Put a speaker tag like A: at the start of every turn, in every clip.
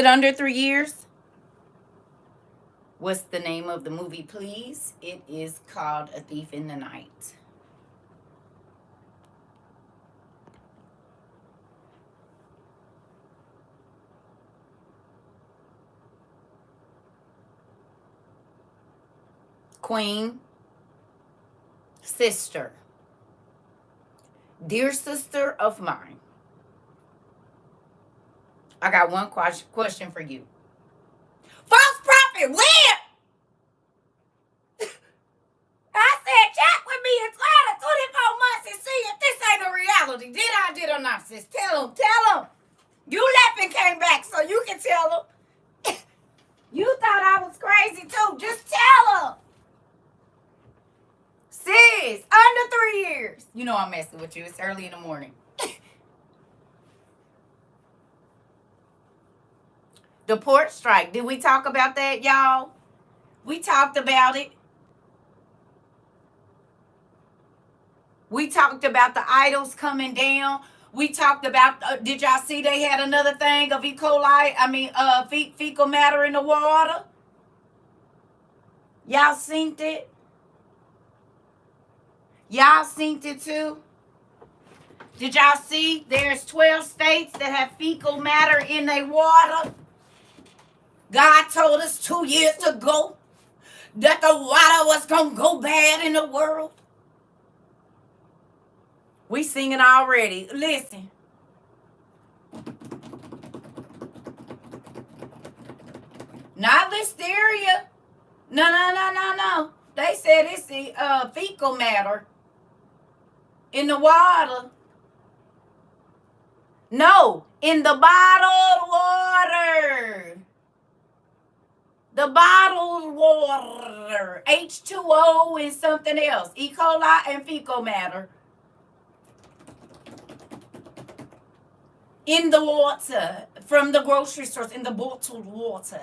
A: Under 3 years? What's the name of the movie, please? It is called A Thief in the Night. Queen, sister, dear sister of mine, I got one question for you. False prophet, where? I said, chat with me in 24 months and see if this ain't a reality. Did or not, sis? Tell them. You left and came back, so you can tell them. You thought I was crazy too. Just tell them. Sis, under 3 years. You know I'm messing with you. It's early in the morning. The port strike. Did we talk about that, y'all? We talked about it. We talked about the idols coming down. We talked about, did y'all see they had another thing of E. coli, fecal matter in the water? Y'all seen it? Y'all seen it too? Did y'all see there's 12 states that have fecal matter in their water? God told us 2 years ago that the water was going to go bad in the world. We singing already. Listen. Not listeria. No. They said it's the fecal matter in the water. No, in the bottled water. The bottled water. H2O and something else. E. coli and fecal matter. In the water. From the grocery stores. In the bottled water.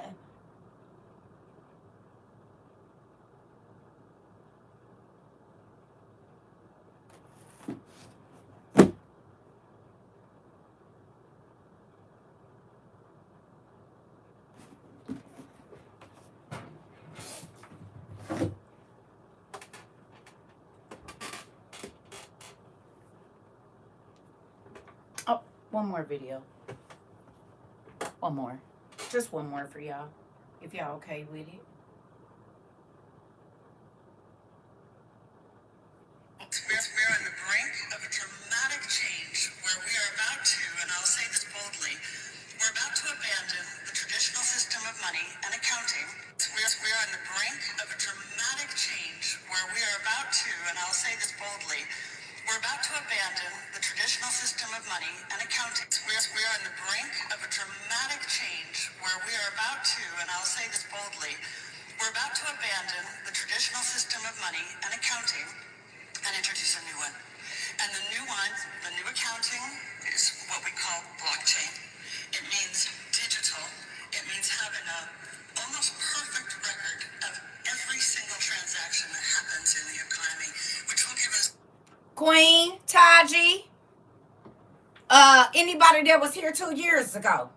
A: Oh, one more video. One more. Just one more for y'all. If y'all okay with it.
B: We're on the brink of a dramatic change where we are about to, and I'll say this boldly, we're about to abandon the traditional system of money and accounting. We're on the brink of a dramatic change where we are about to, and I'll say this boldly, we're about to abandon the traditional system of money and accounting. We're on the brink of a dramatic change where we are about to, and I'll say this boldly, we're about to abandon the traditional system of money and accounting and introduce a new one. And the new one, the new accounting, is what we call blockchain. It means digital. It means having a almost perfect record of every single transaction that happens in the economy, which will give us...
A: Queen, Taji, anybody that was here 2 years ago.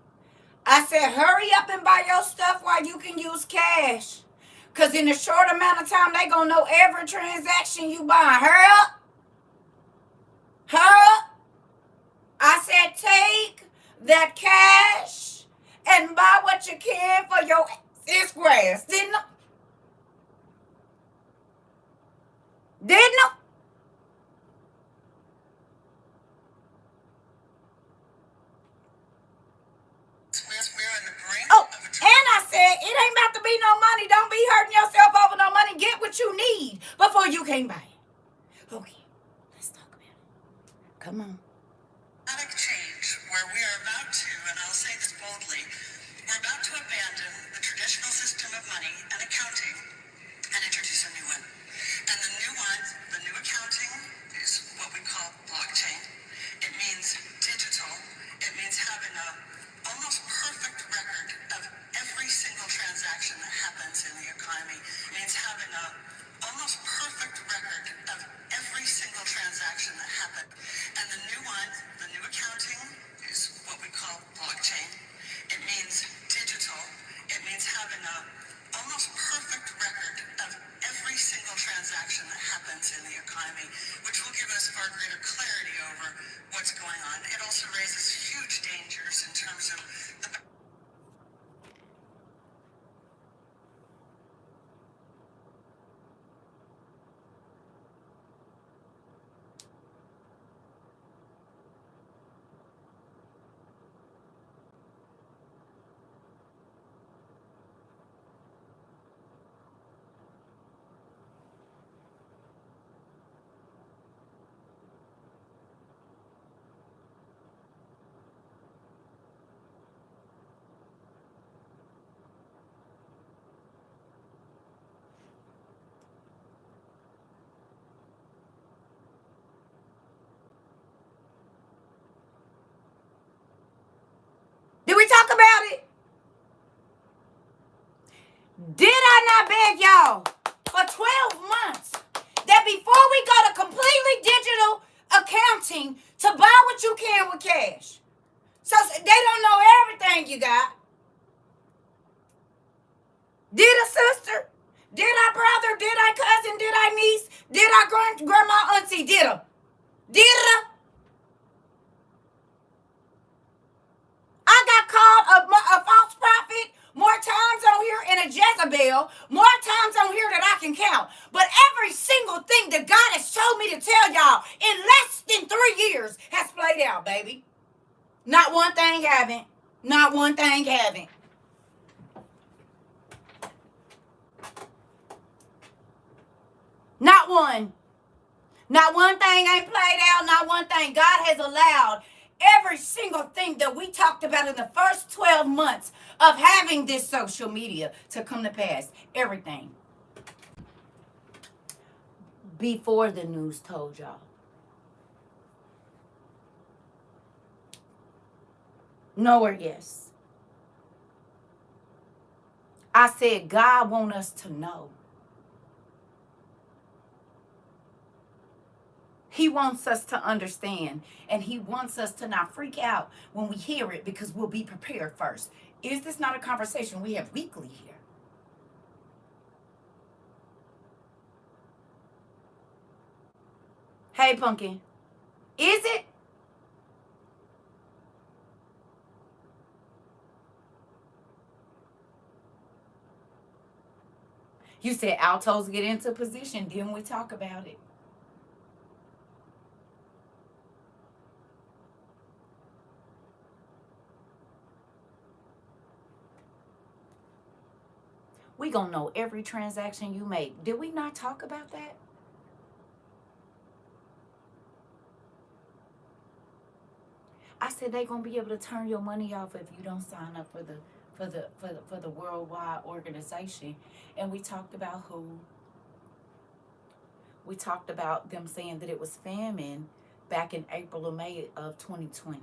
A: I said, hurry up and buy your stuff while you can use cash. Because in a short amount of time, they going to know every transaction you buy. Hurry up. Hurry up. I said, take that cash and buy what you can for your excess grass. Didn't I? Didn't I? Oh, and I said, it ain't about to be no money. Don't be hurting yourself over no money. Get what you need before you can buy it. Okay, let's talk about it. Come on.
B: Dramatic change where we are about to, and I'll say this boldly, we're about to abandon the traditional system of money and accounting and introduce a new one. And the new one, the new accounting, is what we call blockchain. It means digital. It means having a almost perfect record of every single transaction that happens in the economy. It means having a almost perfect record of every single transaction that happened. And the new one, the new accounting, is what we call blockchain. It means
A: Did I not beg y'all for 12 months that before we go to completely digital accounting to buy what you can with cash? So they don't know everything you got. Did a sister? Did I brother? Did I cousin? Did I niece? Did I grandma, auntie? Did her? Did her? I got called a false prophet more times on here and a Jezebel more times on here that I can count. But every single thing that God has told me to tell y'all in less than 3 years has played out, baby. Not one thing haven't. Not one thing haven't. Not one. Not one thing ain't played out. Not one thing. God has allowed every single thing that we talked about in the first 12 months of having this social media to come to pass. Everything. Before the news told y'all. No or yes. I said God wants us to know. He wants us to understand, and he wants us to not freak out when we hear it because we'll be prepared first. Is this not a conversation we have weekly here? Hey, Pumpkin. Is it? You said altos get into position. Didn't we talk about it? We gonna know every transaction you make. Did we not talk about that? I said they gonna be able to turn your money off if you don't sign up for the worldwide organization. And we talked about who. We talked about them saying that it was famine back in April or May of 2020,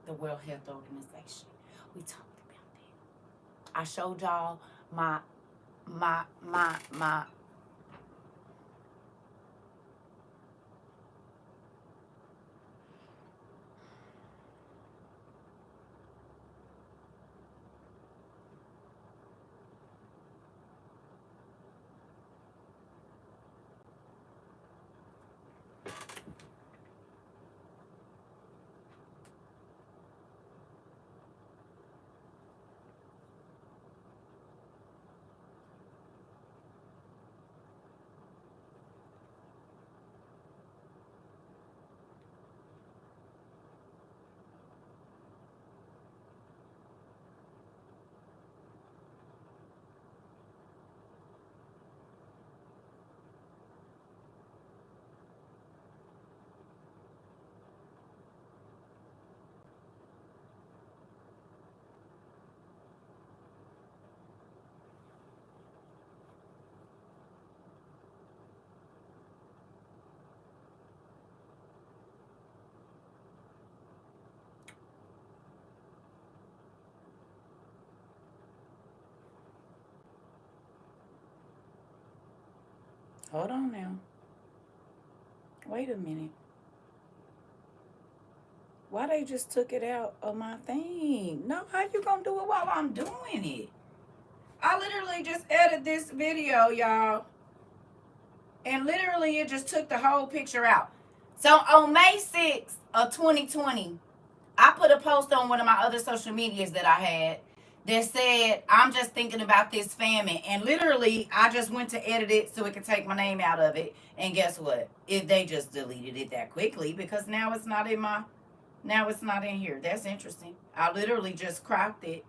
A: the World Health Organization. We talked about that. I showed y'all my hold on now. Wait a minute. Why they just took it out of my thing? No, how you gonna do it while I'm doing it? I literally just edited this video, y'all. And literally it just took the whole picture out. So on May 6th of 2020, I put a post on one of my other social medias that I had that said, I'm just thinking about this famine. And literally, I just went to edit it so it could take my name out of it. And guess what? They just deleted it that quickly because now it's not in here. That's interesting. I literally just cropped it.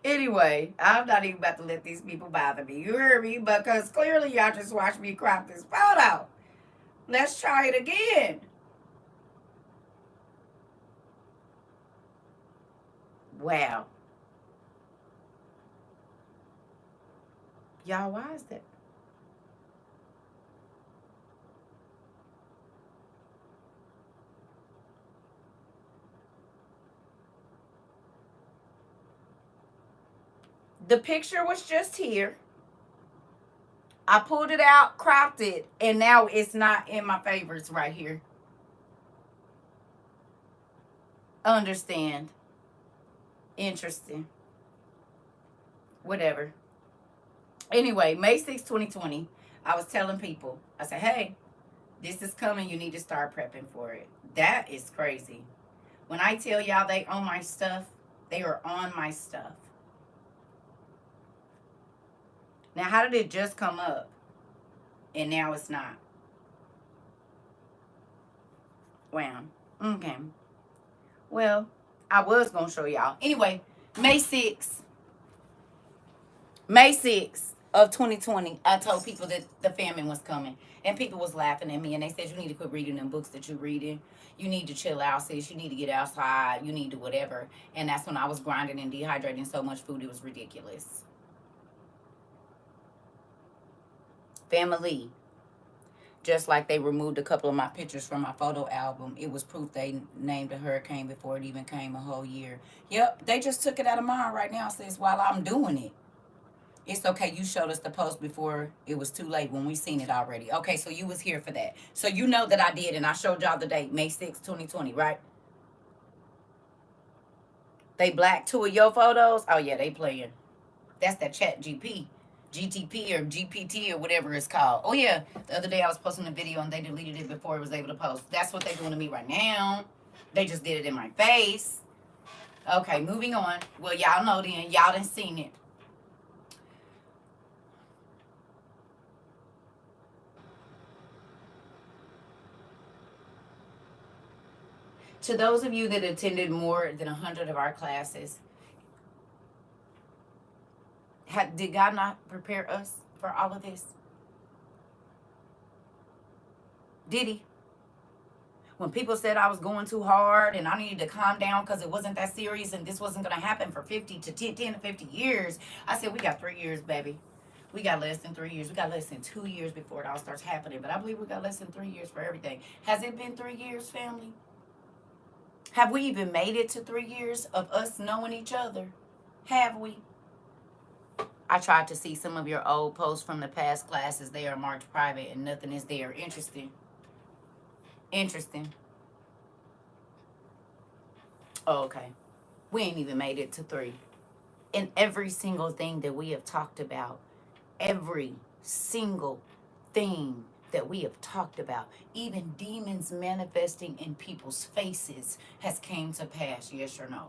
A: Anyway, I'm not even about to let these people bother me. You heard me? Because clearly y'all just watched me crop this photo. Let's try it again. Wow. Y'all, why is that? The picture was just here. I pulled it out, cropped it, and now it's not in my favorites right here. Understand. Interesting. Whatever. Anyway, May 6, 2020, I was telling people, I said, hey, this is coming. You need to start prepping for it. That is crazy. When I tell y'all they own my stuff, they are on my stuff. Now, how did it just come up and now it's not? Wow. Okay. Well, I was going to show y'all. Anyway, May 6th of 2020, I told people that the famine was coming. And people was laughing at me. And they said, you need to quit reading them books that you're reading. You need to chill out, sis. You need to get outside. You need to whatever. And that's when I was grinding and dehydrating so much food. It was ridiculous. Family. Just like they removed a couple of my pictures from my photo album. It was proof they named a hurricane before it even came a whole year. Yep, they just took it out of mine right now, sis, while I'm doing it. It's okay. You showed us the post before it was too late when we seen it already. Okay, so you was here for that. So you know that I did, and I showed y'all the date, May 6, 2020, right? They black two of your photos? Oh, yeah, they playing. That's that GTP or GPT or whatever it's called. Oh, yeah. The other day I was posting a video, and they deleted it before it was able to post. That's what they're doing to me right now. They just did it in my face. Okay, moving on. Well, y'all know then. Y'all done seen it. To those of you that attended more than 100 of our classes, did God not prepare us for all of this? Did he? When people said I was going too hard and I needed to calm down because it wasn't that serious and this wasn't going to happen for 10 to 50 years, I said, we got 3 years, baby. We got less than 3 years. We got less than 2 years before it all starts happening. But I believe we got less than 3 years for everything. Has it been 3 years, family? Have we even made it to 3 years of us knowing each other? Have we? I tried to see some of your old posts from the past classes. They are marked private and nothing is there. Interesting. Interesting. Oh, okay. We ain't even made it to 3. And every single thing that we have talked about, every single thing that we have talked about, even demons manifesting in people's faces, has came to pass, yes or no?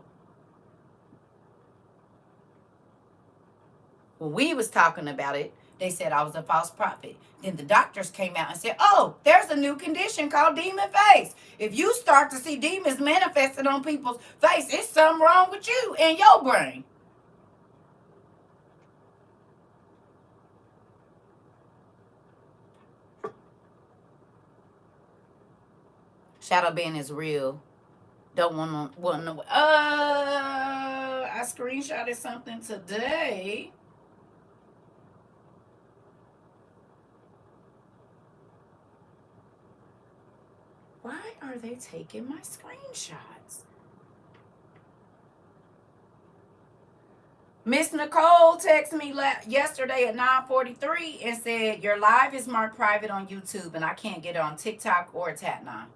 A: When we was talking about it, they said I was a false prophet. Then the doctors came out and said, oh, there's a new condition called demon face. If you start to see demons manifested on people's face, it's something wrong with you and your brain. Shadowbanning is real. Don't want to. I screenshotted something today. Why are they taking my screenshots? Miss Nicole texted me yesterday at 9:43 and said, your live is marked private on YouTube and I can't get it on TikTok or Tatnai.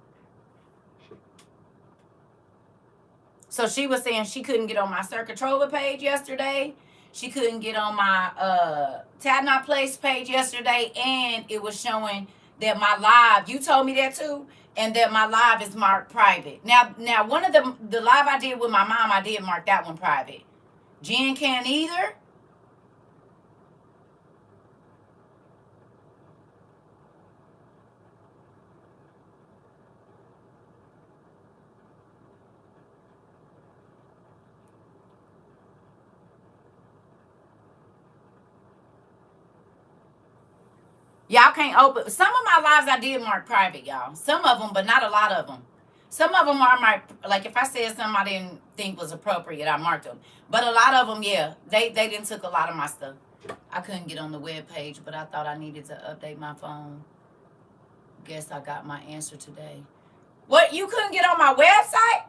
A: So she was saying she couldn't get on my CERCA TROVA page yesterday. She couldn't get on my Tatnai Place page yesterday. And it was showing that my live, you told me that too, and that my live is marked private. Now one of the live I did with my mom, I did mark that one private. Jen can't either. Y'all can't open. Some of my lives I did mark private, y'all. Some of them, but not a lot of them. Some of them are marked, like if I said something I didn't think was appropriate, I marked them. But a lot of them, yeah, they didn't took a lot of my stuff. I couldn't get on the web page, but I thought I needed to update my phone. Guess I got my answer today. What, you couldn't get on my website?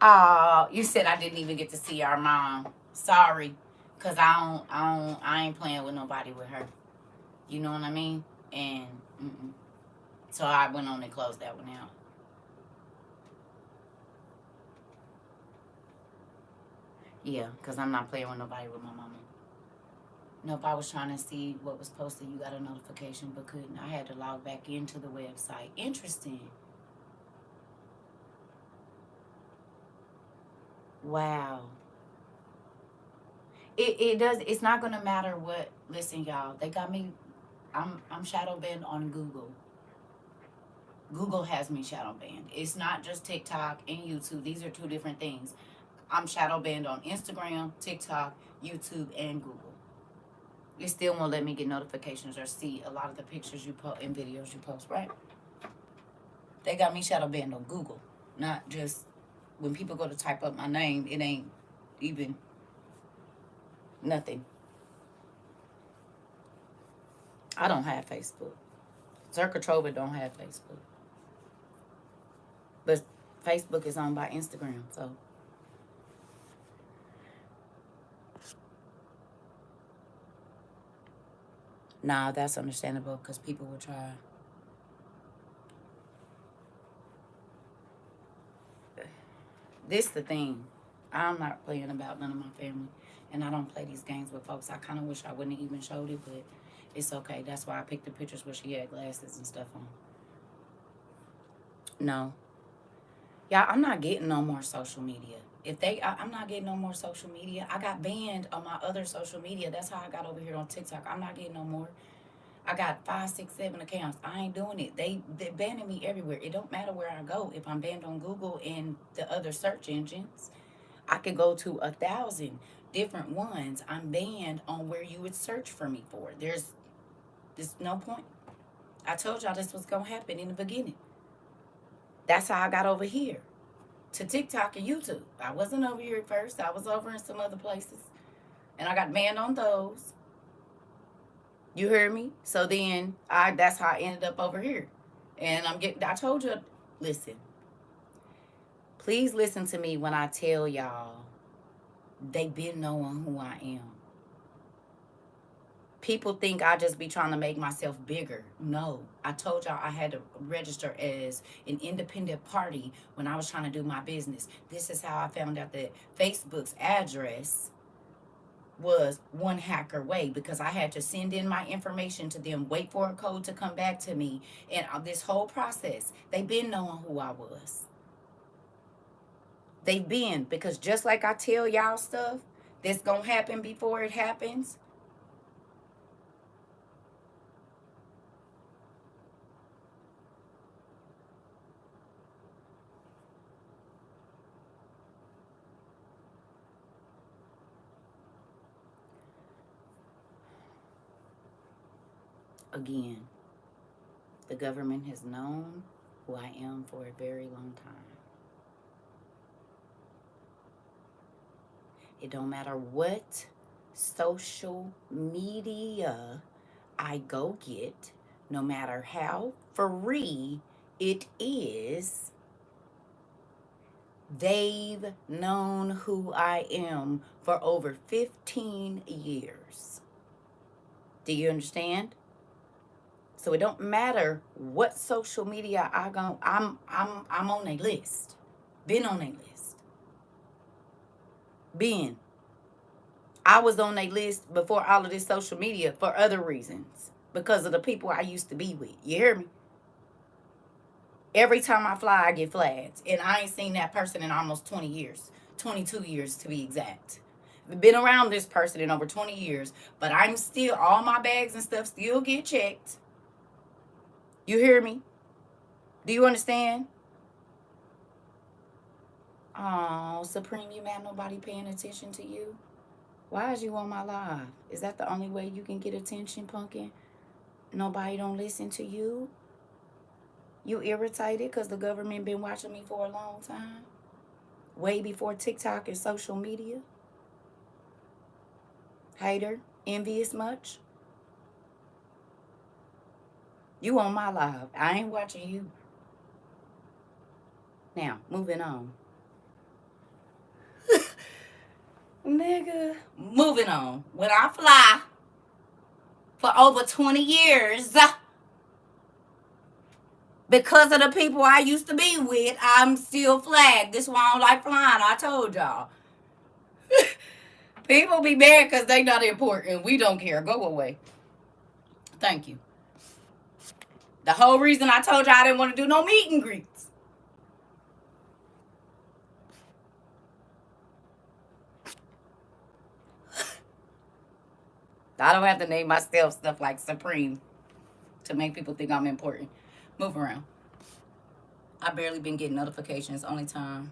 A: You said I didn't even get to see our mom. Sorry, cause I ain't playing with nobody with her. You know what I mean? And so I went on and closed that one out. Yeah, cause I'm not playing with nobody with my mama. Nope, I was trying to see what was posted. You got a notification, but couldn't. I had to log back into the website. Interesting. Wow. It does. It's not gonna matter what. Listen, y'all. They got me. I'm shadow banned on Google. Google has me shadow banned. It's not just TikTok and YouTube. These are two different things. I'm shadow banned on Instagram, TikTok, YouTube, and Google. It still won't let me get notifications or see a lot of the pictures you post and videos you post, right? They got me shadow banned on Google, not just when people go to type up my name, it ain't even nothing. I don't have Facebook. CERCA TROVA don't have Facebook. But Facebook is owned by Instagram, so. Nah, that's understandable because people will try. This the thing. I'm not playing about none of my family. And I don't play these games with folks. I kind of wish I wouldn't have even showed it, but it's okay. That's why I picked the pictures where she had glasses and stuff on. No. Yeah, I'm not getting no more social media. I'm not getting no more social media. I got banned on my other social media. That's how I got over here on TikTok. I'm not getting no more. I got 5, 6, 7 accounts. I ain't doing it. They banning me everywhere. It don't matter where I go. If I'm banned on Google and the other search engines, I could go to 1,000 different ones. I'm banned on where you would search for me for. There's no point. I told y'all this was gonna happen in the beginning. That's how I got over here to TikTok and YouTube. I wasn't over here at first. I was over in some other places, and I got banned on those. You heard me? So then that's how I ended up over here. And I told you, listen, please listen to me when I tell y'all they been knowing who I am. People think I just be trying to make myself bigger. No, I told y'all I had to register as an independent party when I was trying to do my business. This is how I found out that Facebook's address was one hacker way, because I had to send in my information to them, wait for a code to come back to me, and this whole process, they've been knowing who I was. They've been, because just like I tell y'all stuff that's gonna happen before it happens. Again, the government has known who I am for a very long time. It don't matter what social media I go get, no matter how free it is, they've known who I am for over 15 years. Do you understand? So it don't matter what social media I go, I'm on a list. Been on a list. Been. I was on a list before all of this social media for other reasons, because of the people I used to be with. You hear me? Every time I fly, I get flagged. And I ain't seen that person in almost 20 years. 22 years to be exact. I've been around this person in over 20 years, but I'm still, all my bags and stuff still get checked. You hear me? Do you understand? Oh, Supreme, you mad nobody paying attention to you? Why is you on my live? Is that the only way you can get attention, Pumpkin? Nobody don't listen to you? You irritated because the government been watching me for a long time? Way before TikTok and social media? Hater? Envious much? You on my live. I ain't watching you. Now, moving on. Nigga. Moving on. When I fly for over 20 years, because of the people I used to be with, I'm still flagged. This is why I don't like flying. I told y'all. People be mad because they not important. We don't care. Go away. Thank you. The whole reason I told y'all I didn't want to do no meet and greets. I don't have to name myself stuff like Supreme to make people think I'm important. Move around. I barely been getting notifications. Only time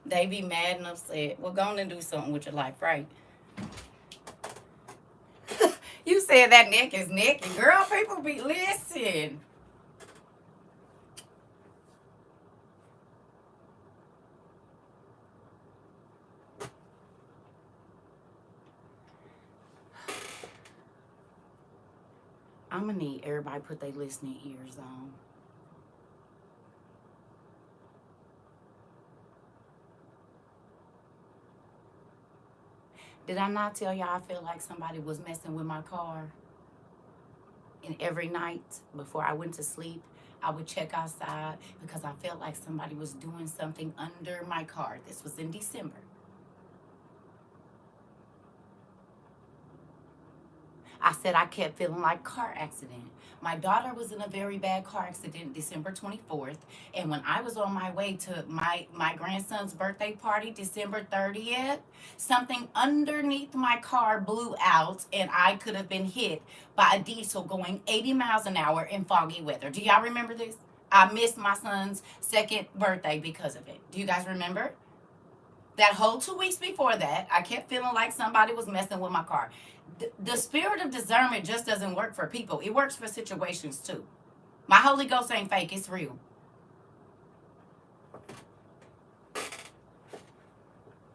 A: they be mad and upset. Well, go on and do something with your life, right? You said that neck is naked. Girl, people be listen. I'm gonna need everybody put their listening ears on. Did I not tell y'all I feel like somebody was messing with my car? And every night before I went to sleep, I would check outside because I felt like somebody was doing something under my car. This was in December. I said I kept feeling like car accident. My daughter was in a very bad car accident December 24th. And when I was on my way to my grandson's birthday party, December 30th, something underneath my car blew out and I could have been hit by a diesel going 80 miles an hour in foggy weather. Do y'all remember this? I missed my son's second birthday because of it. Do you guys remember? That whole 2 weeks before that, I kept feeling like somebody was messing with my car. The spirit of discernment just doesn't work for people. It works for situations too. My Holy Ghost ain't fake. It's real.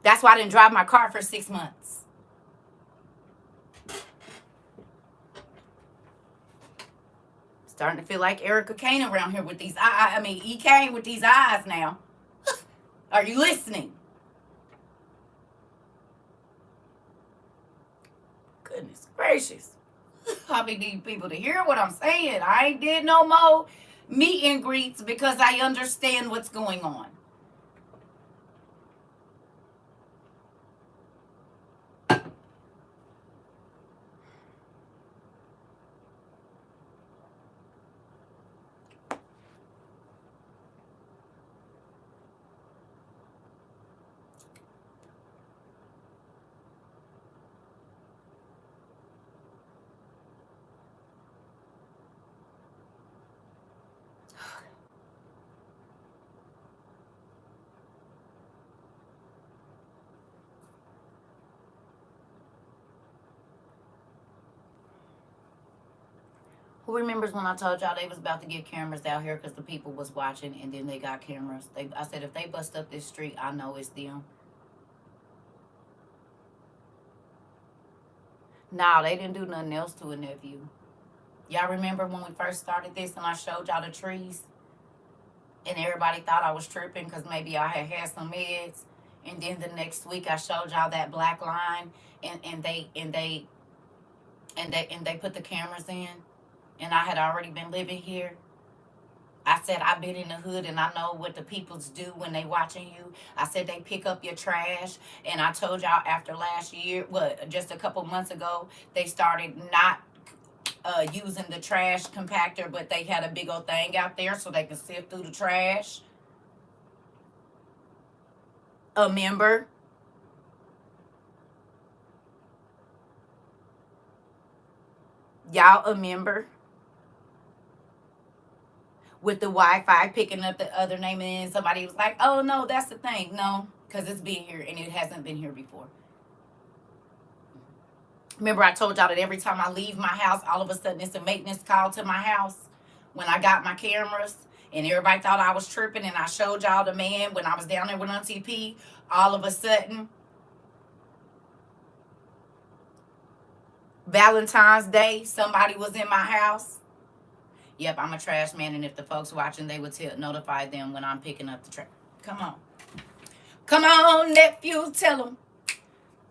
A: That's why I didn't drive my car for 6 months. Starting to feel like Erica Kane around here with these E. Kane with these eyes now. Are you listening? Goodness gracious. I need people to hear what I'm saying. I ain't did no more meet and greets because I understand what's going on. Who remembers when I told y'all they was about to get cameras out here because the people was watching and then they got cameras? I said if they bust up this street, I know it's them. Nah, they didn't do nothing else to a nephew. Y'all remember when we first started this and I showed y'all the trees? And everybody thought I was tripping because maybe I had some meds. And then the next week I showed y'all that black line and they put the cameras in. And I had already been living here. I said I've been in the hood and I know what the peoples do when they watching you. I said they pick up your trash. And I told y'all after last year, just a couple months ago, they started not using the trash compactor, but they had a big old thing out there so they could sift through the trash. A member. Y'all a member. With the Wi-Fi picking up the other name, and somebody was like, oh no, that's the thing. No, because it's been here and it hasn't been here before. Remember I told y'all that every time I leave my house, all of a sudden it's a maintenance call to my house when I got my cameras. And everybody thought I was tripping, and I showed y'all the man when I was down there with Auntie P. All of a sudden, Valentine's Day, somebody was in my house. Yep, I'm a trash man, and if the folks watching, they would notify them when I'm picking up the trash. Come on. Come on, nephew, tell them.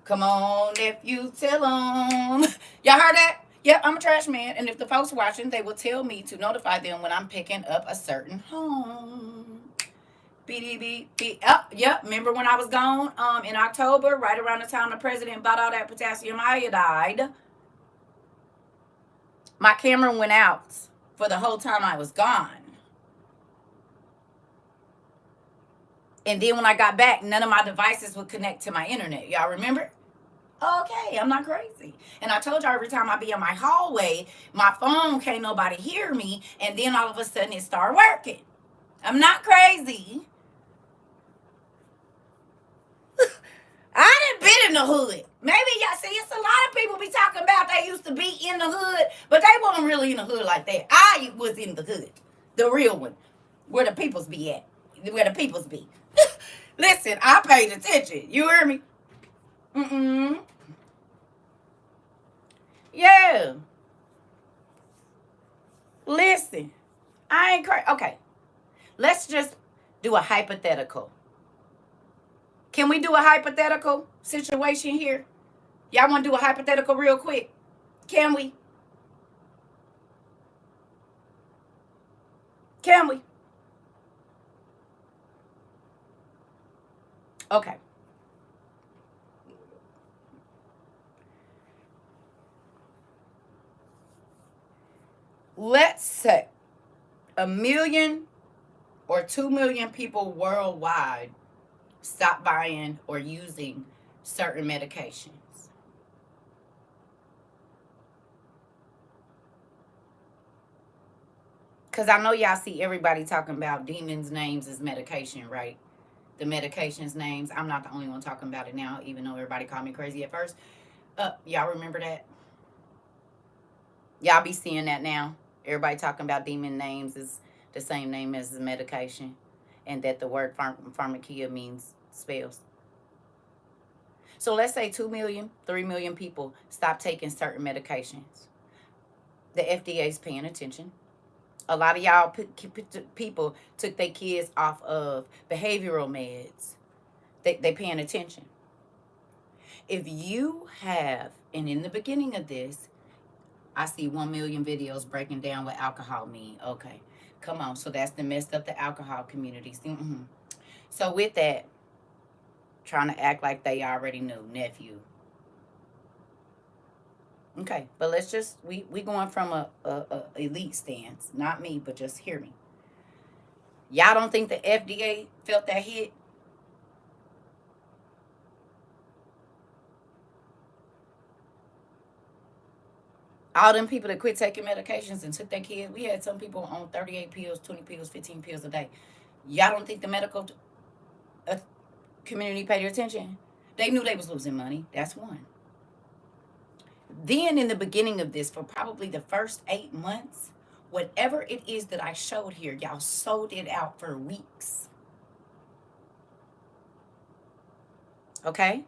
A: Come on, nephew, tell them. Y'all heard that? Yep, I'm a trash man. And if the folks watching, they will tell me to notify them when I'm picking up a certain home. Beep, beep, beep. Oh, yep. Remember when I was gone in October, right around the time the president bought all that potassium iodide? My camera went out for the whole time I was gone. And then when I got back, none of my devices would connect to my internet. Y'all remember? Okay, I'm not crazy. And I told y'all every time I be in my hallway, my phone can't nobody hear me. And then all of a sudden it start working. I'm not crazy. I done been in the hood. Maybe y'all see, it's a lot of people be talking about they used to be in the hood, but they wasn't really in the hood like that. I was in the hood, the real one, where the peoples be at, where the peoples be. Listen, I paid attention. You hear me? Yeah. Listen, I ain't crazy. Okay, let's just do a hypothetical. Can we do a hypothetical situation here? Y'all want to do a hypothetical real quick? Can we? Can we? Okay. Let's say 1 million or 2 million people worldwide stop buying or using certain medications. Because I know y'all see everybody talking about demons' names as medication, right? The medications' names. I'm not the only one talking about it now, even though everybody called me crazy at first. Y'all remember that? Y'all be seeing that now. Everybody talking about demon names is the same name as the medication. And that the word pharmakia means spells. So let's say 2 million, 3 million people stop taking certain medications. The FDA is paying attention. A lot of y'all people took their kids off of behavioral meds. They paying attention. If you have, and in the beginning of this, I see 1 million videos breaking down what alcohol mean. Okay, come on. So that's the messed up the alcohol communities. So with that, trying to act like they already knew, nephew. Okay, but let's just we going from a elite stance, not me, but just hear me. Y'all don't think the FDA felt that hit? All them people that quit taking medications and took their kids, we had some people on 38 pills, 20 pills, 15 pills a day. Y'all don't think the medical community paid attention? They knew they was losing money. That's one. Then in the beginning of this, for probably the first 8 months, whatever it is that I showed here, y'all sold it out for weeks. Okay?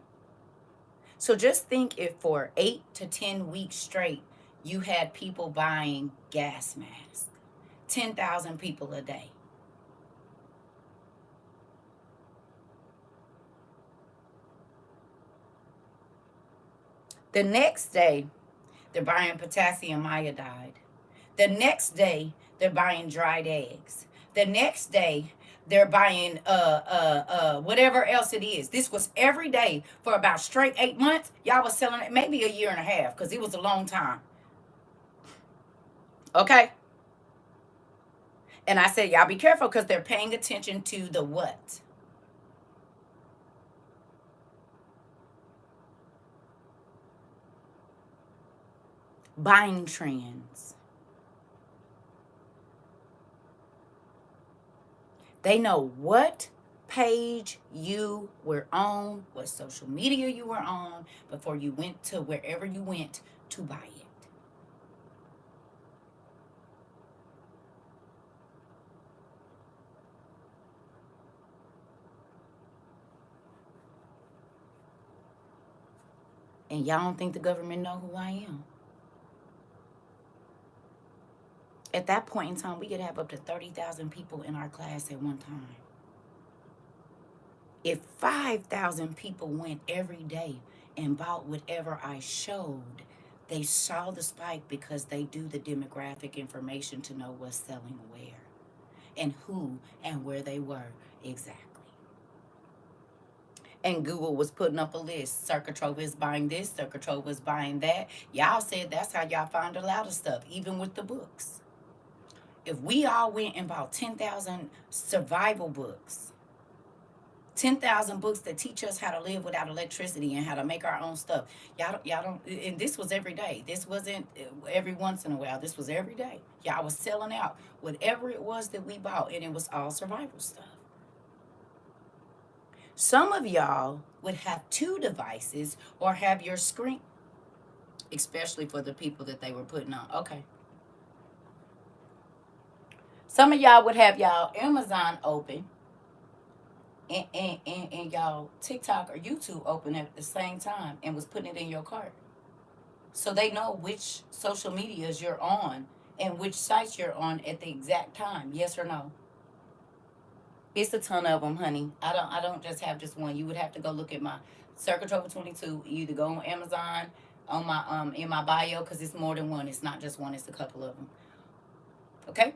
A: So just think if for 8 to 10 weeks straight, you had people buying gas masks. 10,000 people a day. The next day, they're buying potassium iodide. The next day, they're buying dried eggs. The next day, they're buying whatever else it is. This was every day for about straight 8 months. Y'all was selling it maybe a year and a half because it was a long time. Okay? And I said, y'all be careful because they're paying attention to the what? Buying trends. They know what page you were on, what social media you were on before you went to wherever you went to buy it. And y'all don't think the government know who I am? At that point in time, we could have up to 30,000 people in our class at one time. If 5,000 people went every day and bought whatever I showed, they saw the spike because they do the demographic information to know what's selling where and who and where they were exactly. And Google was putting up a list. CERCA TROVA is buying this, CERCA TROVA is buying that. Y'all said that's how y'all find a lot of stuff, even with the books. If we all went and bought 10,000 survival books, 10,000 books that teach us how to live without electricity and how to make our own stuff. Y'all don't, and this was every day. This wasn't every once in a while. This was every day. Y'all was selling out whatever it was that we bought, and it was all survival stuff. Some of y'all would have 2 devices or have your screen, especially for the people that they were putting on. Okay. Some of y'all would have y'all Amazon open and y'all TikTok or YouTube open at the same time and was putting it in your cart. So they know which social medias you're on and which sites you're on at the exact time. Yes or no? It's a ton of them, honey. I don't just have just one. You would have to go look at my CERCA TROVA 22. You either go on Amazon on my in my bio, because it's more than one. It's not just one. It's a couple of them. Okay.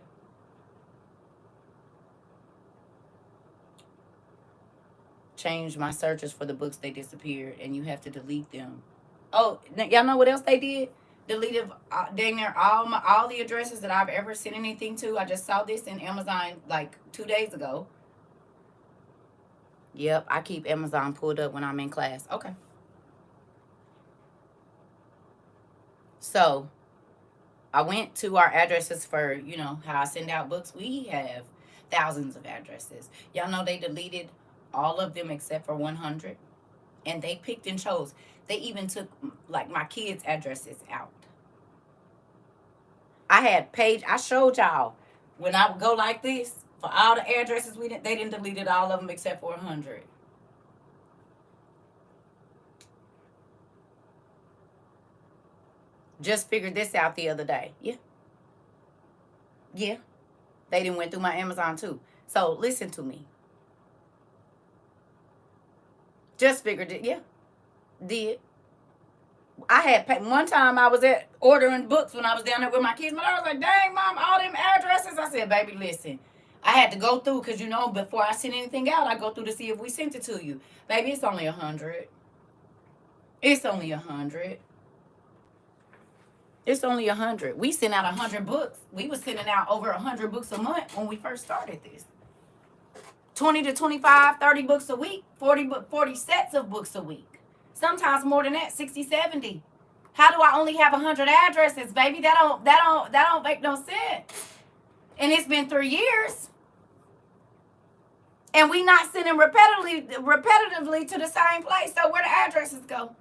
A: Change my searches for the books, they disappeared, and you have to delete them. Oh, y'all know what else they did? Deleted dang near all the addresses that I've ever sent anything to. I just saw this in Amazon like 2 days ago. Yep, I keep Amazon pulled up when I'm in class. Okay. So I went to our addresses for, how I send out books. We have thousands of addresses. Y'all know they deleted all of them except for 100. And they picked and chose. They even took like my kids' addresses out. I showed y'all when I would go like this for all the addresses they didn't deleted all of them except for 100. Just figured this out the other day. Yeah. They didn't went through my Amazon too. So listen to me. Just figured it. Yeah. Did. I had paid one time. I was at ordering books when I was down there with my kids. But I was like, dang, Mom, all them addresses. I said, baby, listen. I had to go through because, before I send anything out, I go through to see if we sent it to you. Baby, it's only 100. It's only 100. It's only 100. We sent out 100 books. We was sending out over 100 books a month when we first started this. 20 to 25, 30 books a week, 40 sets of books a week. Sometimes more than that, 60, 70. How do I only have 100 addresses, baby? That don't make no sense. And it's been 3 years. And we not sending repetitively to the same place. So where the addresses go?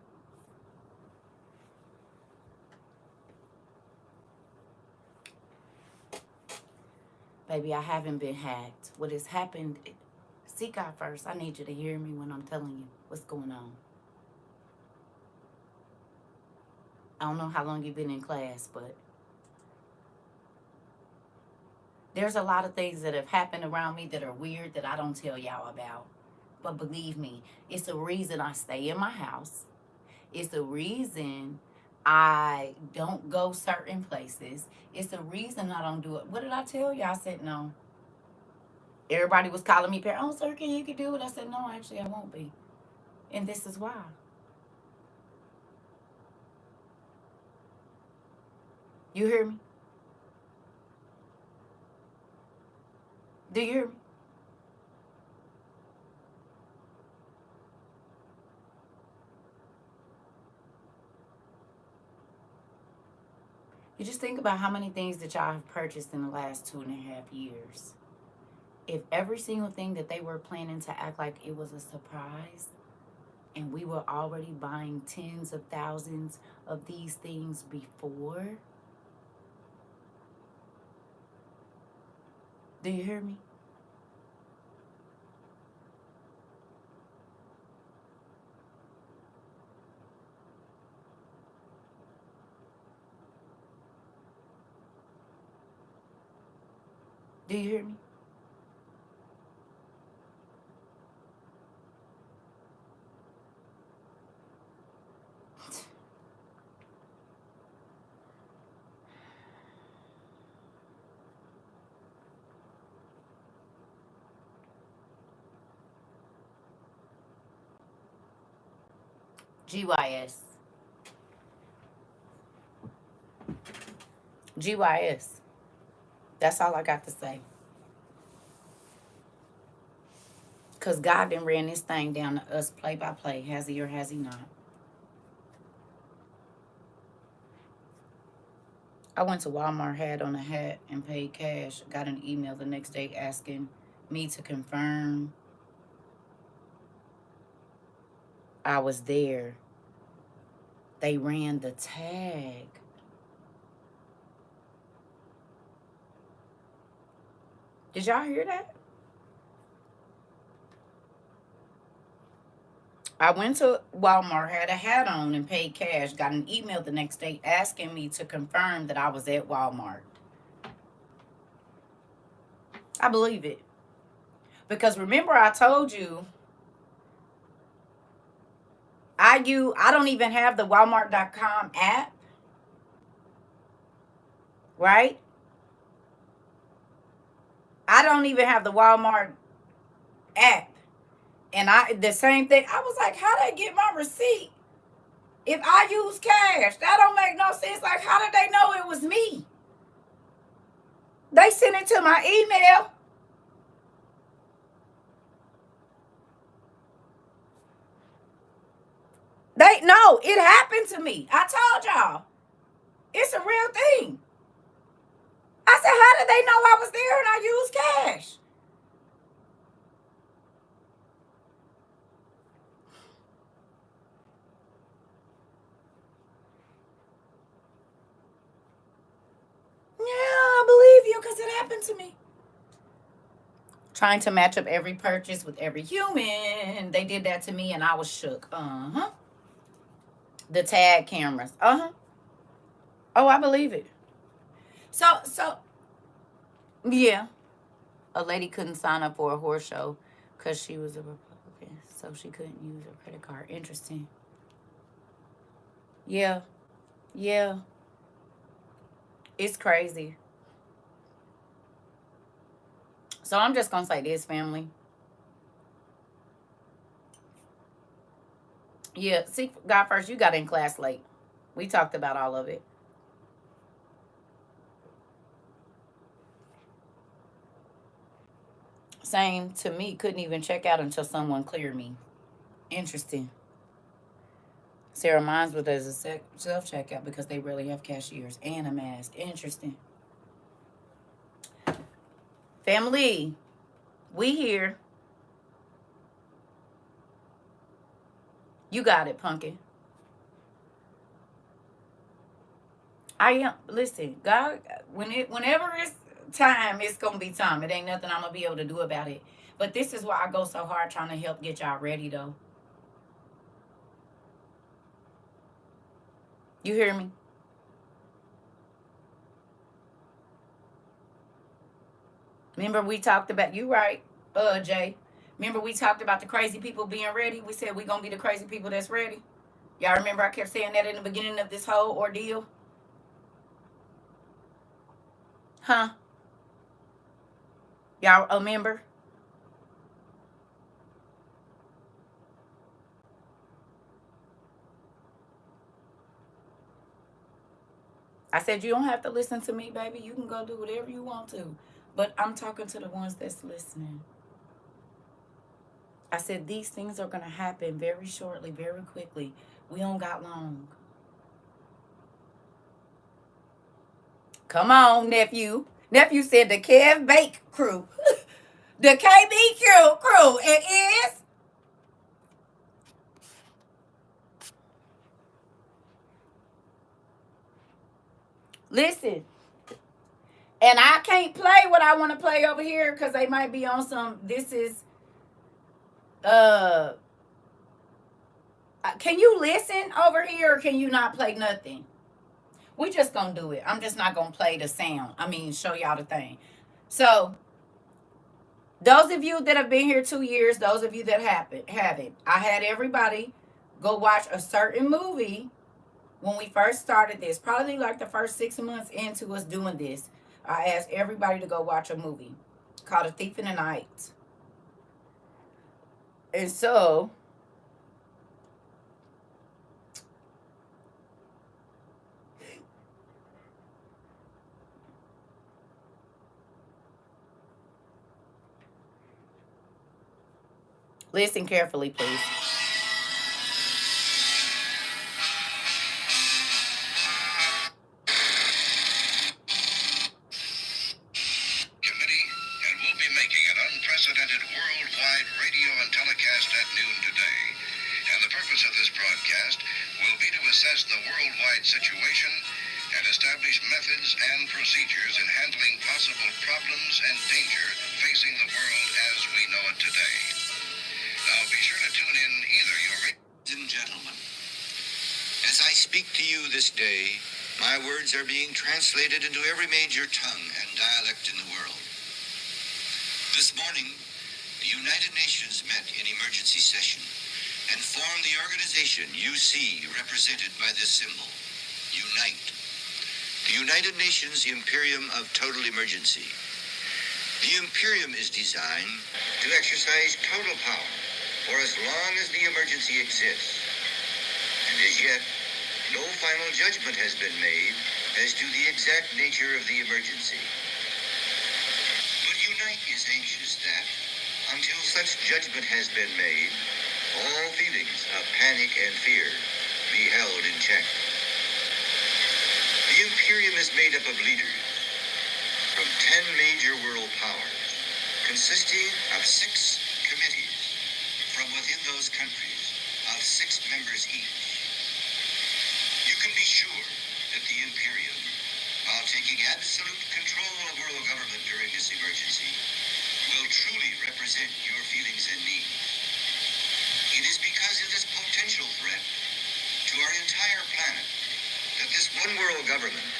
A: Baby, I haven't been hacked. What has happened, seek out first. I need you to hear me when I'm telling you what's going on. I don't know how long you've been in class, but there's a lot of things that have happened around me that are weird that I don't tell y'all about. But believe me, it's the reason I stay in my house. It's the reason I don't go certain places. It's the reason I don't do it. What did I tell you? I said no. Everybody was calling me, oh, sir, you can do it. I said, no, actually, I won't be. And this is why. You hear me? Do you hear me? You just think about how many things that y'all have purchased in the last 2.5 years. If every single thing that they were planning to act like it was a surprise, and we were already buying tens of thousands of these things before. Do you hear me? Do you hear me? GYS. GYS. That's all I got to say. Because God done ran this thing down to us play by play. Has he or has he not? I went to Walmart, had on a hat, and paid cash. Got an email the next day asking me to confirm I was there. They ran the tag. Did y'all hear that? I went to Walmart, had a hat on, and paid cash. Got an email the next day asking me to confirm that I was at Walmart. I believe it. Because remember I told you, I don't even have the Walmart.com app, right? I don't even have the Walmart app. And the same thing, I was like, how they get my receipt if I use cash? That don't make no sense. Like, how did they know it was me? They sent it to my email. No, it happened to me. I told y'all. It's a real thing. I said, how did they know I was there and I used cash? Yeah, I believe you because it happened to me. Trying to match up every purchase with every human. They did that to me and I was shook. Uh-huh. The tag cameras. Uh-huh. Oh, I believe it. So, yeah. A lady couldn't sign up for a horse show because she was a Republican, so she couldn't use her credit card. Interesting. Yeah. Yeah. It's crazy. So I'm just going to say this, family. Yeah, seek God first. You got in class late. We talked about all of it. Same to me. Couldn't even check out until someone cleared me. Interesting. Sarah, mine's with as a self-checkout because they rarely have cashiers and a mask. Interesting. Family, we here. You got it, pumpkin. I am. Listen, God. Whenever it's time, it's gonna be time. It ain't nothing I'm gonna be able to do about it. But this is why I go so hard trying to help get y'all ready, though. You hear me? Remember we talked about, you right, Jay. Remember we talked about the crazy people being ready? We said we gonna be the crazy people that's ready. Y'all remember I kept saying that in the beginning of this whole ordeal? Huh? Y'all remember? I said you don't have to listen to me, baby. You can go do whatever you want to. But I'm talking to the ones that's listening. I said these things are gonna happen very shortly, very quickly. We don't got long. Come on, nephew. Nephew said the Kev Bake crew. The KBQ crew. It is. Listen. And I can't play what I want to play over here because they might be on some. This is. Uh. Can you listen over here or can you not play nothing? We just gonna do it. I'm just not gonna play the sound. I mean, show y'all the thing. So, those of you that have been here 2 years, those of you that haven't, I had everybody go watch a certain movie when we first started this. Probably like the first 6 months into us doing this, I asked everybody to go watch a movie called A Thief in the Night. And so, Listen carefully, please.
C: Committee, and we'll be making an unprecedented worldwide radio and telecast at noon today. And the purpose of this broadcast will be to assess the worldwide situation and establish methods and procedures in handling possible problems and danger facing the world as we know it today. Now be sure to tune in either your... Ladies and gentlemen, as I speak to you this day, my words are being translated into every major tongue and dialect in the world. This morning, the United Nations met in emergency session and formed the organization you see represented by this symbol, UNITE. The United Nations Imperium of Total Emergency. The Imperium is designed to exercise total power for as long as the emergency exists. And as yet, no final judgment has been made as to the exact nature of the emergency. But UNITE is anxious that, until such judgment has been made, all feelings of panic and fear be held in check. The Imperium is made up of leaders from 10 major world powers, consisting of 6 committees from within those countries, of 6 members each. You can be sure that the Imperium, while taking absolute control of world government during this emergency, will truly represent your feelings and needs. It is because of this potential threat to our entire planet that this one world government,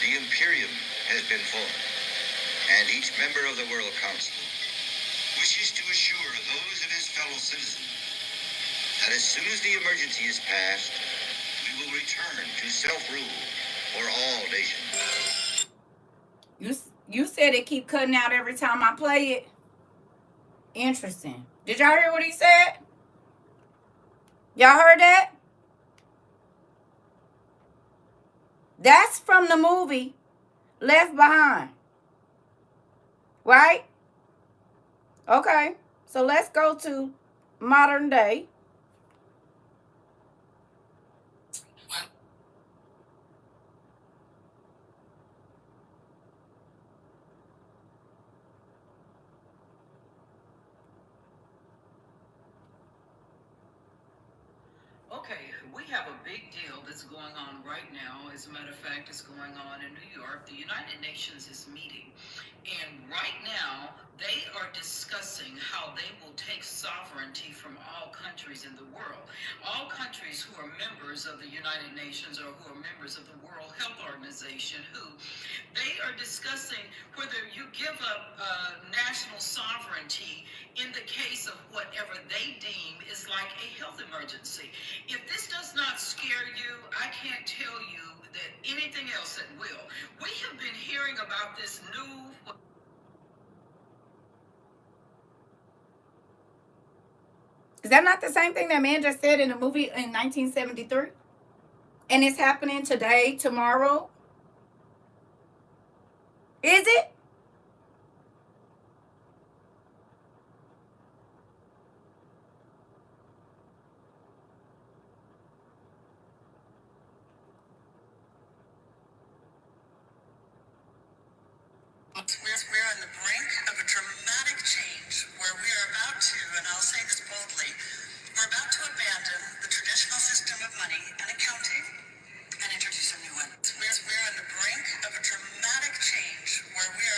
C: the Imperium, has been formed, and each member of the World Council wishes to assure those of his fellow citizens that as soon as the emergency is passed, we will return to self-rule for all nations.
A: You said it keep cutting out every time I play it. Interesting. Did y'all hear what he said? Y'all heard that? That's from the movie Left Behind. Right? Okay. So let's go to modern day.
D: Okay, we have a big deal that's going on right now. As a matter of fact, it's going on in New York. The United Nations is meeting. And right now, they are discussing how they will take sovereignty from all countries in the world. All countries who are members of the United Nations or who are members of the World Health Organization, who they are discussing whether you give up national sovereignty in the case of whatever they deem is like a health emergency. If this does not scare you, I can't tell you that anything else that will. We have been hearing about this new...
A: Is that not the same thing that man just said in the movie in 1973? And it's happening today, tomorrow? Is it?
B: We're on the brink of a dramatic change where we are about to, and I'll say this boldly, we're about to abandon the traditional system of money and accounting and introduce a new one. We're on the brink of a dramatic change where we are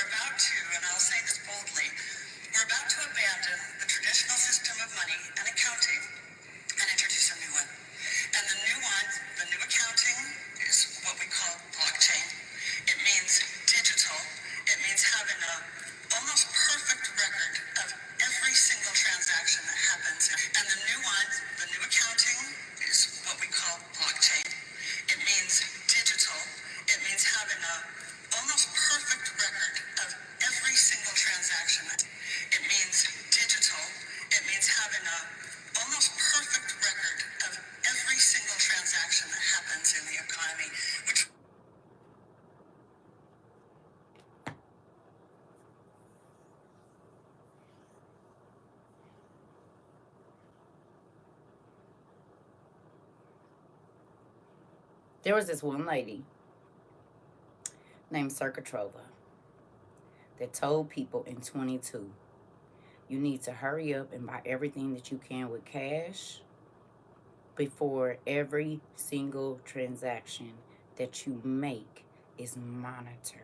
A: There was this one lady named CERCA TROVA that told people in 22, you need to hurry up and buy everything that you can with cash before every single transaction that you make is monitored.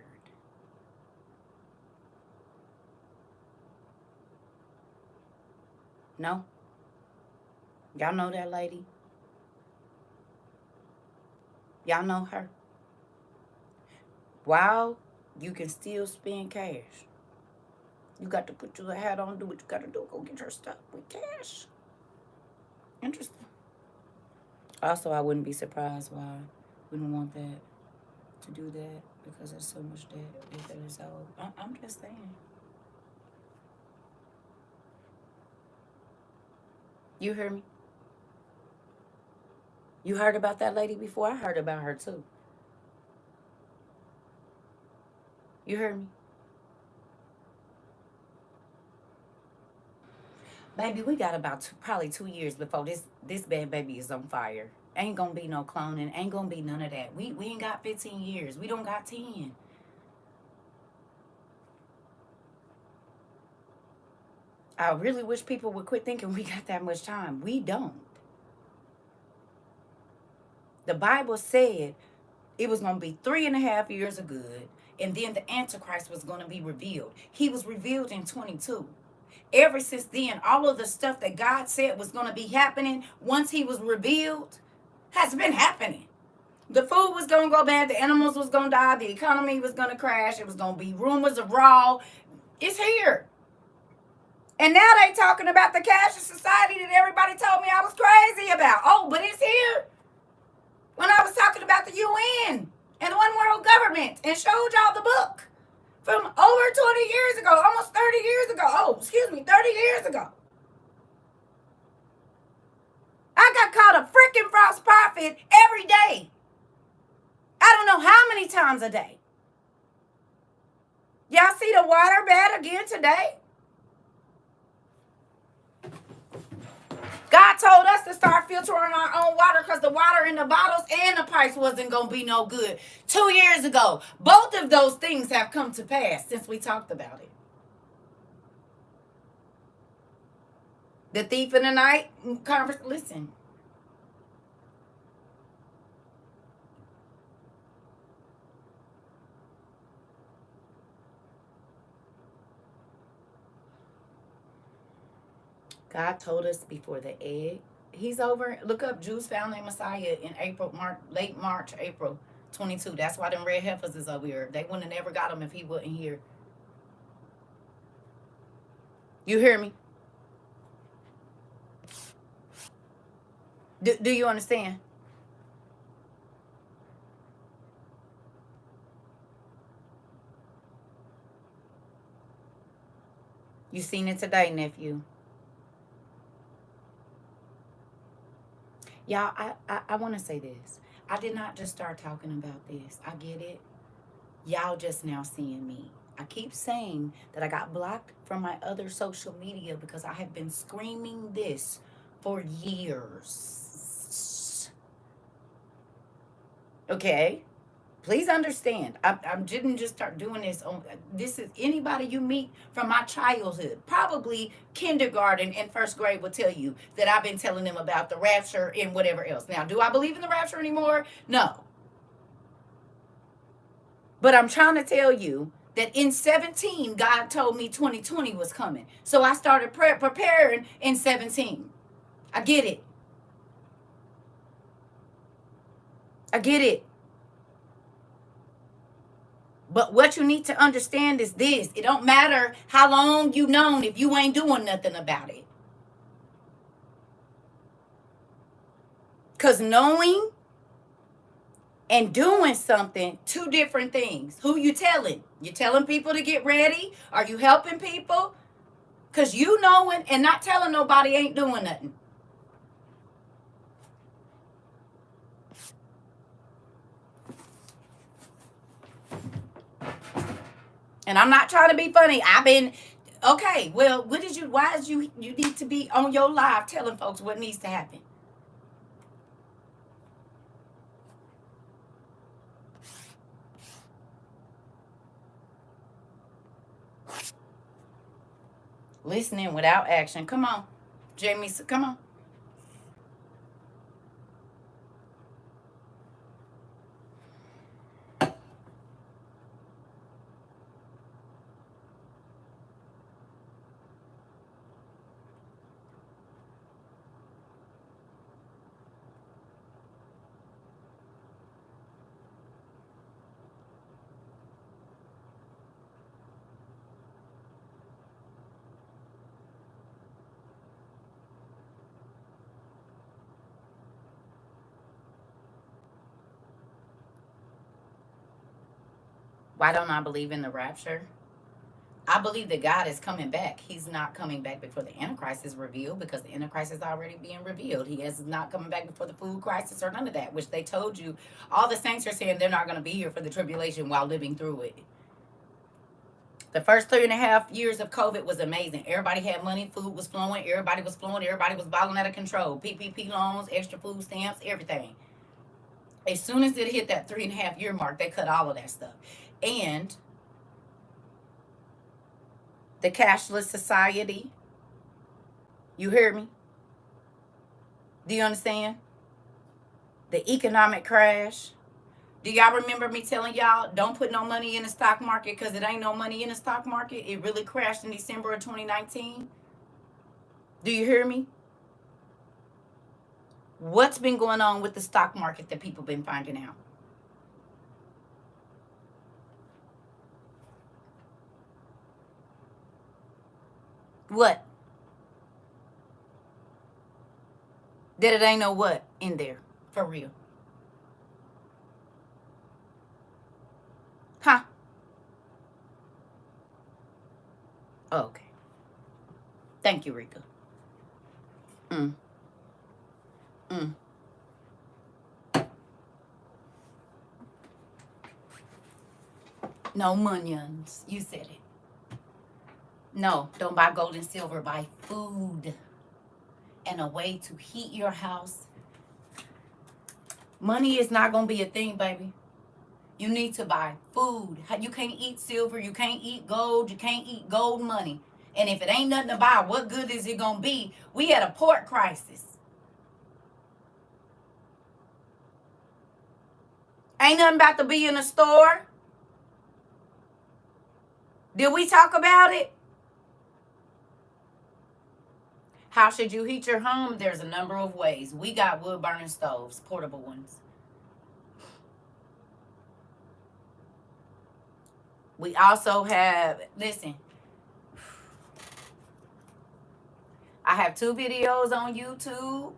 A: No? Y'all know that lady? Y'all know her? While you can still spend cash, you got to put your hat on, do what you got to do, go get your stuff with cash. Interesting. Also, I wouldn't be surprised why we don't want that to do that, because there's so much debt that is out. I'm just saying. You hear me? You heard about that lady before? I heard about her too. You heard me? Baby, we got about probably 2 years before this bad baby is on fire. Ain't gonna be no cloning. Ain't gonna be none of that. We ain't got 15 years. We don't got 10. I really wish people would quit thinking we got that much time. We don't. The Bible said it was going to be 3.5 years of good, and then the Antichrist was going to be revealed. He was revealed in 22. Ever since then, all of the stuff that God said was going to be happening once he was revealed has been happening. The food was going to go bad. The animals was going to die. The economy was going to crash. It was going to be rumors of raw. It's here. And now they talking about the cashless society that everybody told me I was crazy about. Oh, but it's here. When I was talking about the UN and the one world government and showed y'all the book from over 20 years ago, almost 30 years ago. 30 years ago. I got called a freaking false prophet every day. I don't know how many times a day. Y'all see the water bad again today? God told us to start filtering our own water because the water in the bottles and the pipes wasn't going to be no good 2 years ago. Both of those things have come to pass since we talked about it. The thief in the night conference, listen. God told us before the egg. He's over. Look up Jews found their Messiah in late March, April 22. That's why them red heifers is over here. They wouldn't have never got him if he wasn't here. You hear me? Do you understand? You seen it today, nephew. Y'all, I want to say this. I did not just start talking about this. I get it. Y'all just now seeing me. I keep saying that I got blocked from my other social media because I have been screaming this for years. Okay? Please understand, I didn't just start doing this. This is anybody you meet from my childhood. Probably kindergarten and first grade will tell you that I've been telling them about the rapture and whatever else. Now, do I believe in the rapture anymore? No. But I'm trying to tell you that in 17, God told me 2020 was coming. So I started preparing in 17. I get it. I get it. But what you need to understand is this. It don't matter how long you known if you ain't doing nothing about it. Because knowing and doing something, two different things. Who you telling? You telling people to get ready? Are you helping people? Because you knowing and not telling nobody ain't doing nothing. And I'm not trying to be funny. I've been, okay, well, why is you need to be on your live telling folks what needs to happen? Listening without action. Come on, Jamie. Come on. Why don't I believe in the rapture? I believe that God is coming back. He's not coming back before the Antichrist is revealed, because the Antichrist is already being revealed. He is not coming back before the food crisis or none of that, which they told you. All the saints are saying they're not going to be here for the tribulation while living through it. The first 3.5 years of COVID was amazing. Everybody had money, food was flowing, everybody was flowing, everybody was balling out of control. PPP loans, extra food stamps, everything. As soon as it hit that 3.5 year mark, they cut all of that stuff. And the cashless society, you hear me? Do you understand? The economic crash. Do y'all remember me telling y'all, don't put no money in the stock market because it ain't no money in the stock market? It really crashed in December of 2019. Do you hear me? What's been going on with the stock market that people been finding out? What? That it ain't no what in there, for real. Huh? Okay. Thank you, Rika. Mm. Mm. No munions. You said it. No, don't buy gold and silver. Buy food and a way to heat your house. Money is not going to be a thing, baby. You need to buy food. You can't eat silver. You can't eat gold. You can't eat gold money. And if it ain't nothing to buy, what good is it going to be? We had a pork crisis. Ain't nothing about to be in a store. Did we talk about it? How should you heat your home? There's a number of ways. We got wood burning stoves, portable ones. We also have, listen, I have 2 videos on YouTube,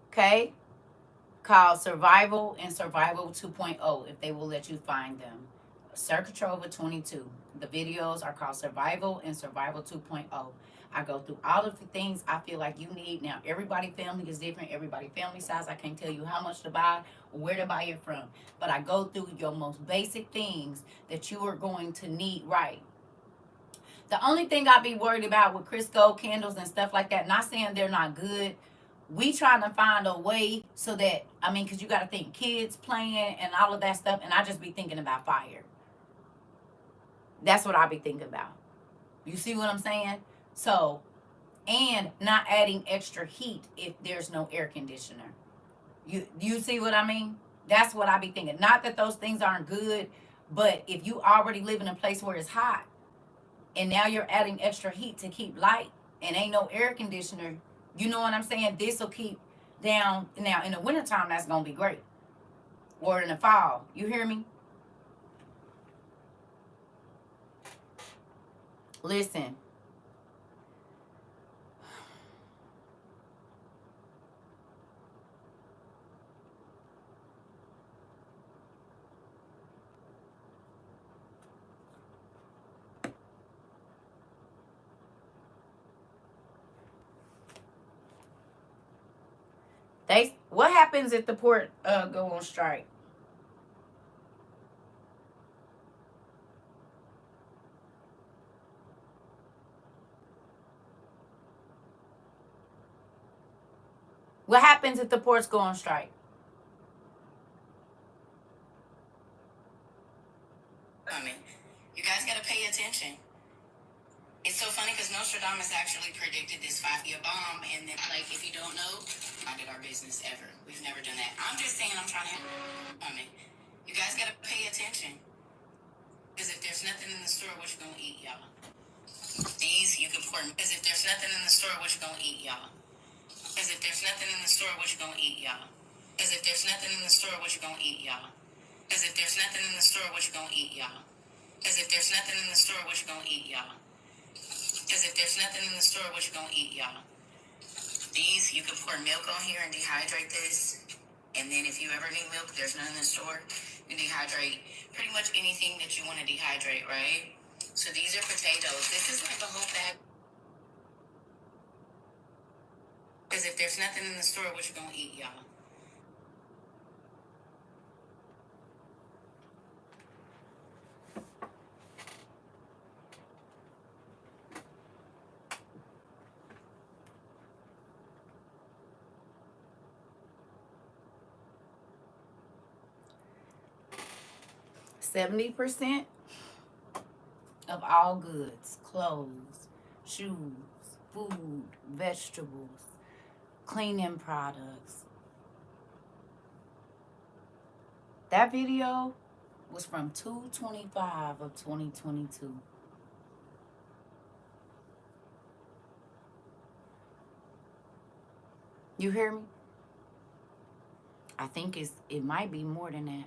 A: okay, called Survival and Survival 2.0, if they will let you find them. CERCA TROVA 22. The videos are called Survival and Survival 2.0. I go through all of the things I feel like you need. Now, everybody family is different. Everybody family size. I can't tell you how much to buy or where to buy it from. But I go through your most basic things that you are going to need, right? The only thing I be worried about with Crisco candles and stuff like that, not saying they're not good. We trying to find a way so that, I mean, because you got to think kids playing and all of that stuff. And I just be thinking about fire. That's what I be thinking about. You see what I'm saying? So, and not adding extra heat if there's no air conditioner. You see what I mean? That's what I be thinking. Not that those things aren't good, but if you already live in a place where it's hot and now you're adding extra heat to keep light and ain't no air conditioner, you know what I'm saying? This will keep down. Now, in the wintertime, that's going to be great. Or in the fall. You hear me? Listen. What happens if the port go on strike? What happens if the ports go on strike? I mean, you guys got to pay attention.
B: It's so funny because Nostradamus actually predicted this 5-year bomb, and then, like, if you don't know, not did our business ever. We've never done that. I'm just saying, I'm trying to help it. You guys gotta pay attention. Because if there's nothing in the store, what you gonna eat, y'all? These you can pour. Because if there's nothing in the store, what you gonna eat, y'all? Because if there's nothing in the store, what you gonna eat, y'all? Because if there's nothing in the store, what you gonna eat, y'all? Because if there's nothing in the store, what you gonna eat, y'all? Because if there's nothing in the store, what you gonna eat, y'all? Because if there's nothing in the store, what you gonna eat, y'all? These, you can pour milk on here and dehydrate this. And then if you ever need milk, there's none in the store. You can dehydrate pretty much anything that you want to dehydrate, right? So these are potatoes. This is like a whole bag. Because if there's nothing in the store, what you gonna eat, y'all? %70 of all goods, clothes, shoes, food, vegetables, cleaning products. That video was from 2/25 of 2022. You hear me? I think it might be more than that.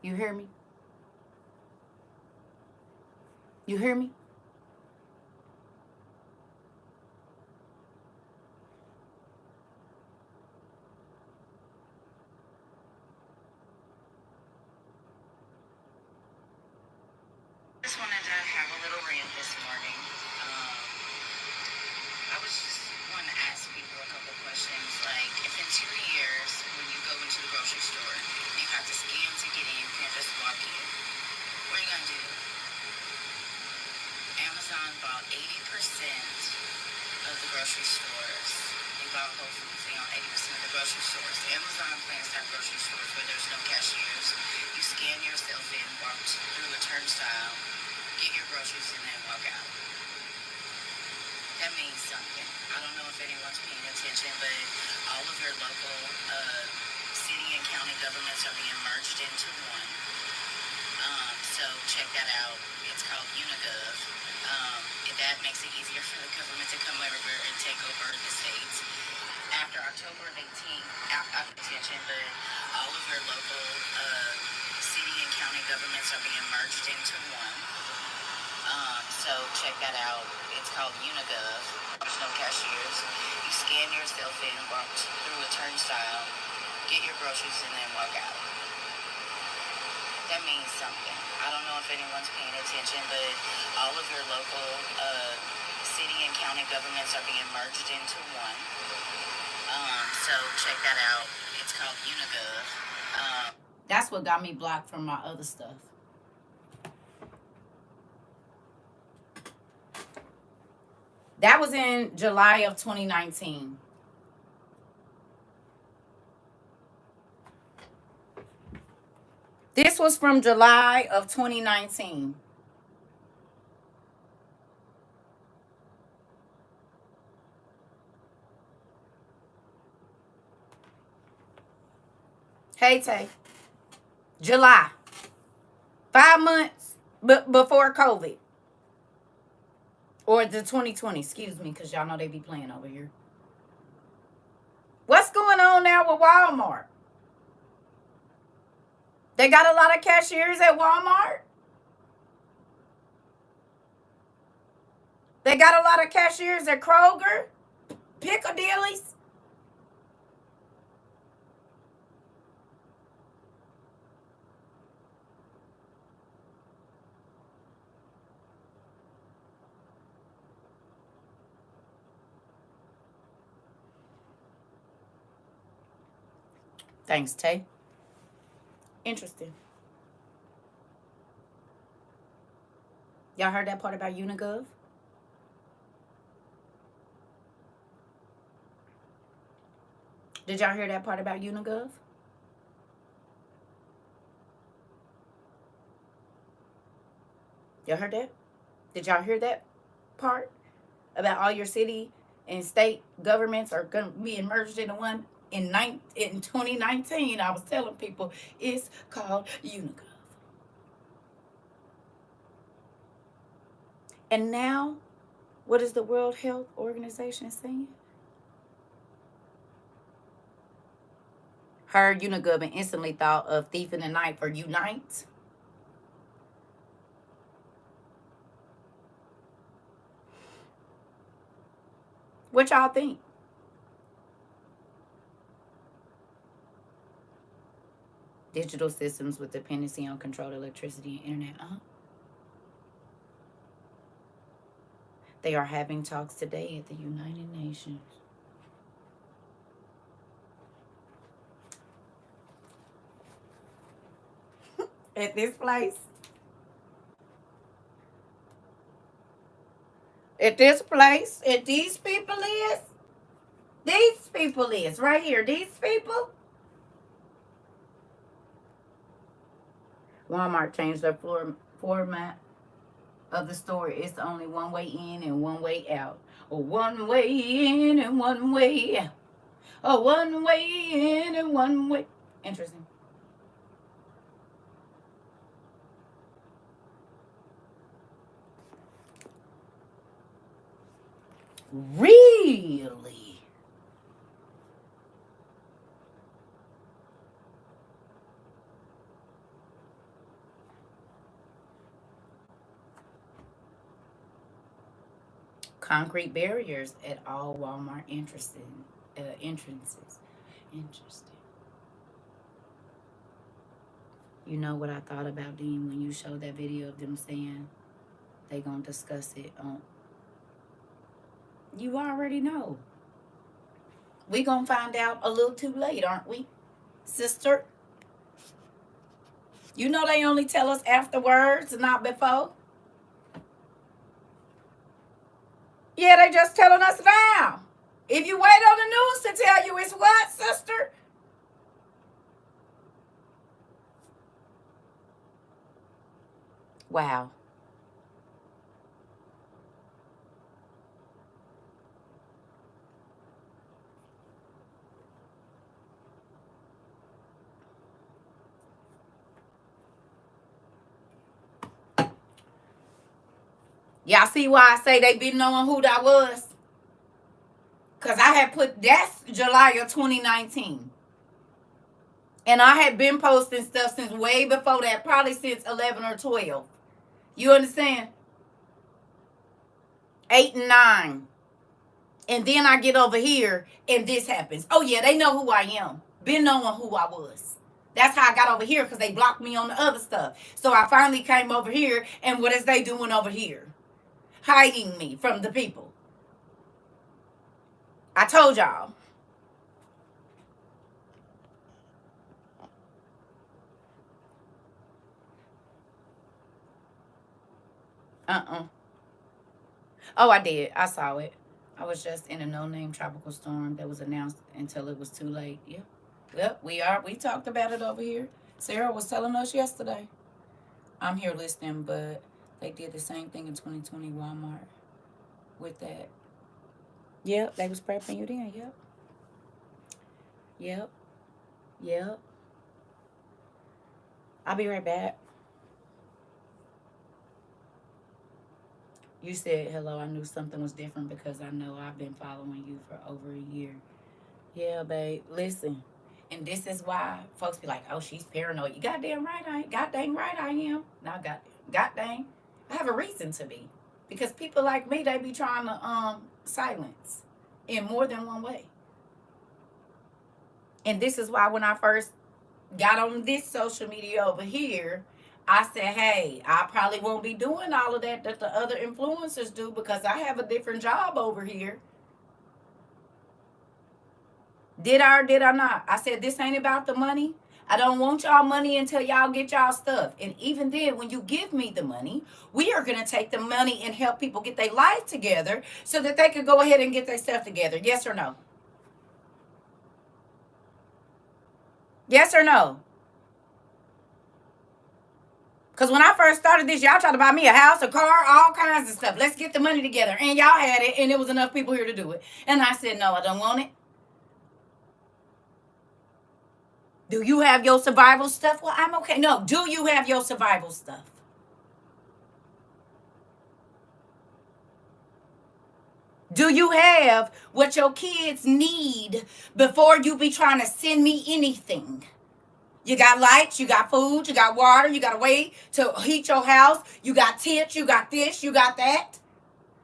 B: You hear me? You hear me? Just wanted to have a little rant this morning. I was just wanting to ask people a couple questions. Like, if in 2 years, when you go into the grocery store, you have to scan to get in, you can't just walk in, what are you gonna do? Amazon bought 80% of the grocery stores. They bought Whole Foods. They own 80% of the grocery stores. Amazon plans to have grocery stores where there's no cashiers. You scan yourself in, walk through a turnstile, get your groceries, and then walk out. That means something. I don't know if anyone's paying attention, but all of your local city and county governments are being merged into one. So check that out. It's called Unigov. That makes it easier for the government to come everywhere and take over the states. After October 18th, attention, but all of your local city and county governments are being merged into one. So check that out. It's called Unigov. There's no cashiers. You scan yourself in, walk through a turnstile, get your groceries, and then walk out. That means something. I don't know if anyone's paying attention, but all of your local city and county governments are being merged into one. So check that out. It's called Unigov. That's what got me blocked from my other stuff. That was in July of 2019. This was from July of 2019. Hey, Tay. July. 5 months before COVID. Or the 2020, excuse me, because y'all know they be playing over here. What's going on now with Walmart? They got a lot of cashiers at Walmart? They got a lot of cashiers at Kroger? Piccadilly's? Thanks, Tay. Interesting. Y'all heard that part about Unigov? Did y'all hear that part about Unigov? Y'all heard that?
A: Did y'all hear that part? About all your city and state governments are going to be merged into one. In 2019, I was telling people it's called Unicov. And now, what is the World Health Organization saying? Heard Unicov and instantly thought of Thief in the Night for Unite. What y'all think? Digital systems with dependency on controlled electricity and internet. They are having talks today at the United Nations. At this place. At this place. At these people is. These people is. Right here. These people. Walmart changed their format of the store. It's only one way in and one way out. Or one way in and one way out. Or one way in and one way. Interesting. Really? Concrete barriers at all Walmart entrances. Interesting. You know what I thought about Dean when you showed that video of them saying they gonna discuss it on. You already know. We gonna find out a little too late, aren't we, sister? You know they only tell us afterwards, not before. Yeah, they just telling us now. If you wait on the news to tell you it's what, sister? Wow. Y'all see why I say they been knowing who that was? Because I had put, that's July of 2019. And I had been posting stuff since way before that, probably since 11 or 12. You understand? 8 and 9. And then I get over here and this happens. Oh yeah, they know who I am. Been knowing who I was. That's how I got over here, because they blocked me on the other stuff. So I finally came over here, and what is they doing over here? Hiding me from the people. I told y'all. Oh, I did. I saw it. I was just in a no-name tropical storm that was announced until it was too late. Yep. Yep, we talked about it over here. Sarah was telling us yesterday. I'm here listening, but they did the same thing in 2020 Walmart with that. Yep, they was prepping you then. Yep. Yep. Yep. I'll be right back. You said hello. I knew something was different because I know I've been following you for over a year. Yeah, babe. Listen. And this is why folks be like, oh, she's paranoid. You goddamn right I ain't. Goddamn right I am. Now, goddamn. I have a reason to be. Because people like me, they be trying to silence in more than one way. And this is why when I first got on this social media over here, I said, hey, I probably won't be doing all of that the other influencers do, because I have a different job over here. Did I or did I not? I said, this ain't about the money. I don't want y'all money until y'all get y'all stuff. And even then, when you give me the money, we are going to take the money and help people get their life together so that they can go ahead and get their stuff together. Yes or no? Yes or no? Because when I first started this, y'all tried to buy me a house, a car, all kinds of stuff. Let's get the money together. And y'all had it, and there was enough people here to do it. And I said, no, I don't want it. Do you have your survival stuff? Well, I'm okay. No, do you have your survival stuff? Do you have what your kids need before you be trying to send me anything? You got lights, you got food, you got water, you got a way to heat your house, you got tents, you got this, you got that.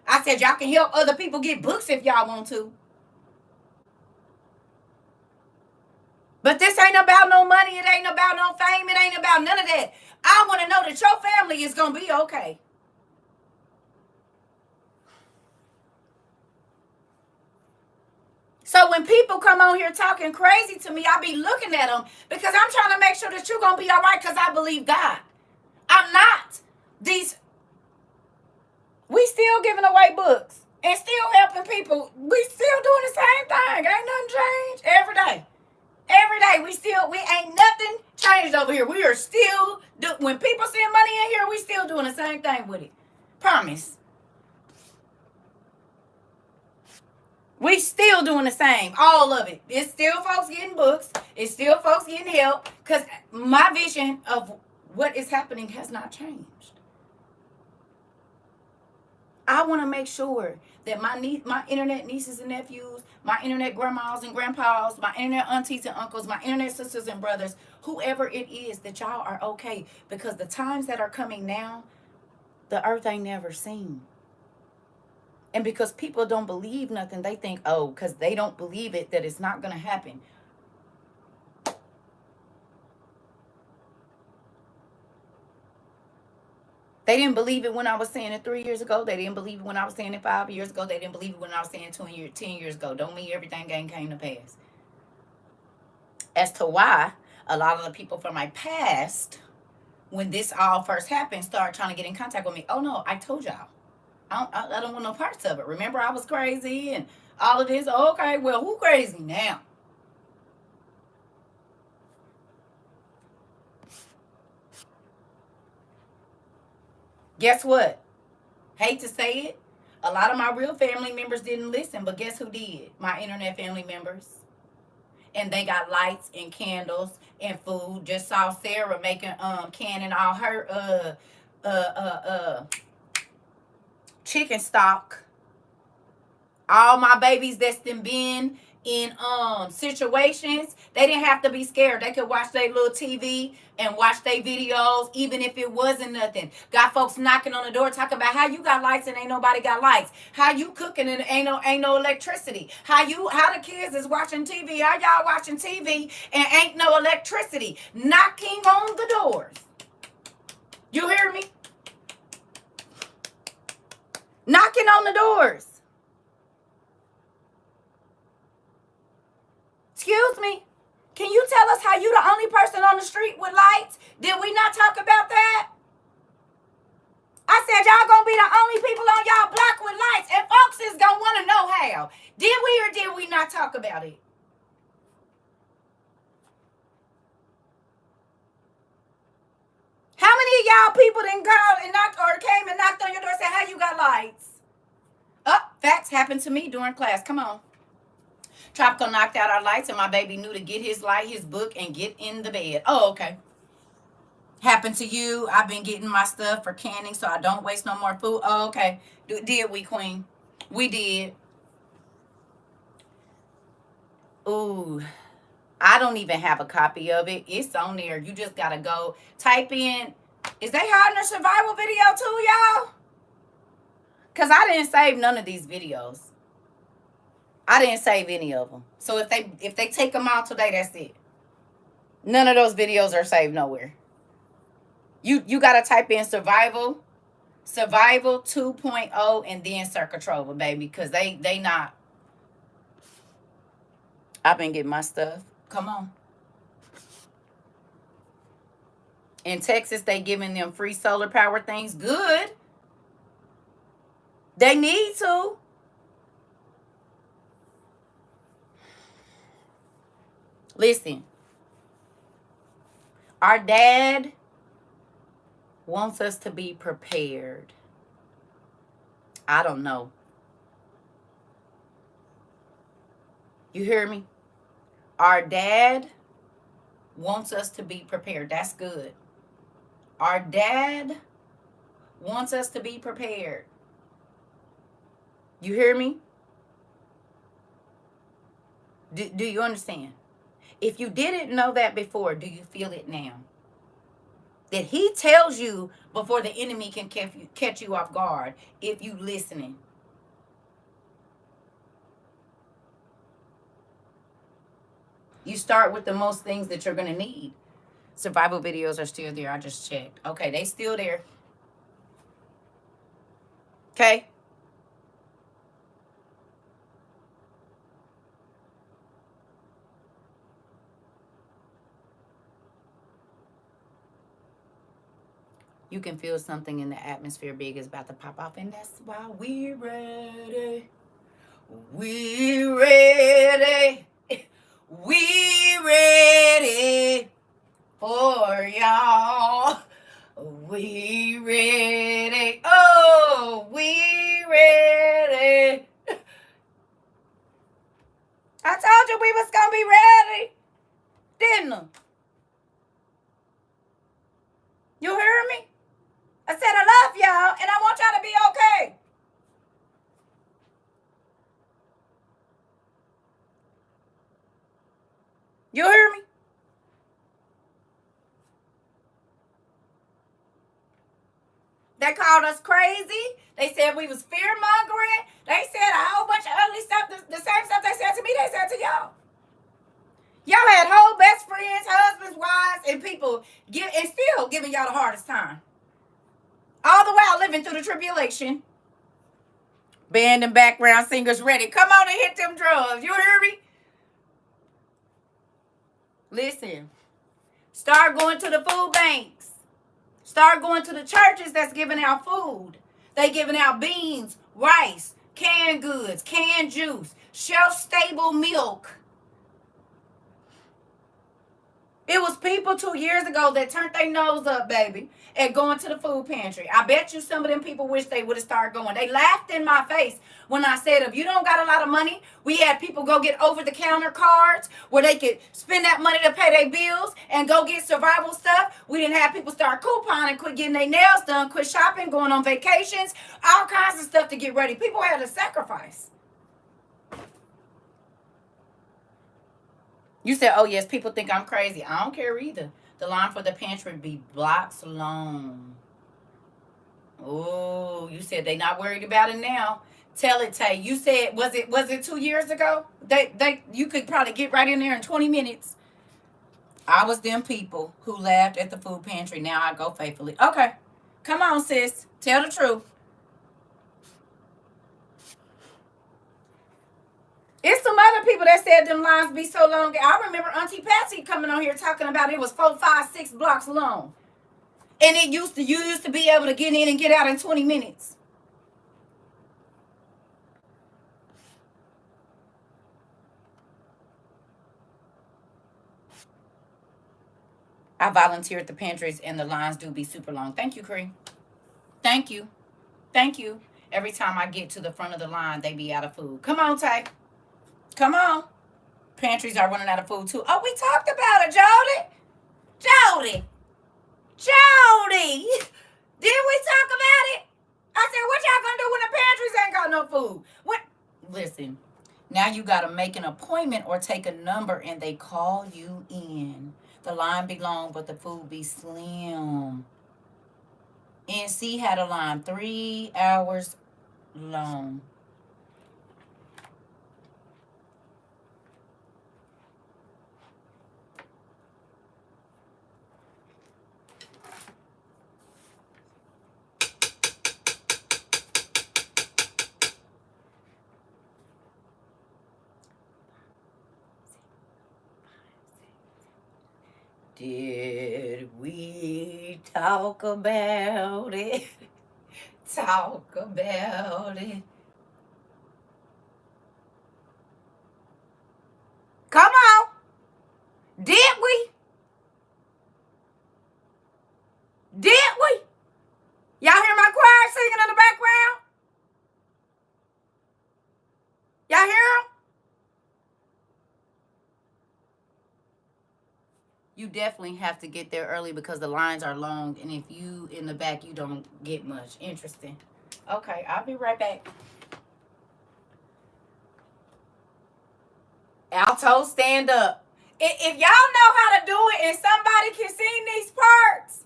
A: I said y'all can help other people get books if y'all want to. But this ain't about no money, it ain't about no fame, it ain't about none of that. I want to know that your family is going to be okay. So when people come on here talking crazy to me, I be looking at them because I'm trying to make sure that you're going to be all right because I believe God. I'm not. We still giving away books and still helping people. We still doing the same thing. Ain't nothing changed every day. Every day we ain't nothing changed over here. We are still, when people send money in here, we still doing the same thing with it. Promise. We still doing the same, all of it. It's still folks getting books. It's still folks getting help. Because my vision of what is happening has not changed. I want to make sure that my internet nieces and nephews, my internet grandmas and grandpas, my internet aunties and uncles, my internet sisters and brothers, whoever it is, that y'all are okay. Because the times that are coming now, the earth ain't never seen. And because people don't believe nothing, they think, oh, because they don't believe it, that it's not going to happen. They didn't believe it when I was saying it 3 years ago. They didn't believe it when I was saying it 5 years ago. They didn't believe it when I was saying it 10 years ago. Don't mean everything came to pass. As to why a lot of the people from my past, when this all first happened, started trying to get in contact with me. Oh, no, I told y'all. I don't want no parts of it. Remember, I was crazy and all of this. Okay, well, who crazy now? Guess what? Hate to say it. A lot of my real family members didn't listen, but guess who did? My internet family members. And they got lights and candles and food. Just saw Sarah making canning all her chicken stock. All my babies that's been in situations, they didn't have to be scared. They could watch their little TV and watch their videos, even if it wasn't nothing. Got folks knocking on the door talking about how you got lights and ain't nobody got lights. How you cooking and ain't no electricity. How the kids is watching TV. How y'all watching TV and ain't no electricity. Knocking on the doors. You hear me? Knocking on the doors. Excuse me, can you tell us how you the only person on the street with lights? Did we not talk about that? I said y'all gonna be the only people on y'all block with lights, and folks is gonna want to know how. Did we or did we not talk about it? How many of y'all people didn't call and knocked or came and knocked on your door and said, how you got lights? Facts happened to me during class. Come on. Tropical knocked out our lights and my baby knew to get his light, his book, and get in the bed. Oh, okay. Happened to you. I've been getting my stuff for canning so I don't waste no more food. Oh, okay. Did we, Queen? We did. Ooh. I don't even have a copy of it. It's on there. You just got to go type in. Is they hiding a survival video too, y'all? Because I didn't save none of these videos. I didn't save any of them. So if they take them out today, that's it. None of those videos are saved nowhere. You got to type in survival 2.0 and then CERCA TROVA, baby, because they not. I've been getting my stuff. Come on. In Texas, they giving them free solar power things. Good. They need to. Listen. Our dad wants us to be prepared. I don't know. You hear me? Our dad wants us to be prepared. That's good. Our dad wants us to be prepared. You hear me? Do you understand? If you didn't know that before, do you feel it now? That he tells you before the enemy can catch you off guard if you listening. You start with the most things that you're going to need. Survival videos are still there. I just checked. Okay, they still there. Okay? You can feel something in the atmosphere big is about to pop off, and that's why we're ready. We're ready. We're ready for y'all. We ready. Oh, we ready. I told you we was gonna be ready, didn't I? You hear me? I said I love y'all and I want y'all to be okay. You hear me? They called us crazy. They said we was fear-mongering. They said a whole bunch of ugly stuff. The same stuff they said to me, they said to y'all. Y'all had whole best friends, husbands, wives, and people and still giving y'all the hardest time. All the while living through the tribulation. Band and background singers ready. Come on and hit them drums. You hear me? Listen. Start going to the food banks. Start going to the churches that's giving out food. They giving out beans, rice, canned goods, canned juice, shelf-stable milk. It was people 2 years ago that turned their nose up, baby, at going to the food pantry. I bet you some of them people wish they would have started going. They laughed in my face when I said, if you don't got a lot of money, we had people go get over-the-counter cards where they could spend that money to pay their bills and go get survival stuff. We didn't have people start couponing, quit getting their nails done, quit shopping, going on vacations, all kinds of stuff to get ready. People had to sacrifice. You said, oh, yes, people think I'm crazy. I don't care either. The line for the pantry be blocks long. Oh, you said they not worried about it now. Tell it, Tay. You said, was it 2 years ago? You could probably get right in there in 20 minutes. I was them people who laughed at the food pantry. Now I go faithfully. Okay. Come on, sis. Tell the truth. It's some other people that said them lines be so long. I remember Auntie Patsy coming on here talking about it was 4, 5, 6 blocks long. And you used to be able to get in and get out in 20 minutes. I volunteer at the pantries and the lines do be super long. Thank you, Cree. Thank you. Thank you. Every time I get to the front of the line, they be out of food. Come on, Tay. Come on. Pantries are running out of food too. Oh, we talked about it, Jody. Jody. Didn't we talk about it? I said, what y'all gonna do when the pantries ain't got no food? What? Listen, now you gotta make an appointment or take a number and they call you in. The line be long, but the food be slim. NC had a line 3 hours long. Did we talk about it? Talk about it. Come on. Did we? Did we? You definitely have to get there early because the lines are long, and if you in the back, you don't get much. Interesting. Okay, I'll be right back. Alto, stand up. If y'all know how to do it and somebody can sing these parts,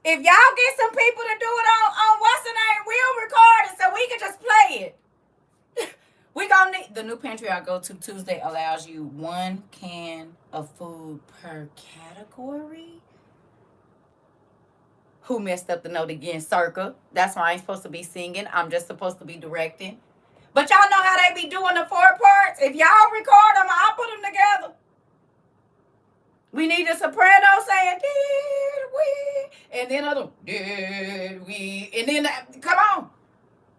A: if y'all get some people to do it on what's the name, we'll record it so we can just play it. We gonna need the new pantry I go to Tuesday allows you 1 can of food per category. Who messed up the note again? CERCA. That's why I ain't supposed to be singing. I'm just supposed to be directing. But y'all know how they be doing the 4 parts. If y'all record them, I'll put them together. We need a soprano saying, did we? And then other, did we? And then, come on.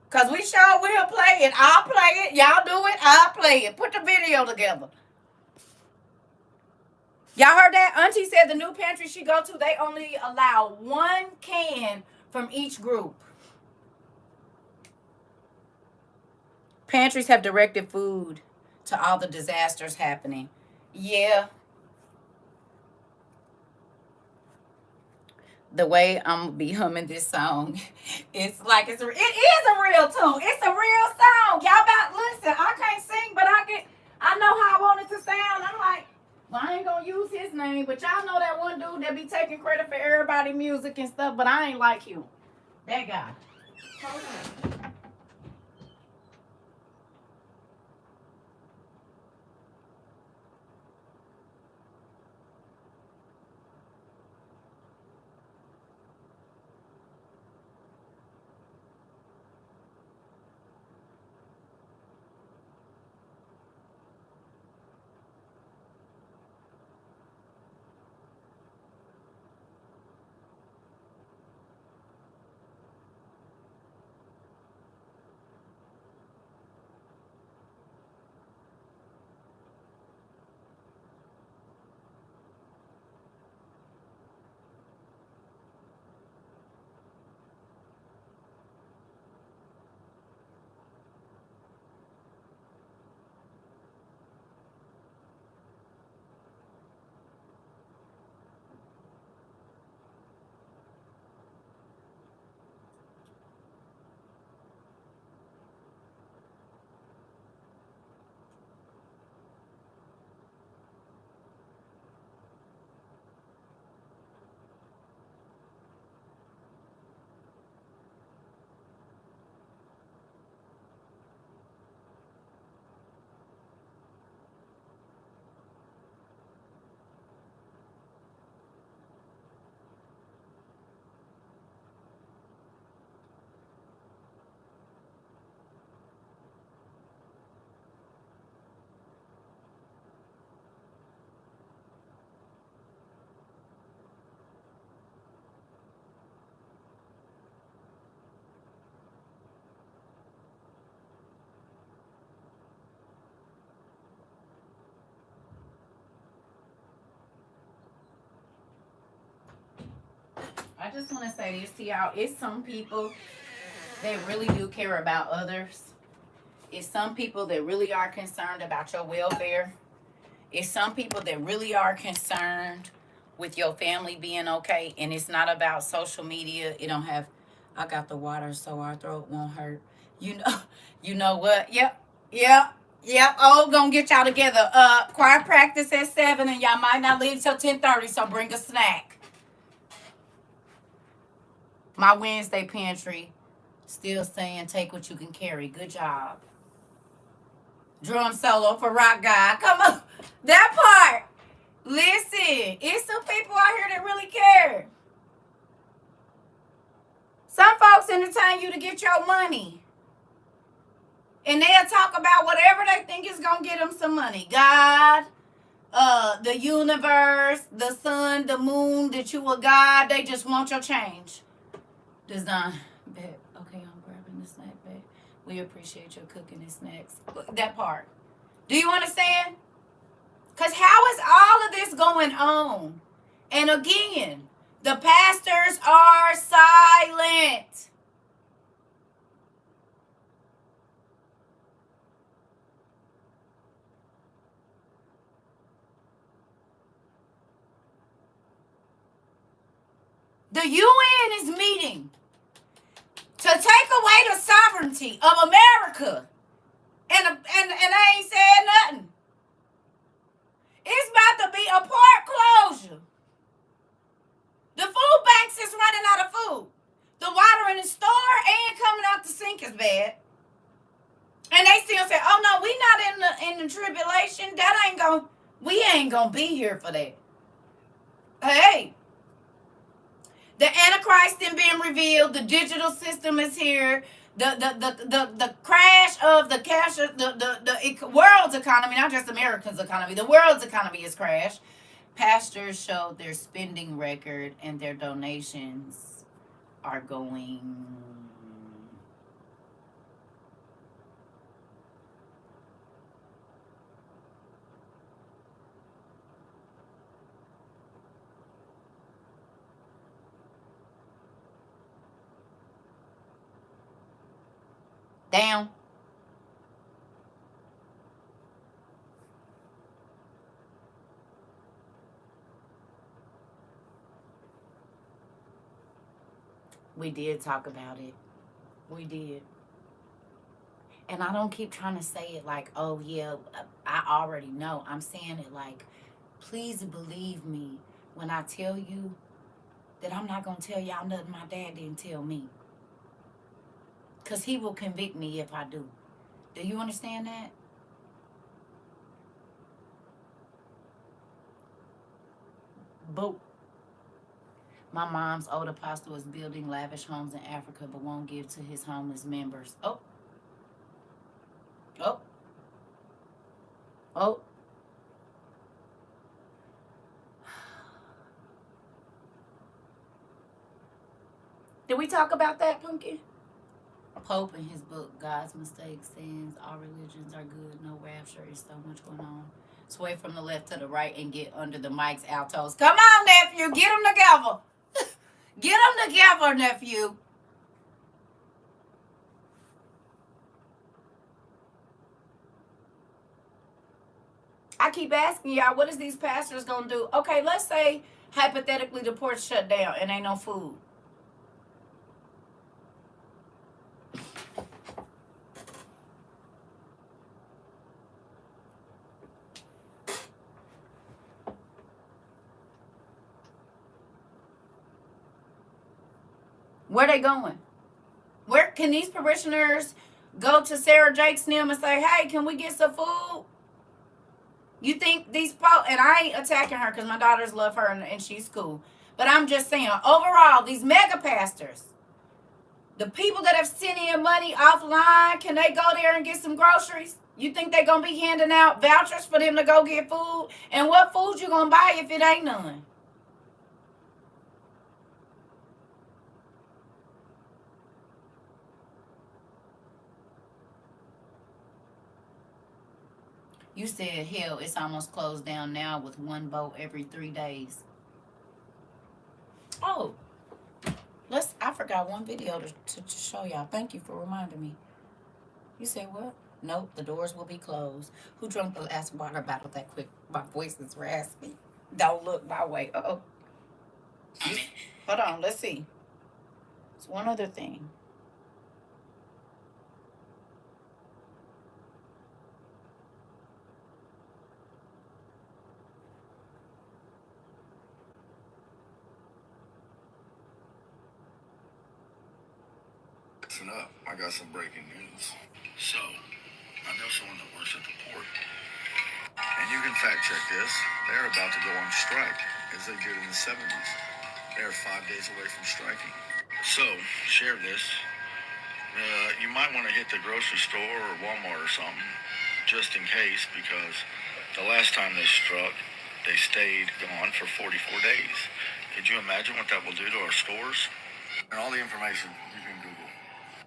A: Because we sure will play it. I'll play it. Y'all do it. I'll play it. Put the video together. Y'all heard that? Auntie said the new pantry she go to, they only allow 1 can from each group. Pantries have directed food to all the disasters happening. Yeah. The way I'm gonna be humming this song, it's like it is a real tune. It's a real song. Y'all about listen. I can't sing, but I know how I want it to sound. I'm like, well, I ain't gonna use his name, but y'all know that one dude that be taking credit for everybody music and stuff, but I ain't like him. That guy. Hold on. I just want to say this to y'all. It's some people that really do care about others. It's some people that really are concerned about your welfare. It's some people that really are concerned with your family being okay. And it's not about social media. It don't have, I got the water so our throat won't hurt. You know what? Yep. Oh, gonna get y'all together. Choir practice at 7 and y'all might not leave till 10:30, so bring a snack. My Wednesday pantry still saying take what you can carry. Good job. Drum solo for Rock God. Come on. That part. Listen, it's some people out here that really care. Some folks entertain you to get your money. And they'll talk about whatever they think is going to get them some money. God, the universe, the sun, the moon, that you a God. They just want your change. Design. Bet. Okay, I'm grabbing the snack bag. We appreciate your cooking and snacks. That part. Do you understand? Because how is all of this going on? And again, the pastors are silent. The UN is meeting to take away the sovereignty of America. And I ain't said nothing. It's about to be a port closure. The food banks is running out of food. The water in the store and coming out the sink is bad. And they still say, oh no, we not in the tribulation. We ain't gonna be here for that. Hey. The Antichrist is being revealed. The digital system is here. The crash of the world's economy, not just America's economy. The world's economy is crashed. Pastors showed their spending record and their donations are going down. We did talk about it. We did. And I don't keep trying to say it like, oh yeah, I already know. I'm saying it like, please believe me when I tell you that I'm not going to tell y'all nothing my dad didn't tell me. Because he will convict me if I do. Do you understand that? Boom. My mom's old apostle is building lavish homes in Africa but won't give to his homeless members. Oh. Oh. Oh. Did we talk about that, Pumpkin? Pope in his book, God's Mistakes, Sins, All Religions Are Good, No Rapture, is so much going on. Sway from the left to the right and get under the mic's altos. Come on, nephew. Get them together. Get them together, nephew. I keep asking y'all, what is these pastors going to do? Okay, let's say, hypothetically, the port's shut down and ain't no food. Where they going? Where can these parishioners go to Sarah Jake's and say, hey, can we get some food? You think these and I ain't attacking her because my daughters love her and she's cool. But I'm just saying, overall, these mega pastors, the people that have sent in money offline, can they go there and get some groceries? You think they're going to be handing out vouchers for them to go get food? And what food you going to buy if it ain't none? You said, hell, it's almost closed down now with one boat every 3 days. Oh, I forgot one video to show y'all. Thank you for reminding me. You said what? Nope, the doors will be closed. Who drank the last water bottle that quick? My voice is raspy. Don't look my way. Uh-oh. Hold on, let's see. It's one other thing.
C: Listen up, I got some breaking news. So, I know someone that works at the port. And you can fact check this. They're about to go on strike, as they did in the 70s. They're 5 days away from striking. So, share this. You might want to hit the grocery store or Walmart or something, just in case, because the last time they struck, they stayed gone for 44 days. Could you imagine what that will do to our stores? And all the information you can Google.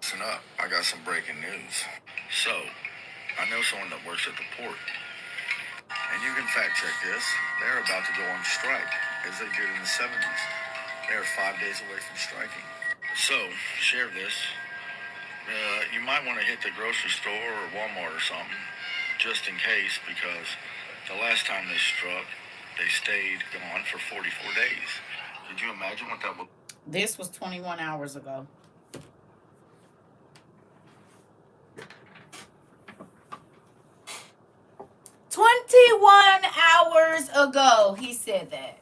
C: Listen up, I got some breaking news. So, I know someone that works at the port. And you can fact check this. They're about to go on strike, as they did in the 70s. They're 5 days away from striking. So, share this. You might want to hit the grocery store or Walmart or something, just in case, because the last time they struck, they stayed gone for 44 days. Could you imagine what that would...
A: This was 21 hours ago. 21 hours ago, he said that.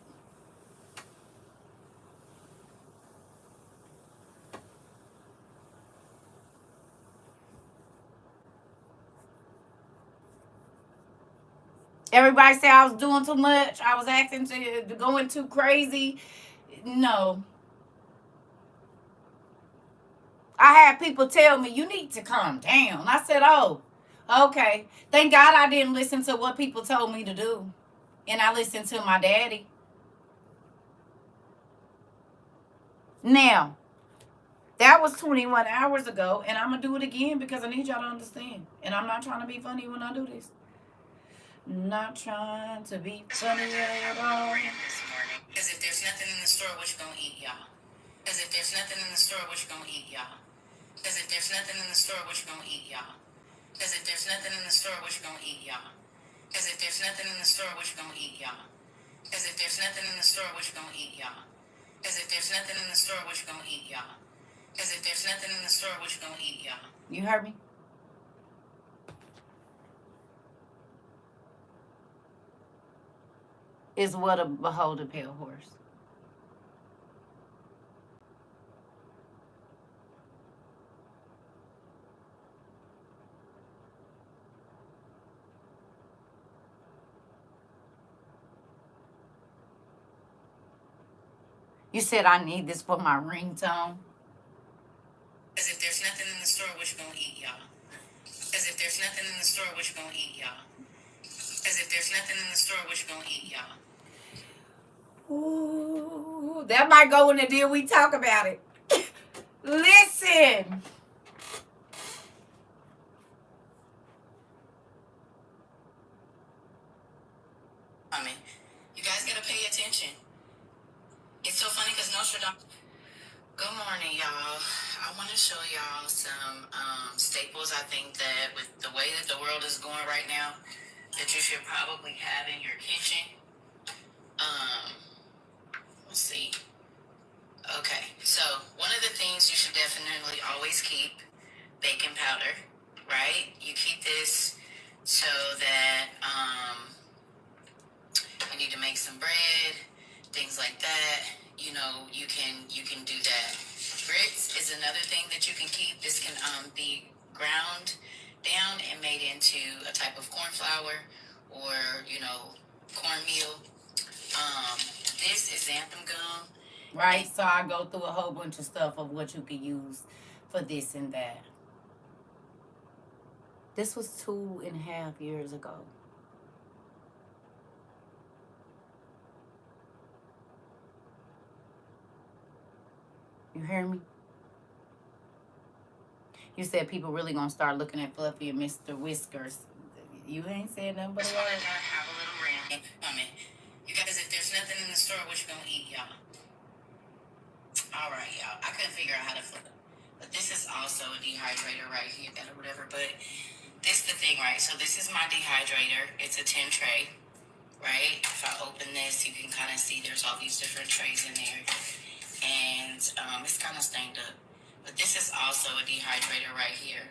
A: Everybody said I was doing too much. I was acting going too crazy. No. I had people tell me, you need to calm down. I said, oh, okay. Thank God I didn't listen to what people told me to do. And I listened to my daddy. Now, that was 21 hours ago, and I'm going to do it again because I need y'all to understand. And I'm not trying to be funny when I do this. Not trying to be funny at all.
B: Because if there's nothing in the store, what you gonna eat, y'all? Because if there's nothing in the store, what you gonna eat, y'all? Because if there's nothing in the store, what you gonna eat, y'all? Because if there's nothing in the store, what you gonna eat, y'all? Because if there's nothing in the store, what you gonna eat, y'all? Because if there's nothing in the store, what you gonna eat, y'all? Because if there's nothing in the store, what you gonna eat, y'all? Because if there's nothing in the store, what you gonna eat, y'all?
A: You heard me? Is what a behold a pale horse. You said I need this for my ringtone.
B: Because if there's nothing in the store, what you gonna eat, y'all? Because if there's nothing in the store, what you gonna eat, y'all? Because if there's nothing in the store, what you gonna eat, y'all?
A: Ooh, that might go in the deal we talk about it. Listen.
B: I mean, you guys gotta pay attention. It's so funny because Nostradamus. Good morning, y'all. I want to show y'all some staples. I think that with the way that the world is going right now, that you should probably have in your kitchen. Let's see. Okay, so one of the things you should definitely always keep, baking powder, right? You keep this so that you need to make some bread, things like that. You know, you can do that. Grits is another thing that you can keep. This can be ground down and made into a type of corn flour or cornmeal. This is xanthan gum.
A: Right, so I go through a whole bunch of stuff of what you could use for this and that. This was 2.5 years ago. You hear me? You said people really gonna start looking at Fluffy and Mr. Whiskers. You ain't said nothing but
B: Just wanted to have a little rant. You guys, if there's nothing in the store, what you gonna eat, y'all? All right, y'all. I couldn't figure out how to flip it. But this is also a dehydrator right here, or whatever. But this is the thing, right? So this is my dehydrator. It's a 10 tray, right? If I open this, you can kind of see there's all these different trays in there. And it's kind of stained up. But this is also a dehydrator right here.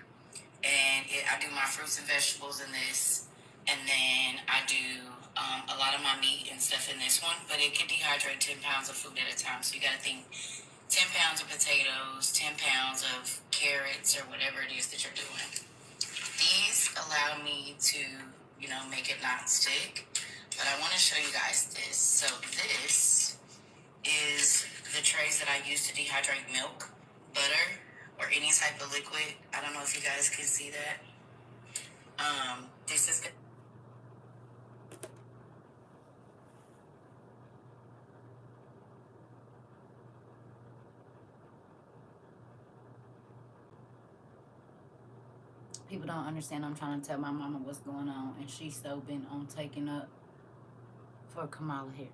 B: And I do my fruits and vegetables in this. And then I do a lot of my meat and stuff in this one. But it can dehydrate 10 pounds of food at a time. So you got to think 10 pounds of potatoes, 10 pounds of carrots, or whatever it is that you're doing. These allow me to, make it not stick. But I want to show you guys this. So this is the trays that I use to dehydrate milk, butter, or any type of liquid. I don't know if you guys can see that. This is good.
A: people don't understand. I'm trying to tell my mama what's going on, and she's so bent on taking up for Kamala here.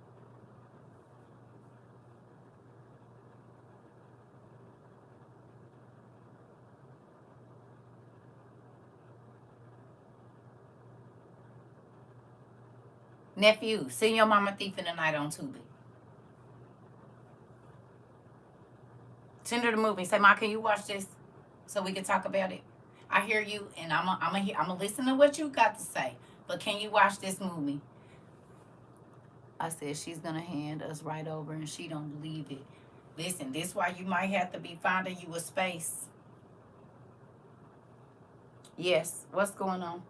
A: Nephew, send your mama Thief in the Night on Tubi. Send her the movie. Say, Ma, can you watch this so we can talk about it? I hear you, and I'm gonna listen to what you got to say. But can you watch this movie? I said she's gonna hand us right over, and she don't believe it. Listen, this is why you might have to be finding you a space. Yes, what's going on?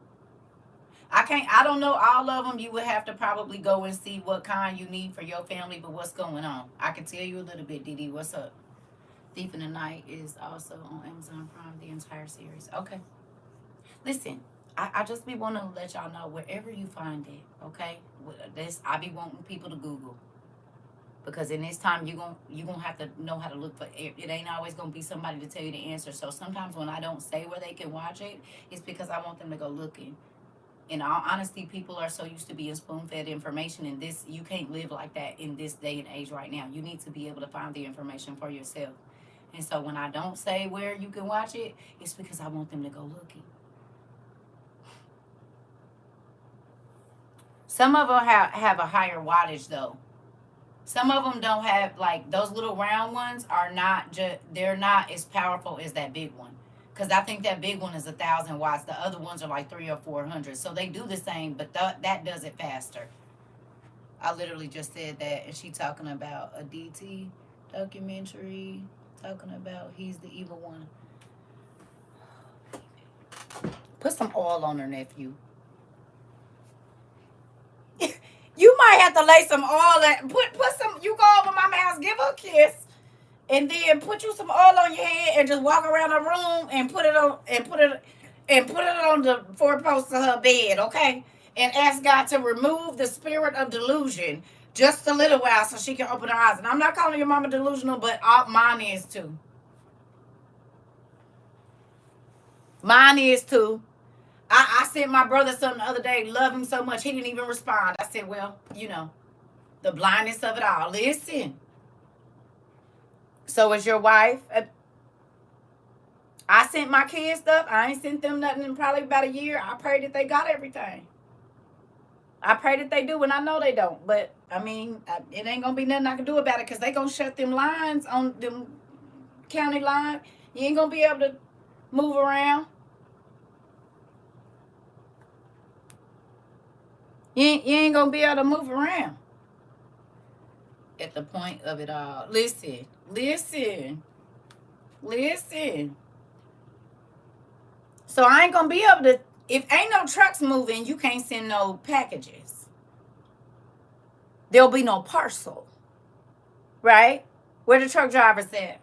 A: I don't know all of them. You would have to probably go and see what kind you need for your family, but what's going on? I can tell you a little bit, Didi. What's up? Thief in the Night is also on Amazon Prime, the entire series. Okay. Listen, I just be wanting to let y'all know wherever you find it, okay? This I be wanting people to Google. Because in this time you gonna have to know how to look for it. It ain't always gonna be somebody to tell you the answer. So sometimes when I don't say where they can watch it, it's because I want them to go looking. In all honesty, people are so used to being spoon-fed information, and this you can't live like that in this day and age right now. You need to be able to find the information for yourself. And so when I don't say where you can watch it, it's because I want them to go looking. Some of them have a higher wattage though. Some of them don't have, like, those little round ones are not they're not as powerful as that big one. Because I think that big one is 1,000 watts. The other ones are like 300 or 400. So they do the same, but that does it faster. I literally just said that, and she talking about a DT documentary, talking about he's the evil one. Put some oil on her, nephew. You might have to lay some oil and put some. You go over mama's house, give her a kiss, and then put you some oil on your head and just walk around the room and put it on the 4 posts of her bed, okay? And ask God to remove the spirit of delusion just a little while so she can open her eyes. And I'm not calling your mama delusional, but mine is too. Mine is too. I sent my brother something the other day. Love him so much he didn't even respond. I said, well, the blindness of it all. Listen. So is your wife? I sent my kids stuff. I ain't sent them nothing in probably about a year. I pray that they got everything. I pray that they do, and I know they don't. But, I mean, it ain't going to be nothing I can do about it because they going to shut them lines on them county line. You ain't going to be able to move around. You ain't going to be able to move around. At the point of it all. Listen. So I ain't going to be able to, if ain't no trucks moving, you can't send no packages. There'll be no parcel. Right? Where the truck drivers at?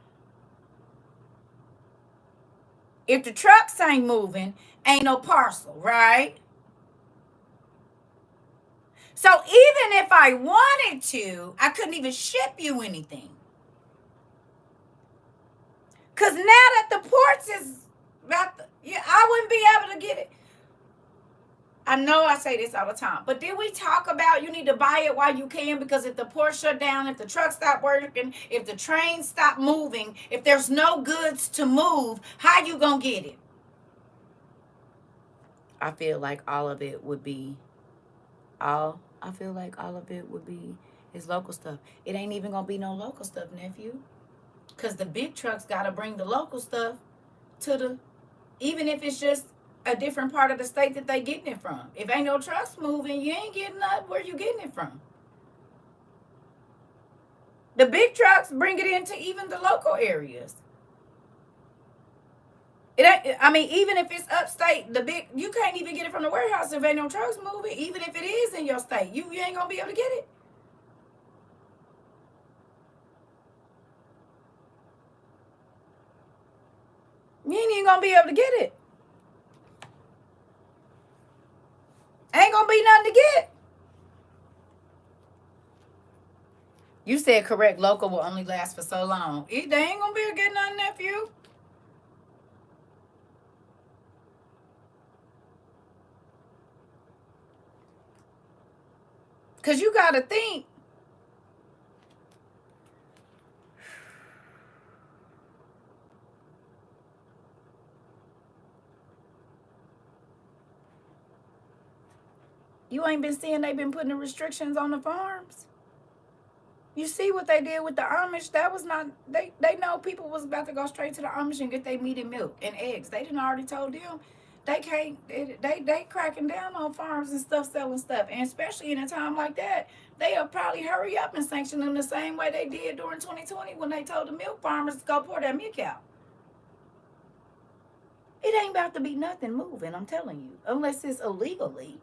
A: If the trucks ain't moving, ain't no parcel, right? So even if I wanted to, I couldn't even ship you anything. Because now that the ports is about I wouldn't be able to get it. I know I say this all the time, but did we talk about you need to buy it while you can? Because if the port shut down, if the trucks stop working, if the trains stop moving, if there's no goods to move, how you gonna get it? I feel like all of it would be is local stuff. It ain't even gonna be no local stuff, nephew. Because the big trucks gotta bring the local stuff to even if it's just a different part of the state that they getting it from. If ain't no trucks moving, you ain't getting up where you getting it from. The big trucks bring it into even the local areas. It ain't, I mean, even if it's upstate, you can't even get it from the warehouse if ain't no trucks moving. Even if it is in your state, you ain't gonna be able to get it. You ain't even gonna be able to get it. Ain't gonna be nothing to get. You said correct. Local will only last for so long. They ain't gonna be able to get nothing, nephew. Because you got to think. You ain't been seeing they been putting the restrictions on the farms? You see what they did with the Amish? That was not, they know people was about to go straight to the Amish and get their meat and milk and eggs. They didn't already told them they can't, they cracking down on farms and stuff, selling stuff. And especially in a time like that, they'll probably hurry up and sanction them the same way they did during 2020 when they told the milk farmers to go pour that milk out. It ain't about to be nothing moving, I'm telling you, unless it's illegally.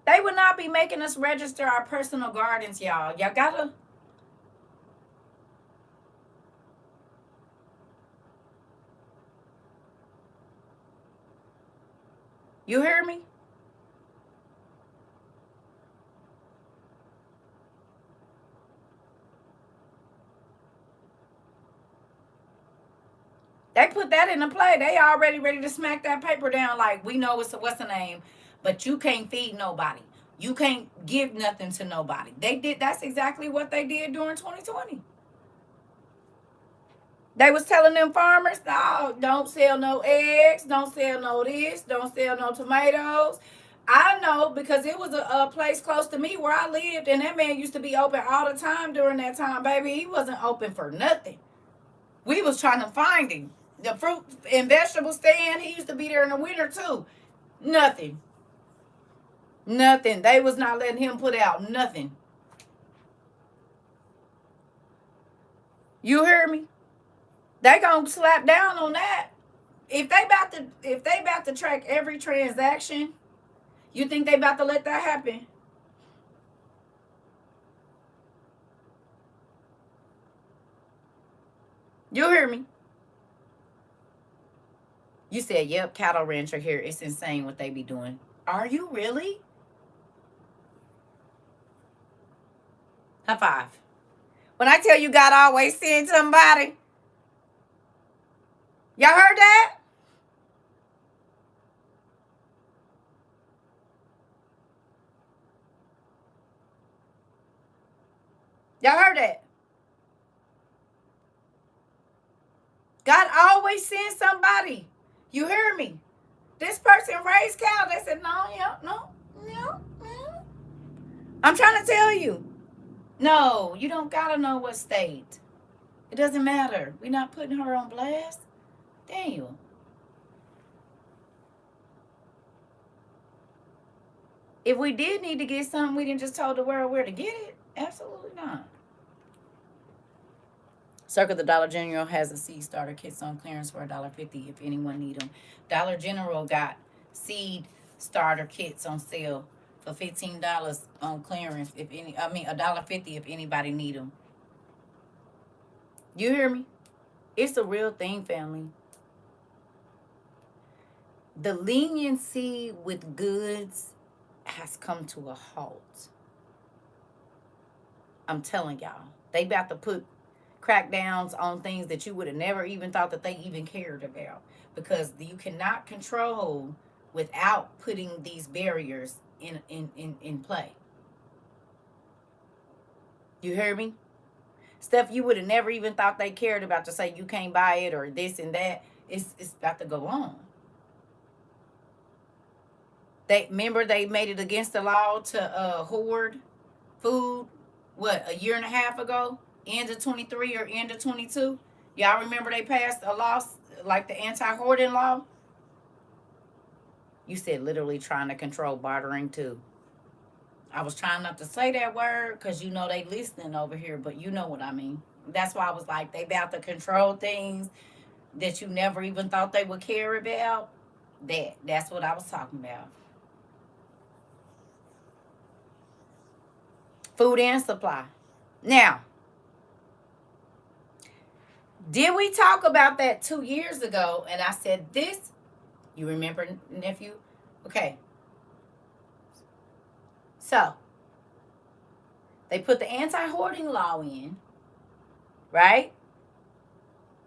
A: They would not be making us register our personal gardens, y'all. Y'all gotta. You hear me? They put that into play. They already ready to smack that paper down like, we know it's a, what's the name, but you can't feed nobody. You can't give nothing to nobody. They did, that's exactly what they did during 2020. They was telling them farmers, no, don't sell no eggs, don't sell no this, don't sell no tomatoes. I know because it was a place close to me where I lived, and that man used to be open all the time during that time, baby. He wasn't open for nothing. We was trying to find him. The fruit and vegetable stand, he used to be there in the winter too. Nothing. Nothing. They was not letting him put out nothing. You hear me? They gonna slap down on that. If they about to track every transaction, you think they about to let that happen? You hear me? You said, yep, cattle rancher here. It's insane what they be doing. Are you really? High five. When I tell you God always sends somebody, y'all heard that? Y'all heard that? God always sends somebody. You hear me? This person raised cow. They said, no, yeah, no. I'm trying to tell you. No, you don't gotta know what state. It doesn't matter. We're not putting her on blast. Daniel. If we did need to get something, we didn't just told the world where to get it. Absolutely not. CERCA the Dollar General has a seed starter kits on clearance for $1.50 if anyone need them. Dollar General got seed starter kits on sale for $15 on clearance if any. I mean $1.50 if anybody need them. You hear me? It's a real thing, family. The leniency with goods has come to a halt. I'm telling y'all, they about to put crackdowns on things that you would have never even thought that they even cared about, because you cannot control without putting these barriers in play. You hear me? Stuff you would have never even thought they cared about, to say you can't buy it or this and that, it's about to go on. They remember they made it against the law to hoard food, what, a year and a half ago, end of 23 or end of 22. Y'all remember they passed a law like the anti-hoarding law? You said literally trying to control bartering too. I was trying not to say that word because you know they listening over here, but you know what I mean. That's why I was like, they about to control things that you never even thought they would care about. That's what I was talking about. Food and supply. Now, did we talk about that 2 years ago? And I said this, you remember, nephew? Okay. So, they put the anti-hoarding law in, right?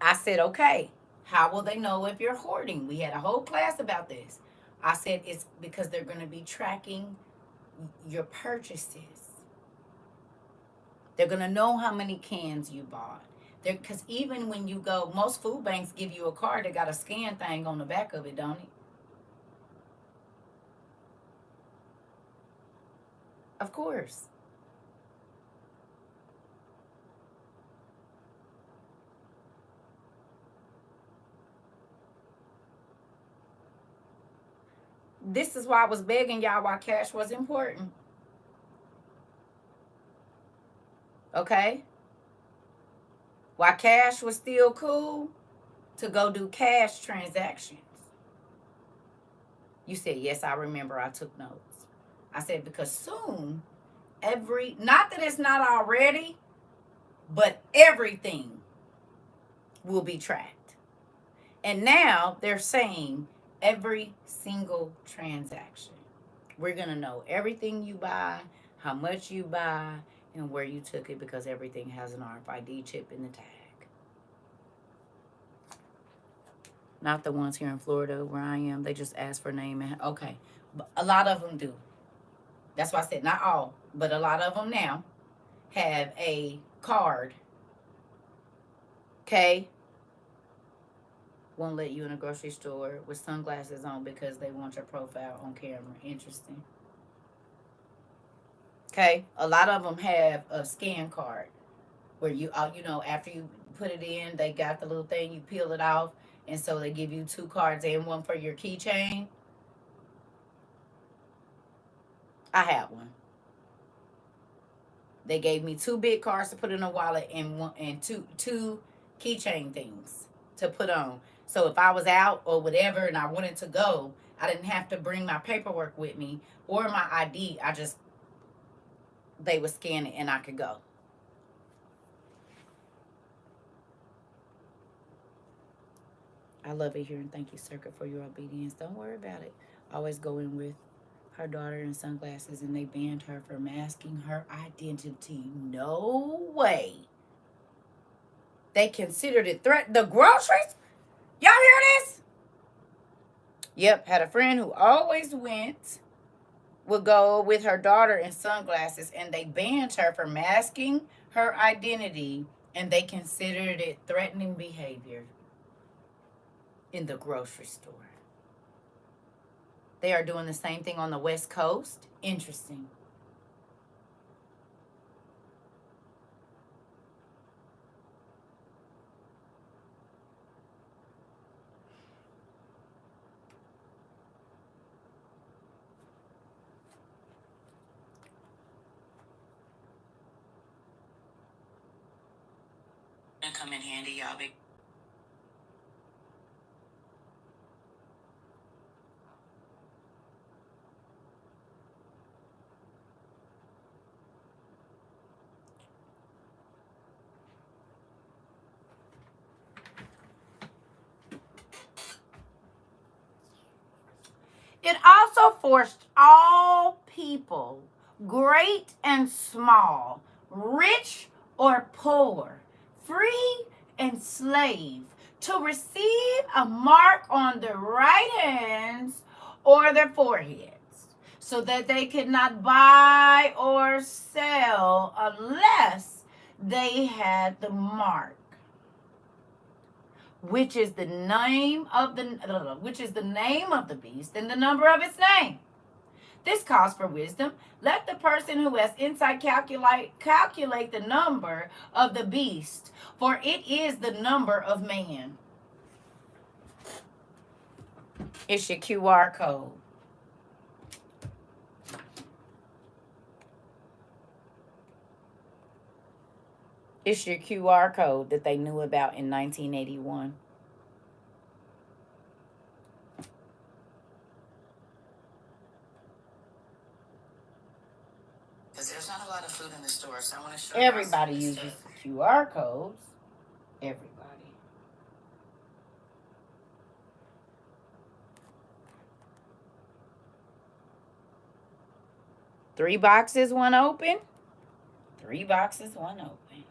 A: I said, okay, how will they know if you're hoarding? We had a whole class about this. I said, it's because they're going to be tracking your purchases. They're going to know how many cans you bought. Because even when you go, most food banks give you a card that got a scan thing on the back of it, don't it? Of course. This is why I was begging y'all why cash was important. Okay? Why cash was still cool to go do cash transactions. You said, yes, I remember. I took notes. I said, because soon, not that it's not already, but everything will be tracked. And now they're saying every single transaction. We're going to know everything you buy, how much you buy, and where you took it, because everything has an RFID chip in the tag. Not the ones here in Florida where I am. They just ask for name and okay. But a lot of them do. That's why I said not all, but a lot of them now have a card. Okay? Won't let you in a grocery store with sunglasses on because they want your profile on camera. Interesting. Okay? A lot of them have a scan card where you know, after you put it in, they got the little thing, you peel it off, and so they give you 2 cards and one for your keychain. I had one. They gave me 2 big cards to put in a wallet and two keychain things to put on. So if I was out or whatever and I wanted to go, I didn't have to bring my paperwork with me or my ID. They would scan it and I could go. I love it here, and thank you, CERCA, for your obedience. Don't worry about it. Always go in with her daughter in sunglasses, and they banned her for masking her identity. No way. They considered it threat. The groceries? Y'all hear this? Yep, had a friend who always would go with her daughter in sunglasses, and they banned her for masking her identity, and they considered it threatening behavior in the grocery store. They are doing the same thing on the West Coast. Interesting. Come in handy, y'all. It also forced all people, great and small, rich or poor, free and slave, to receive a mark on their right hands or their foreheads, so that they could not buy or sell unless they had the mark, which is the name of the beast and the number of its name. This calls for wisdom. Let the person who has insight calculate the number of the beast, for it is the number of man. It's your QR code. It's your QR code that they knew about in 1981. Because there's not a lot of food in the store, so I want to show you. Everybody uses QR codes. Everybody. Three boxes, one open. 3 boxes, one open.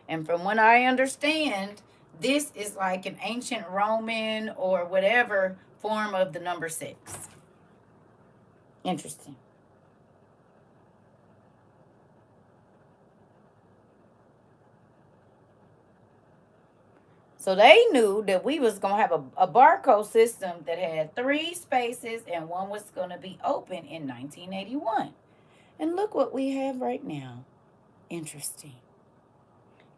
A: And from what I understand, this is like an ancient Roman or whatever form of the number 6. Interesting. So they knew that we was going to have a barcode system that had 3 spaces and one was going to be open in 1981. And look what we have right now. Interesting.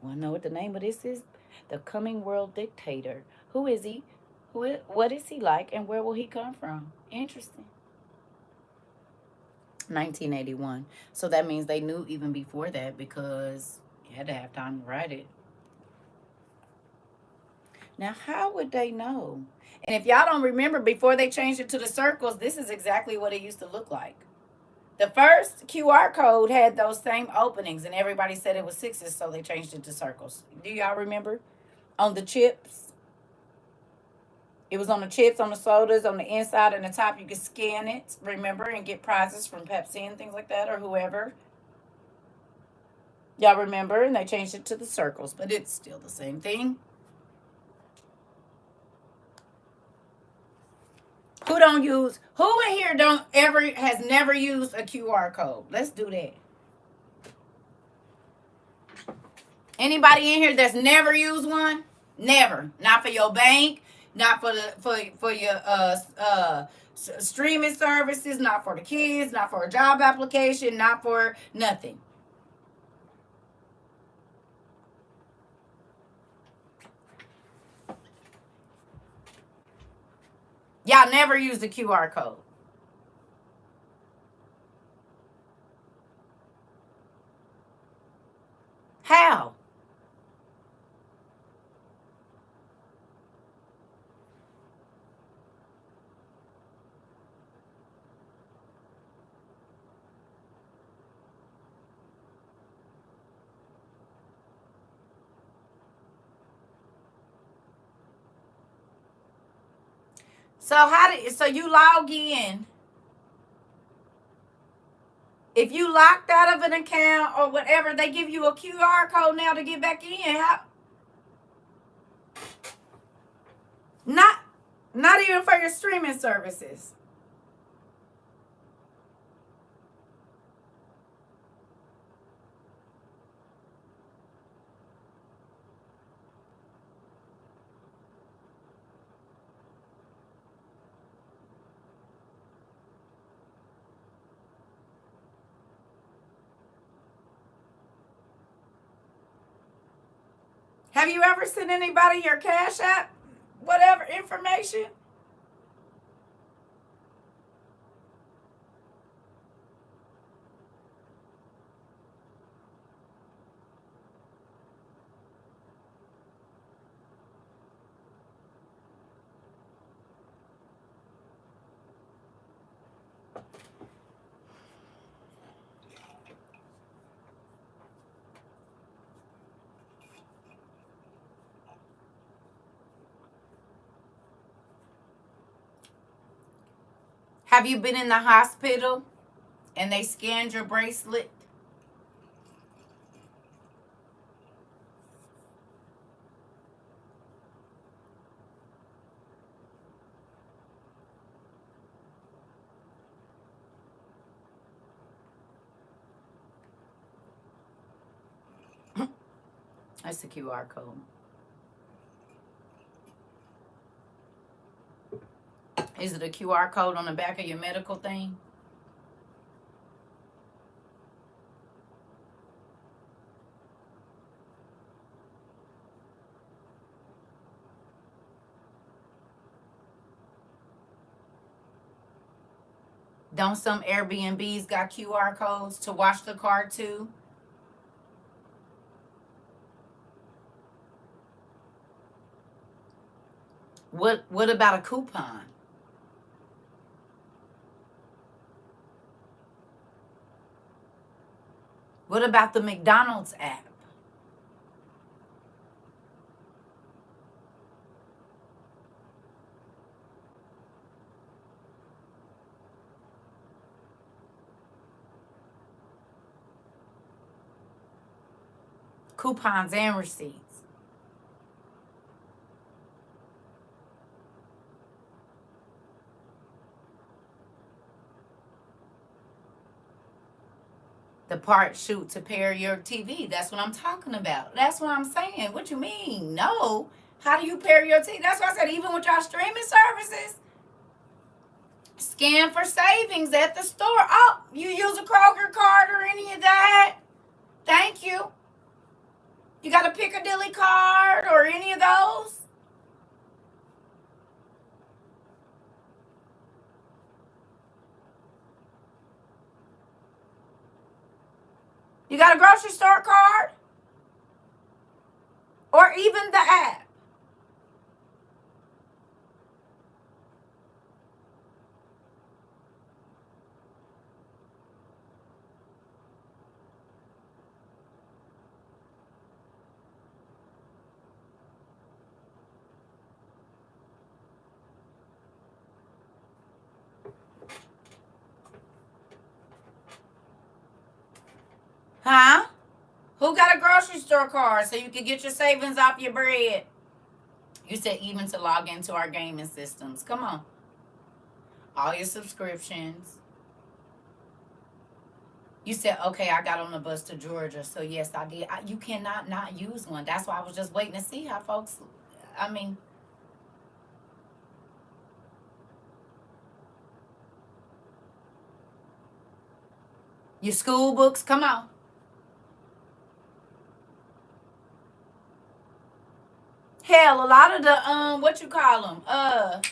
A: Want to know what the name of this is? The Coming World Dictator. Who is he? What is he like? And where will he come from? Interesting. 1981. So that means they knew even before that because you had to have time to write it. Now, how would they know? And if y'all don't remember, before they changed it to the circles, this is exactly what it used to look like. The first QR code had those same openings, and everybody said it was 6s, so they changed it to circles. Do y'all remember? On the chips. It was on the chips, on the sodas, on the inside and the top. You could scan it, remember, and get prizes from Pepsi and things like that, or whoever. Y'all remember? And they changed it to the circles, but it's still the same thing. Who in here has never used a QR code? Let's do that. Anybody in here that's never used one? Never. Not for your bank, not for your streaming services, not for the kids, not for a job application, not for nothing. Y'all never used a QR code. How? So you log in. If you locked out of an account or whatever, they give you a QR code now to get back in. How? Not even for your streaming services. Have you ever sent anybody your Cash App, whatever information? Have you been in the hospital and they scanned your bracelet? That's a QR code. Is it a QR code on the back of your medical thing? Don't some Airbnbs got QR codes to watch the car too? What about a coupon? What about the McDonald's app? Coupons and receipts. The part shoot to pair your TV. That's what I'm talking about. That's what I'm saying. What you mean? No. How do you pay your TV? That's why I said even with y'all streaming services, scan for savings at the store. Oh, you use a Kroger card or any of that? Thank you. You got a Piccadilly card or any of those? You got a grocery store card? Or even the app? Huh? Who got a grocery store card so you can get your savings off your bread? You said even to log into our gaming systems. Come on. All your subscriptions. You said, okay, I got on the bus to Georgia. So, yes, I did. You cannot not use one. That's why I was just waiting to see how folks, I mean, your school books. Come on. Hell, a lot of the, what you call them?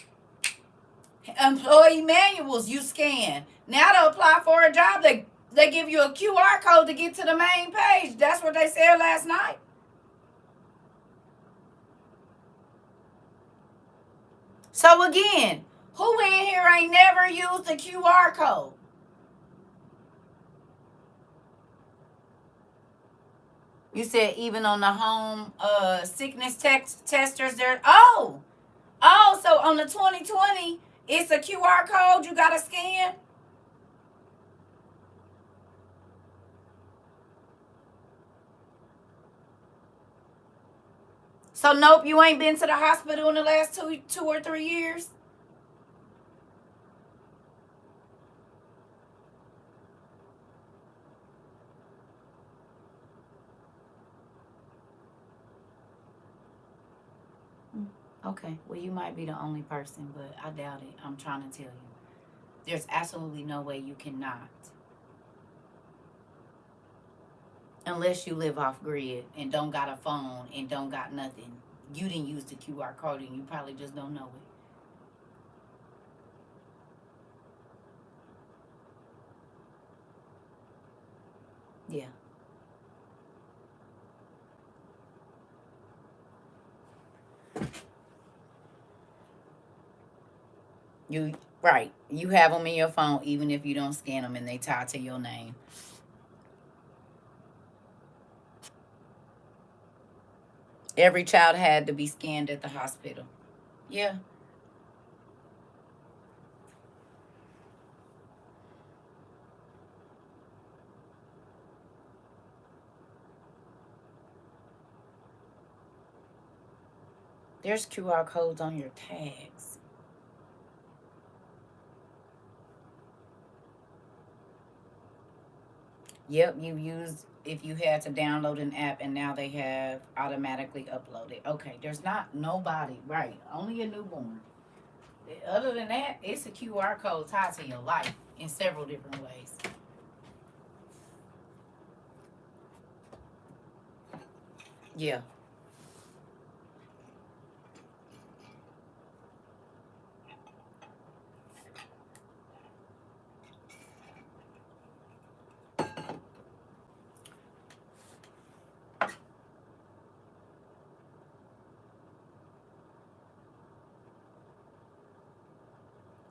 A: Employee manuals you scan. Now to apply for a job, they give you a QR code to get to the main page. That's what they said last night. So again, who in here ain't never used a QR code? You said even on the home sickness testers there. Oh, so on the 2020, it's a QR code you gotta scan. So nope, you ain't been to the hospital in the last two or 3 years. Okay, well, you might be the only person, but I doubt it. I'm trying to tell you. There's absolutely no way you cannot. Unless you live off grid and don't got a phone and don't got nothing. You didn't use the QR code and you probably just don't know it. Yeah. Right. You have them in your phone even if you don't scan them and they tie to your name. Every child had to be scanned at the hospital. Yeah. There's QR codes on your tags. Yep, you use if you had to download an app and now they have automatically uploaded. Okay, there's not nobody, right? Only a newborn. Other than that, it's a QR code tied to your life in several different ways. Yeah.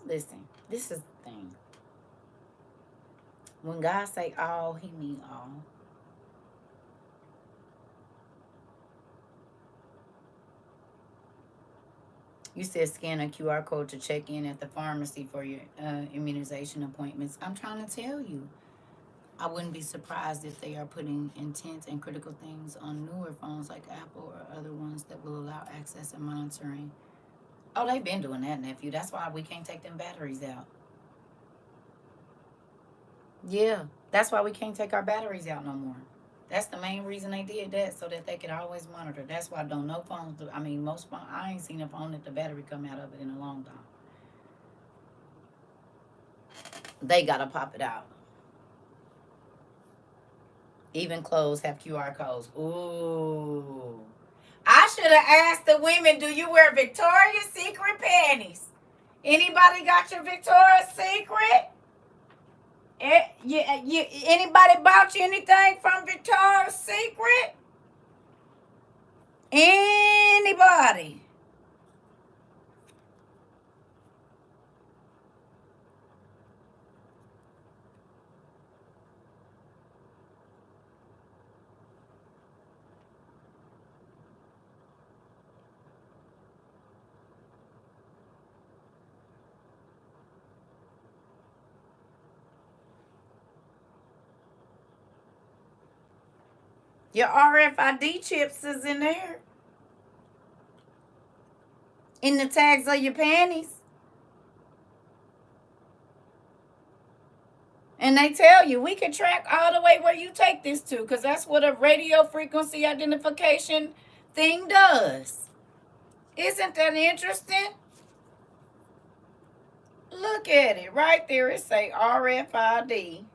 A: Listen, this is the thing. When God say all, he mean all. You said scan a QR code to check in at the pharmacy for your immunization appointments. I'm trying to tell you. I wouldn't be surprised if they are putting intense and critical things on newer phones like Apple or other ones that will allow access and monitoring. Oh, they've been doing that, nephew. That's why we can't take them batteries out. Yeah, that's why we can't take our batteries out no more. That's the main reason they did that, so that they could always monitor. That's why don't no phones. I mean, most phone, I ain't seen a phone that the battery come out of it in a long time. They gotta pop it out. Even clothes have QR codes. Ooh. I should have asked the women, do you wear Victoria's Secret panties? Anybody got your Victoria's Secret? Anybody bought you anything from Victoria's Secret? Anybody? Your RFID chips is in there. In the tags of your panties. And they tell you, we can track all the way where you take this to, because that's what a radio frequency identification thing does. Isn't that interesting? Look at it. Right there, it say RFID.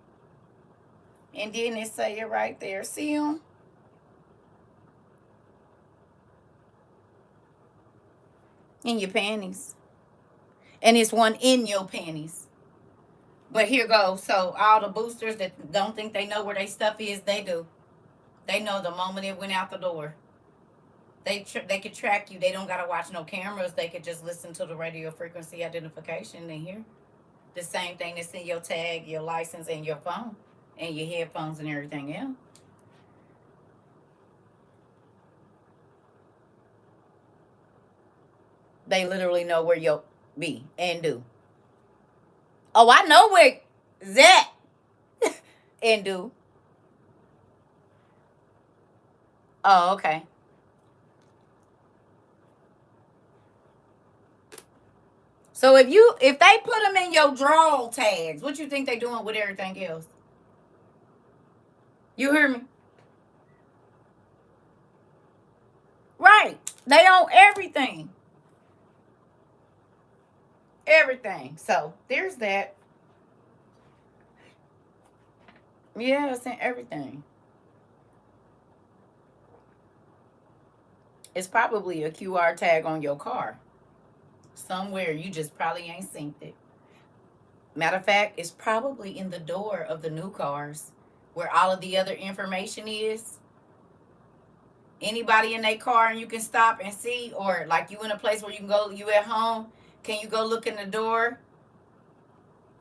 A: And then it say it right there. See them? In your panties. And it's one in your panties. But here goes. So all the boosters that don't think they know where their stuff is, they do. They know the moment it went out the door. They could track you. They don't got to watch no cameras. They could just listen to the radio frequency identification and hear the same thing that's in your tag, your license, and your phone, and your headphones and everything else. They literally know where you'll be and do. Oh, I know where that and do. Oh, okay. So if they put them in your draw tags, what you think they doing with everything else? You hear me? Right. They own everything. Everything. So there's that. Yeah, it's in everything. It's probably a QR tag on your car. Somewhere you just probably ain't synced it. Matter of fact, it's probably in the door of the new cars where all of the other information is. Anybody in their car and you can stop and see, or like you in a place where you can go, you at home, can you go look in the door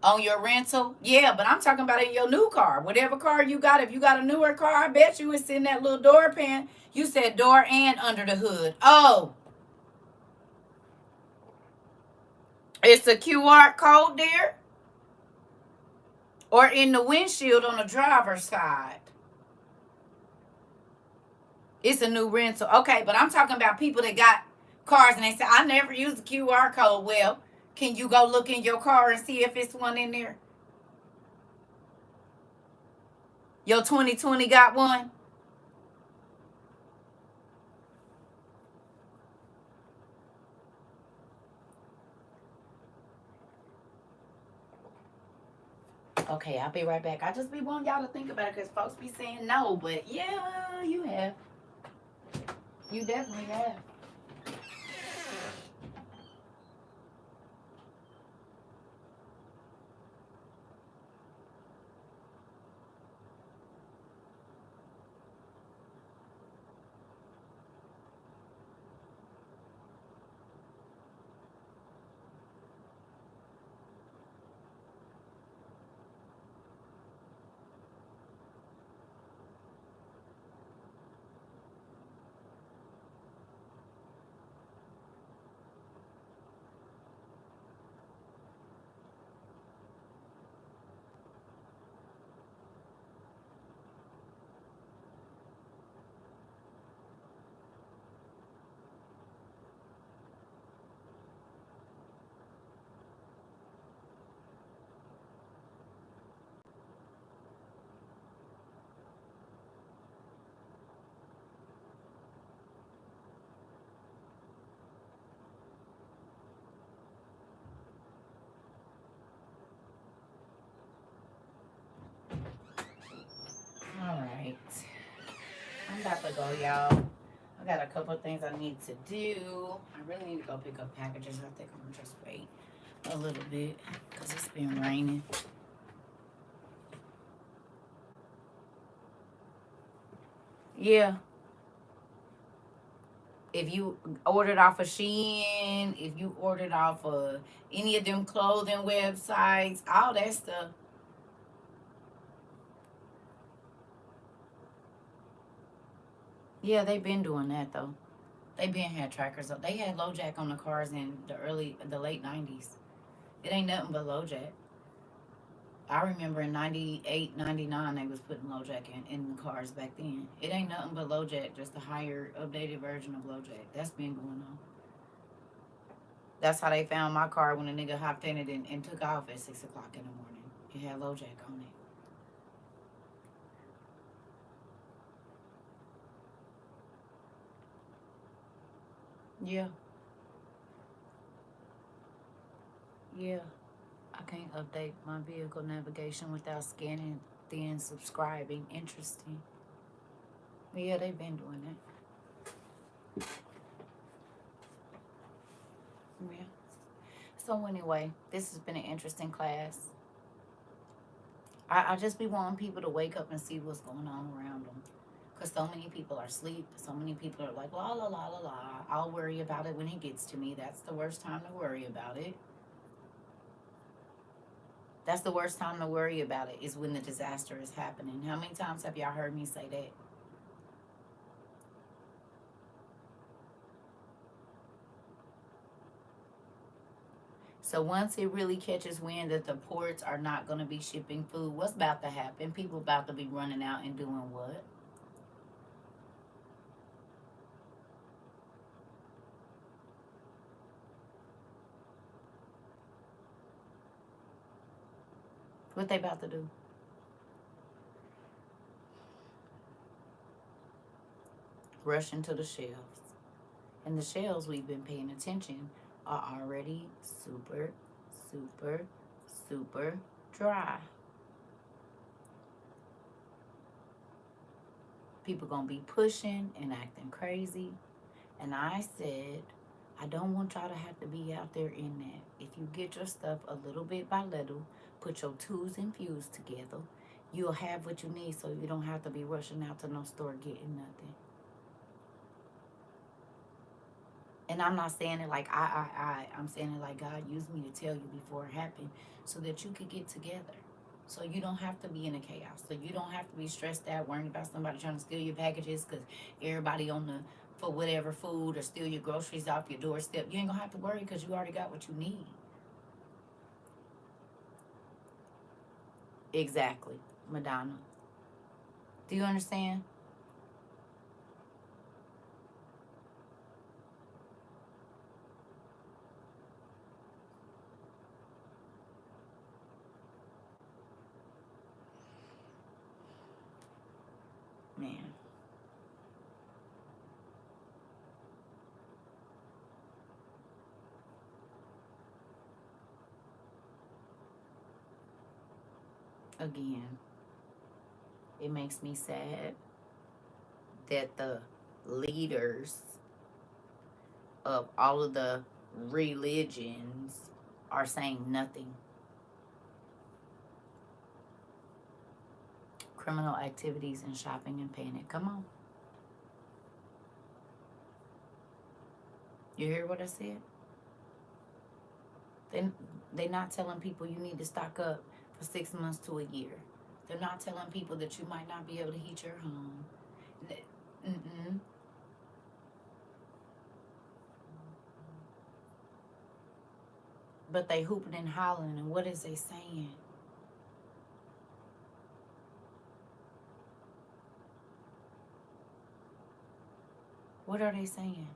A: on your rental? Yeah, but I'm talking about in your new car. Whatever car you got, if you got a newer car, I bet you it's in that little door pan. You said door and under the hood. Oh, it's a QR code there? Or in the windshield on the driver's side? It's a new rental. Okay, but I'm talking about people that got cars and they say, I never use the QR code. Well, can you go look in your car and see if it's one in there? Your 2020 got one? Okay, I'll be right back. I just be wanting y'all to think about it because folks be saying no, but yeah, you have. You definitely have. to go, y'all. I got a couple of things I need to do. I really need to go pick up packages. I think I'm going to just wait a little bit because it's been raining. Yeah. If you ordered off of Shein, if you ordered off of any of them clothing websites, all that stuff. Yeah, they've been doing that though. They been had trackers up. They had LoJack on the cars in the late 90s. It ain't nothing but LoJack. I remember in 98, 99, they was putting LoJack in the cars back then. It ain't nothing but LoJack, just a higher, updated version of LoJack. That's been going on. That's how they found my car when a nigga hopped in it and took off at 6 o'clock in the morning. It had LoJack on it. Yeah. Yeah. I can't update my vehicle navigation without scanning, then subscribing. Interesting. Yeah, they've been doing that. Yeah. So anyway, this has been an interesting class. I just be wanting people to wake up and see what's going on around them. Because so many people are asleep. So many people are like, la, la, la, la, la. I'll worry about it when it gets to me. That's the worst time to worry about it. That's the worst time to worry about it, is when the disaster is happening. How many times have y'all heard me say that? So once it really catches wind that the ports are not going to be shipping food, what's about to happen? People about to be running out and doing what? What they about to do? Rush into the shelves. And the shelves, we've been paying attention, are already super, super, super dry. People gonna be pushing and acting crazy. And I said, I don't want y'all to have to be out there in that. If you get your stuff a little bit by little, put your twos and fews together, you'll have what you need, so you don't have to be rushing out to no store getting nothing. And I'm not saying it like I'm saying it like God used me to tell you before it happened, so that you could get together. So you don't have to be in a chaos. So you don't have to be stressed out, worrying about somebody trying to steal your packages because everybody on the, for whatever food, or steal your groceries off your doorstep. You ain't gonna have to worry because you already got what you need. Exactly, Madonna. Do you understand? Man. Again, it makes me sad that the leaders of all of the religions are saying nothing. Criminal activities and shopping and panic. Come on. You hear what I said? They're not telling people you need to stock up for 6 months to a year. They're not telling people that you might not be able to heat your home. Mm-mm. But they hooping and hollering, and what is they saying? What are they saying?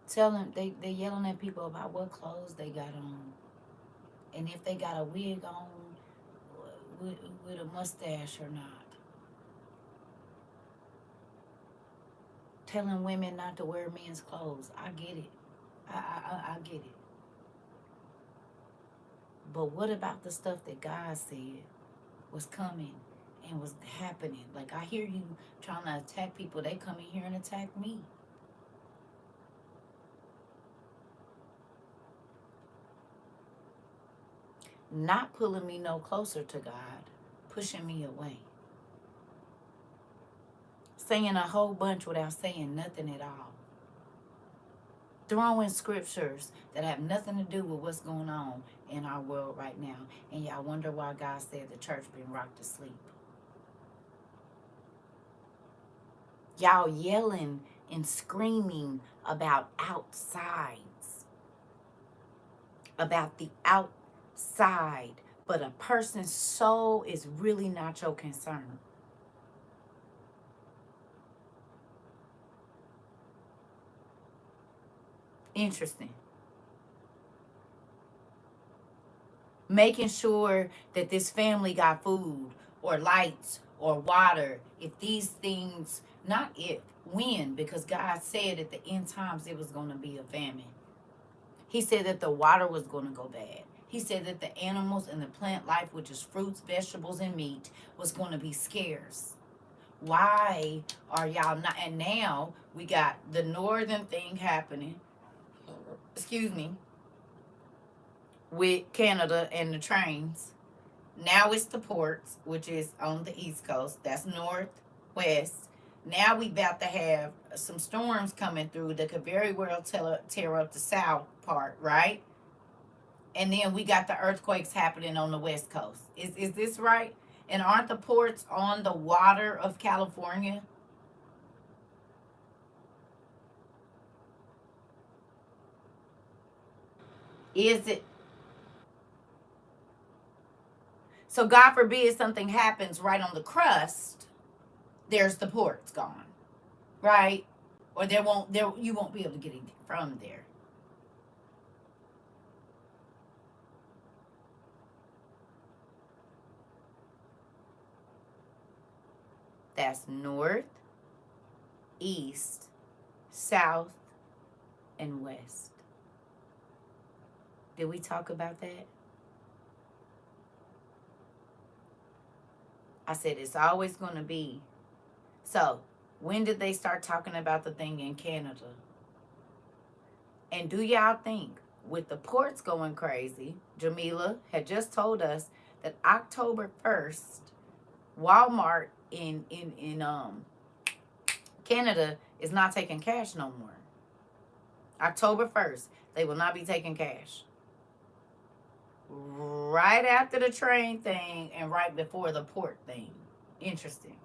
A: Tell them, they yelling at people about what clothes they got on. And if they got a wig on, with a mustache or not. Telling women not to wear men's clothes. I get it. I get it. But what about the stuff that God said was coming and was happening? Like, I hear you trying to attack people. They come in here and attack me. Not pulling me no closer to God, pushing me away. Saying a whole bunch without saying nothing at all. Throwing scriptures that have nothing to do with what's going on in our world right now. And y'all wonder why God said the church been rocked to sleep. Y'all yelling and screaming about outsides. About the outside. But a person's soul is really not your concern. Interesting. Making sure that this family got food or lights or water. If these things, not if, when, because God said at the end times it was going to be a famine. He said that the water was going to go bad. He said that the animals and the plant life, which is fruits, vegetables, and meat, was going to be scarce. Why are y'all not? And now we got the northern thing happening. Excuse me. With Canada and the trains. Now it's the ports, which is on the East Coast. That's northwest. Now we about to have some storms coming through that could very well tear up the south part, right? And then we got the earthquakes happening on the West Coast. Is this right? And aren't the ports on the water of California? Is it? So God forbid something happens right on the crust, there's the ports gone, right? Or you won't be able to get it from there. That's north, east, south, and west. Did we talk about that? I said it's always going to be. So, when did they start talking about the thing in Canada? And do y'all think, with the ports going crazy, Jamila had just told us that October 1st, Walmart in Canada is not taking cash no more. October 1st, they will not be taking cash. Right after the train thing and right before the port thing. Interesting.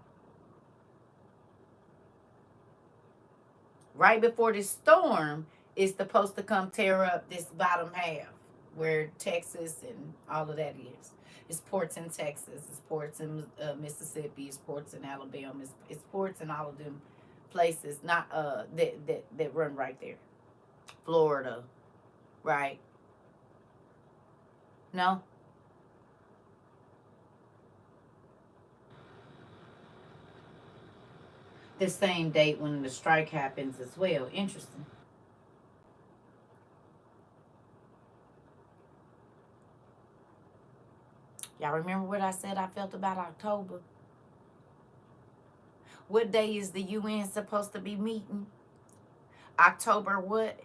A: Right before this storm is supposed to come tear up this bottom half where Texas and all of that is. It's ports in Texas, it's ports in Mississippi, it's ports in Alabama, it's ports in all of them places, not that run right there. Florida, right? No? The same date when the strike happens as well. Interesting. Y'all remember what I said I felt about October? What day is the UN supposed to be meeting? October what?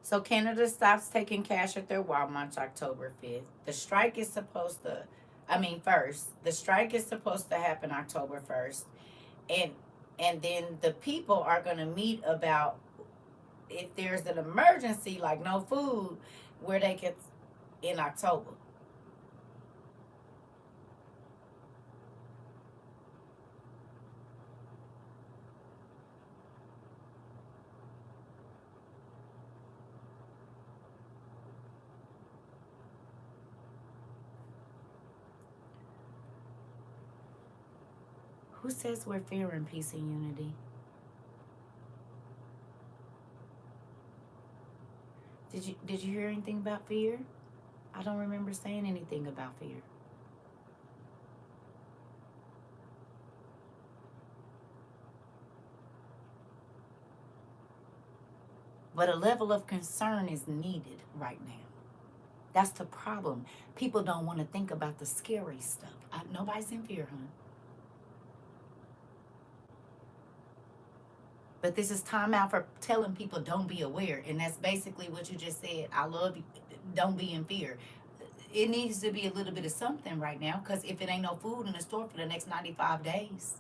A: So Canada stops taking cash at their Walmart October 5th. The strike is supposed to, first. The strike is supposed to happen October 1st. And then the people are going to meet about if there's an emergency, like no food, where they can, in October. Who says we're fearing peace and unity? Did you hear anything about fear? I don't remember saying anything about fear. But a level of concern is needed right now. That's the problem. People don't want to think about the scary stuff. Nobody's in fear, huh? But this is time out for telling people don't be aware. And that's basically what you just said. I love you. Don't be in fear. It needs to be a little bit of something right now, because if it ain't no food in the store for the next 95 days.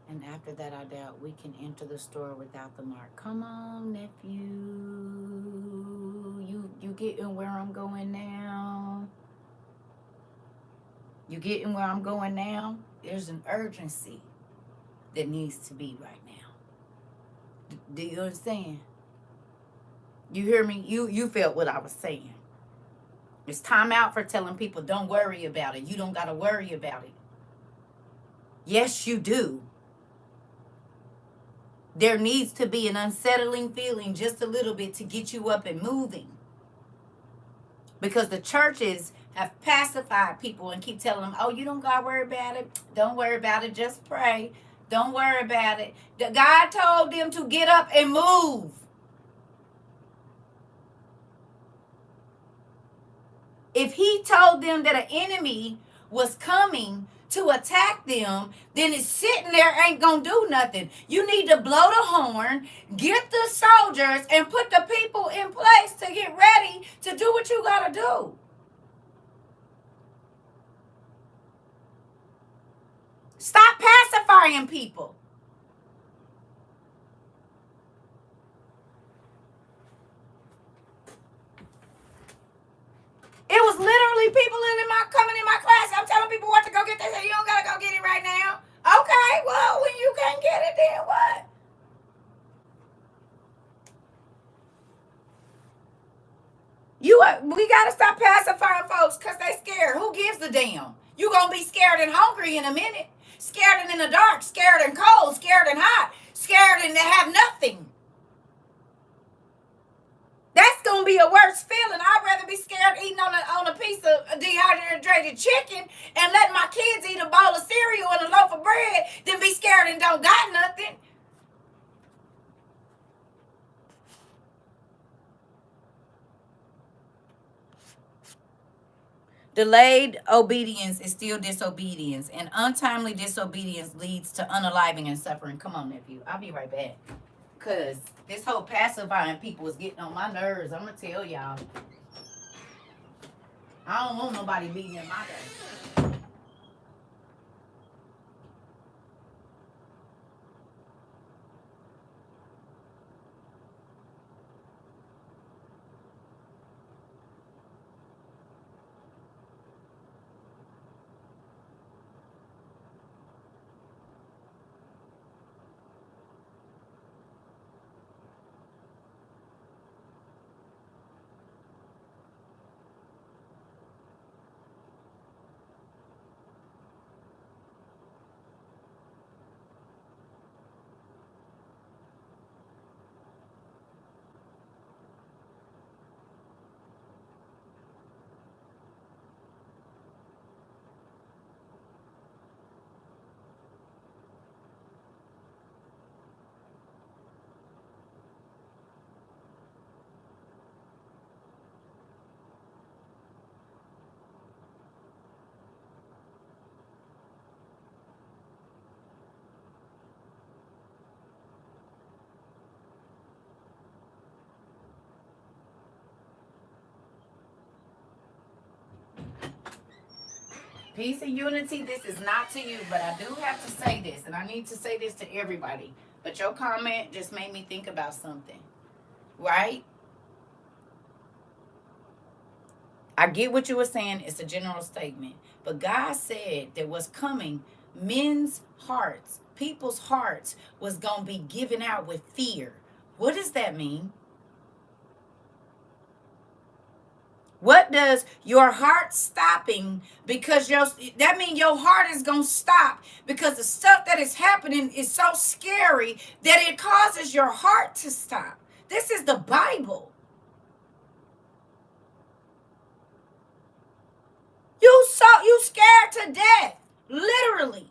A: And after that, I doubt we can enter the store without the mark. Come on, nephew. You getting where I'm going now? You getting where I'm going now? There's an urgency that needs to be right now. Do you understand? You hear me? You felt what I was saying. It's time out for telling people don't worry about it. You don't got to worry about it. Yes, you do. There needs to be an unsettling feeling just a little bit to get you up and moving. Because the churches have pacified people and keep telling them, oh, you don't got to worry about it. Don't worry about it. Just pray. Don't worry about it. God told them to get up and move. If he told them that an enemy was coming to attack them, then it's sitting there ain't gonna do nothing. You need to blow the horn, get the soldiers, and put the people in place to get ready to do what you gotta do. Stop pacifying people. It was literally people coming in my class. I'm telling people what to go get. They say, you don't gotta go get it right now. Okay, well, when you can't get it, then what? We gotta stop pacifying folks because they scared. Who gives a damn? You gonna be scared and hungry in a minute. Scared and in the dark. Scared and cold. Scared and hot. Scared and to have nothing. That's gonna be a worse feeling. I'd rather be scared eating on a piece of dehydrated chicken and letting my kids eat a bowl of cereal and a loaf of bread than be scared and don't got nothing. Delayed obedience is still disobedience, and untimely disobedience leads to unaliving and suffering. Come on, nephew. I'll be right back. Because this whole pacifying people is getting on my nerves. I'm going to tell y'all. I don't want nobody beating in my day. Peace and unity, this is not to you, but I do have to say this, and I need to say this to everybody. But your comment just made me think about something, right? I get what you were saying. It's a general statement. But God said that what's coming, men's hearts, people's hearts, was going to be given out with fear. What does that mean? What does your heart stopping because that means your heart is going to stop because the stuff that is happening is so scary that it causes your heart to stop. This is the Bible. You scared to death, literally.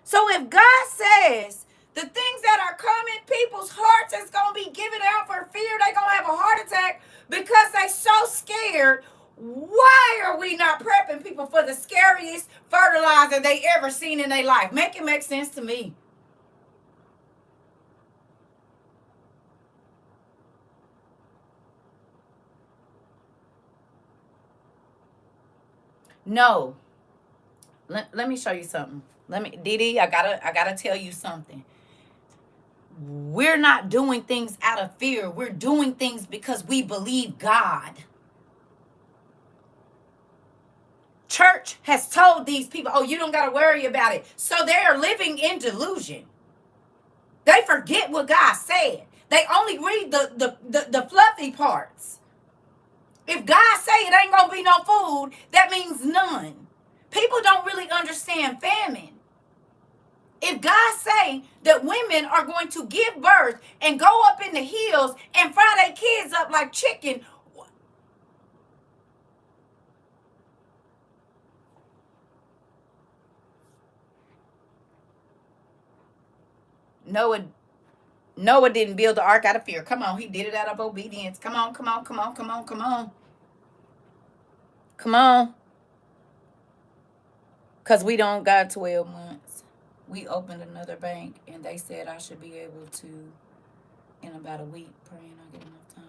A: So if God says the things that are coming, people's hearts is going to be given out for fear, they're going to have a heart attack because they so scared. Why are we not prepping people for the scariest fertilizer they ever seen in their life? Make it make sense to me. No. Let me show you something. Didi, I gotta tell you something. We're not doing things out of fear. We're doing things because we believe God. Church has told these people, oh, you don't got to worry about it. So they are living in delusion. They forget what God said. They only read the fluffy parts. If God say it ain't going to be no food, that means none. People don't really understand famine. If God say that women are going to give birth and go up in the hills and fry their kids up like chicken, Noah didn't build the ark out of fear. Come on, he did it out of obedience. Come on. Come on. Because we don't got 12 months. We opened another bank, and they said I should be able to, in about a week, praying I get enough time.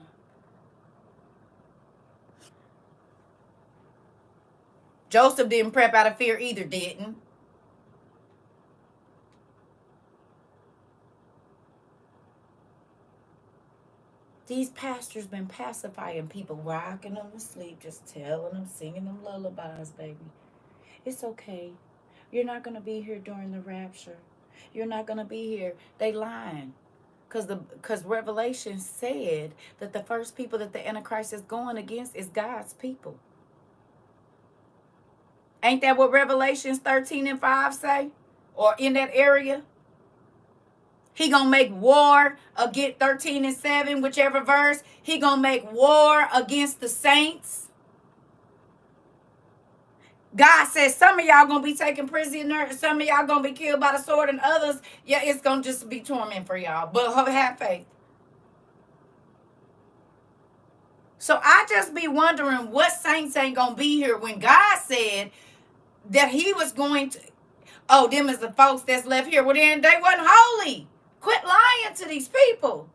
A: Joseph didn't prep out of fear either, didn't? These pastors been pacifying people, rocking them to sleep, just telling them, singing them lullabies, baby. It's okay. You're not going to be here during the rapture. You're not going to be here. They lying. Because Revelation said that the first people that the Antichrist is going against is God's people. Ain't that what Revelations 13 and 5 say? Or in that area? He gonna make war against 13 and 7, whichever verse. He gonna make war against the saints. God says some of y'all gonna be taken prisoner, some of y'all gonna be killed by the sword, and others, yeah, it's gonna just be torment for y'all. But have faith. So I just be wondering what saints ain't gonna be here when God said that he was going to, oh, them is the folks that's left here. Well, then they wasn't holy. Quit lying to these people.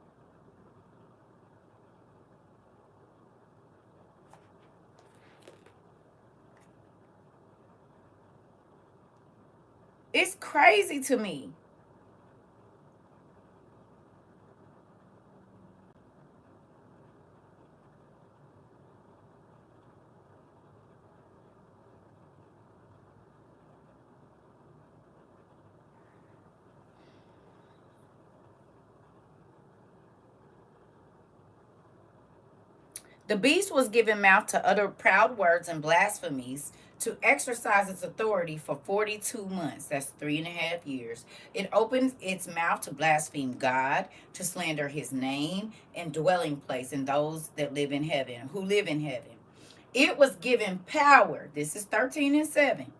A: It's crazy to me. The beast was given mouth to utter proud words and blasphemies, to exercise its authority for 42 months. That's 3.5 years. It opens its mouth to blaspheme God, to slander his name and dwelling place, and those that live in heaven, who live in heaven. It was given power, this is 13 and 7,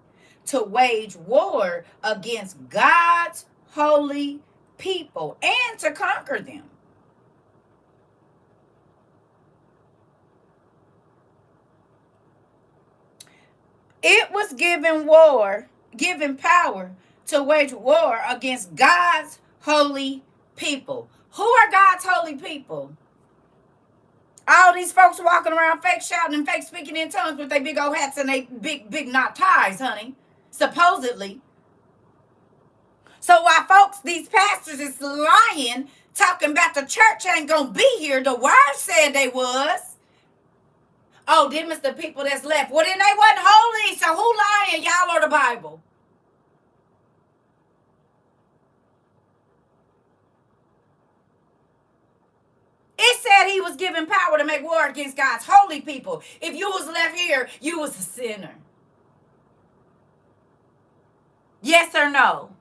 A: to wage war against God's holy people and to conquer them. It was given power to wage war against God's holy people. Who are God's holy people? All these folks walking around fake shouting and fake speaking in tongues with their big old hats and they big knot ties, honey. Supposedly. So while folks, these pastors is lying, talking about the church ain't gonna be here, the word said they was. Oh, them is the people that's left. Well, then they wasn't holy, so who lying, y'all or the Bible? It said he was given power to make war against God's holy people. If you was left here, you was a sinner. Yes or no?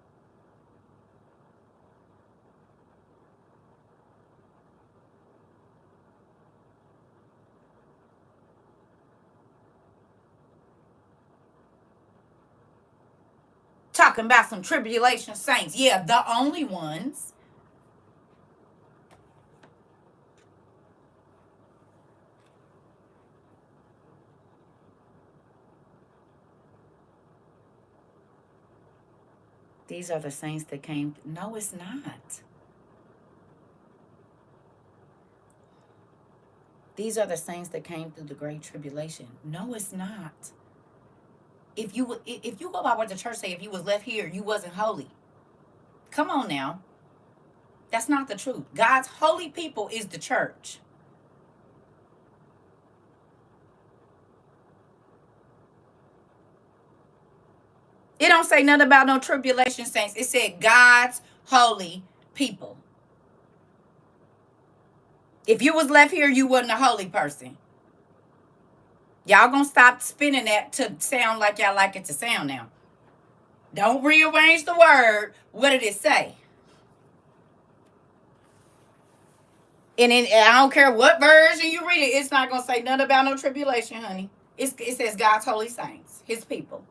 A: Talking about some tribulation saints. Yeah, the only ones. These are the saints that came. No, it's not. These are the saints that came through the great tribulation. No, it's not. If you go by what the church say, if you was left here, you wasn't holy. Come on now. That's not the truth. God's holy people is the church. It don't say nothing about no tribulation saints. It said God's holy people. If you was left here, you wasn't a holy person. Y'all gonna stop spinning that to sound like y'all like it to sound now. Don't rearrange the word. What did it say? And I don't care what version you read it, it's not gonna say nothing about no tribulation, honey. It says God's holy saints, his people.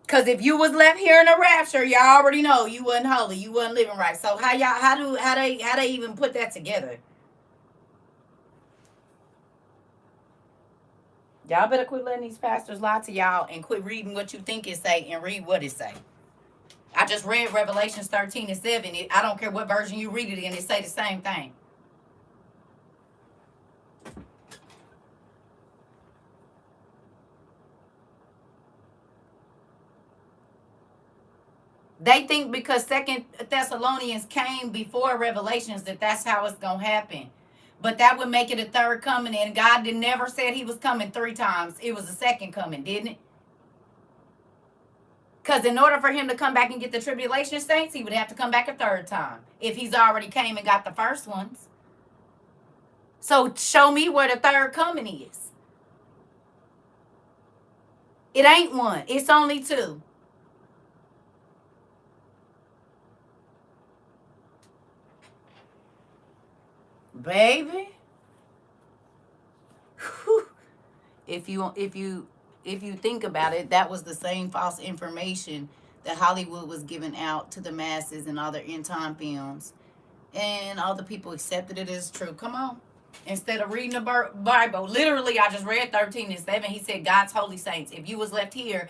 A: Because if you was left here in the rapture, y'all already know you wasn't holy, you wasn't living right. So how they even put that together? Y'all better quit letting these pastors lie to y'all and quit reading what you think it say and read what it say. I just read Revelations 13:7. I don't care what version you read it in, it say the same thing. They think because 2 Thessalonians came before Revelations that that's how it's going to happen. But that would make it a third coming, and God never said he was coming 3 times. It was a second coming, didn't it? Because in order for him to come back and get the tribulation saints, he would have to come back a third time if he's already came and got the first ones. So show me where the third coming is. It ain't one. It's only 2. Baby. Whew. If you think about it, that was the same false information that Hollywood was giving out to the masses and all their end time films, and all the people accepted it as true. Come on. Instead of reading the Bible, literally, I just read 13:7. He said, God's holy saints. If you was left here,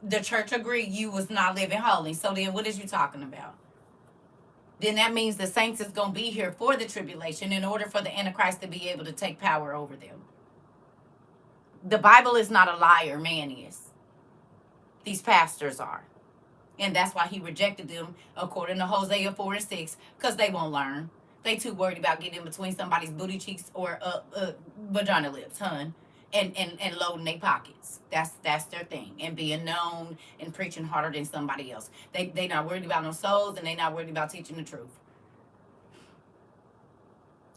A: the church agreed you was not living holy. So then what is you talking about? Then that means the saints is going to be here for the tribulation in order for the Antichrist to be able to take power over them. The Bible is not a liar, man is. These pastors are. And that's why he rejected them, according to Hosea 4:6, because they won't learn. They too worried about getting in between somebody's booty cheeks or vagina lips, hun, and loading their pockets. That's their thing. And being known and preaching harder than somebody else. They not worried about no souls, and they not worried about teaching the truth.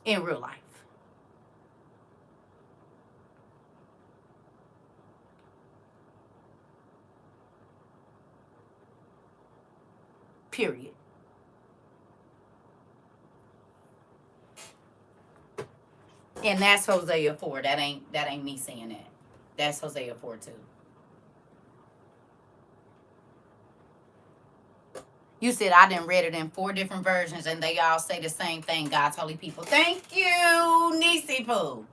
A: In real life. Period. And that's Hosea 4. That ain't me saying that. That's Hosea 4 too. You said I done read it in 4 different versions and they all say the same thing, God's holy people. Thank you, Nisi Poo.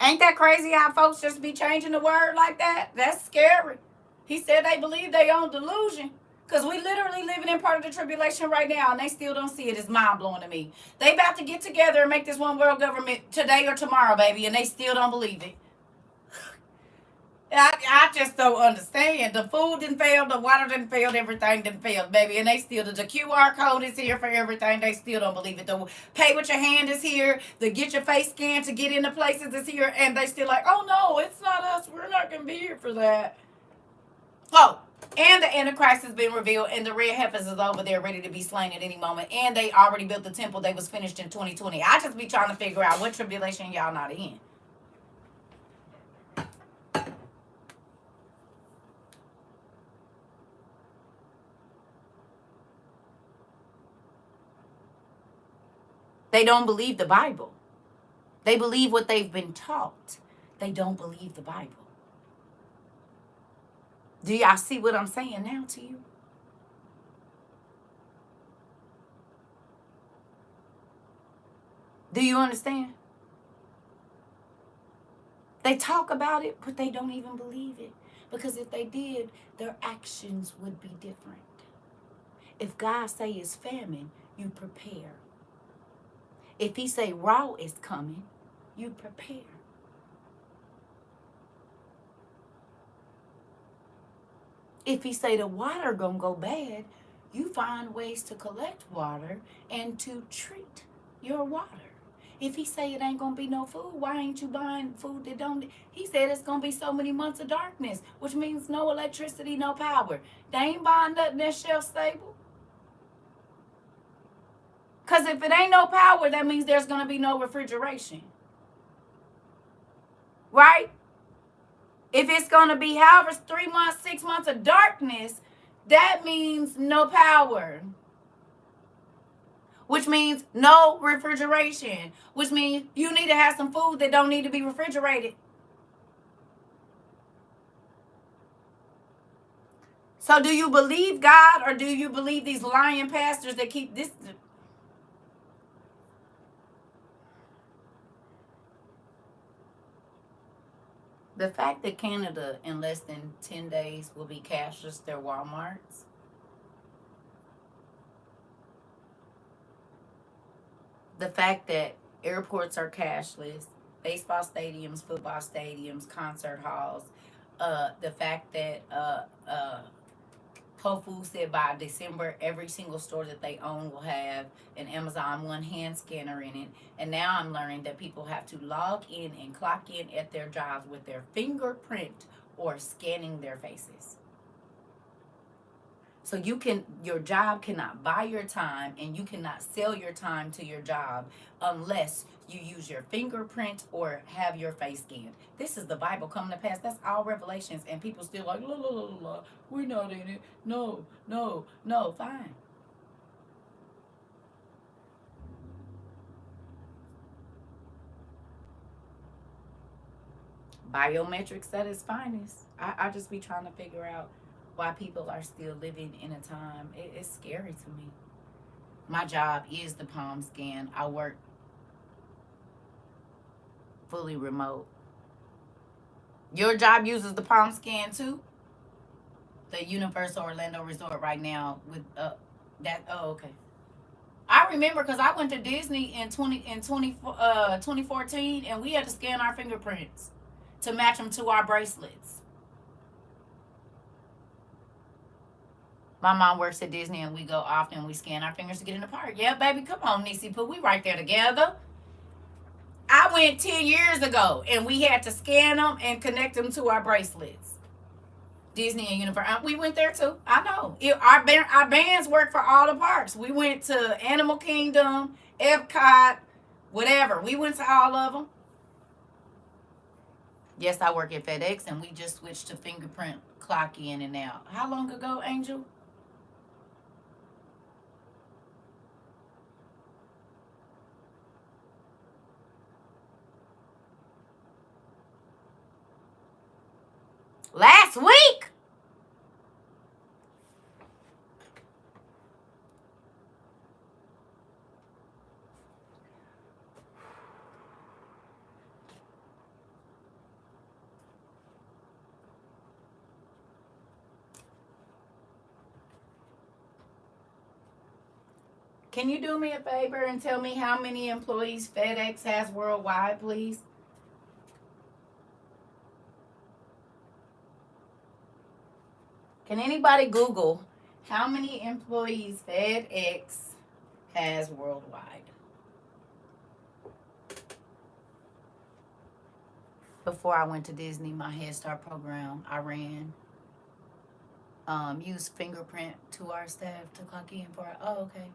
A: Ain't that crazy how folks just be changing the word like that? That's scary. He said they believe they own delusion. Because we literally living in part of the tribulation right now, and they still don't see it. It's mind-blowing to me. They about to get together and make this one world government today or tomorrow, baby, and they still don't believe it. I just don't understand. The food didn't fail, the water didn't fail, everything didn't fail, baby. And they still, the QR code is here for everything. They still don't believe it. The pay with your hand is here. The get your face scanned to get into places is here. And they still like, oh no, it's not us. We're not going to be here for that. Oh, and the Antichrist has been revealed, and the red heifers is over there ready to be slain at any moment. And they already built the temple. They was finished in 2020. I just be trying to figure out what tribulation y'all not in. They don't believe the Bible. They believe what they've been taught. They don't believe the Bible. Do y'all see what I'm saying now to you? Do you understand? They talk about it, but they don't even believe it. Because if they did, their actions would be different. If God say it's famine, you prepare. If he say raw is coming, you prepare. If he say the water gonna go bad, you find ways to collect water and to treat your water. If he say it ain't gonna be no food, why ain't you buying food that don't? He said it's gonna be so many months of darkness, which means no electricity, no power. They ain't buying nothing that's shelf stable. Because if it ain't no power, that means there's gonna be no refrigeration. Right? If it's going to be however 3 months, 6 months of darkness, that means no power. Which means no refrigeration. Which means you need to have some food that don't need to be refrigerated. So do you believe God, or do you believe these lying pastors that keep this? The fact that Canada in less than 10 days will be cashless their Walmarts. The fact that airports are cashless, baseball stadiums, football stadiums, concert halls. The fact that Whole Foods said by December, every single store that they own will have an Amazon One hand scanner in it. And now I'm learning that people have to log in and clock in at their jobs with their fingerprint or scanning their faces. So your job cannot buy your time, and you cannot sell your time to your job unless you use your fingerprint or have your face scanned. This is the Bible coming to pass. That's all Revelations, and people still like, la, la, la, la, we're not in it. No, fine. Biometrics at its finest. I just be trying to figure out why people are still living in a time. It's scary to me. My job is the palm scan. I work fully remote. Your job uses the palm scan too? The Universal Orlando Resort right now with that. Oh, okay. I remember because I went to Disney in 2014, and we had to scan our fingerprints to match them to our bracelets. My mom works at Disney, and we go often. We scan our fingers to get in the park. Yeah, baby, come on, Nisi Poo. We right there together. I went 10 years ago, and we had to scan them and connect them to our bracelets. Disney and Universal. We went there too. I know. Our bands work for all the parks. We went to Animal Kingdom, Epcot, whatever. We went to all of them. Yes, I work at FedEx, and we just switched to fingerprint clock in and out. How long ago, Angel? Last week? Can you do me a favor and tell me how many employees FedEx has worldwide, please? Can anybody Google how many employees FedEx has worldwide? Before I went to Disney, my Head Start program, I ran, used fingerprint to our staff to clock in for, okay.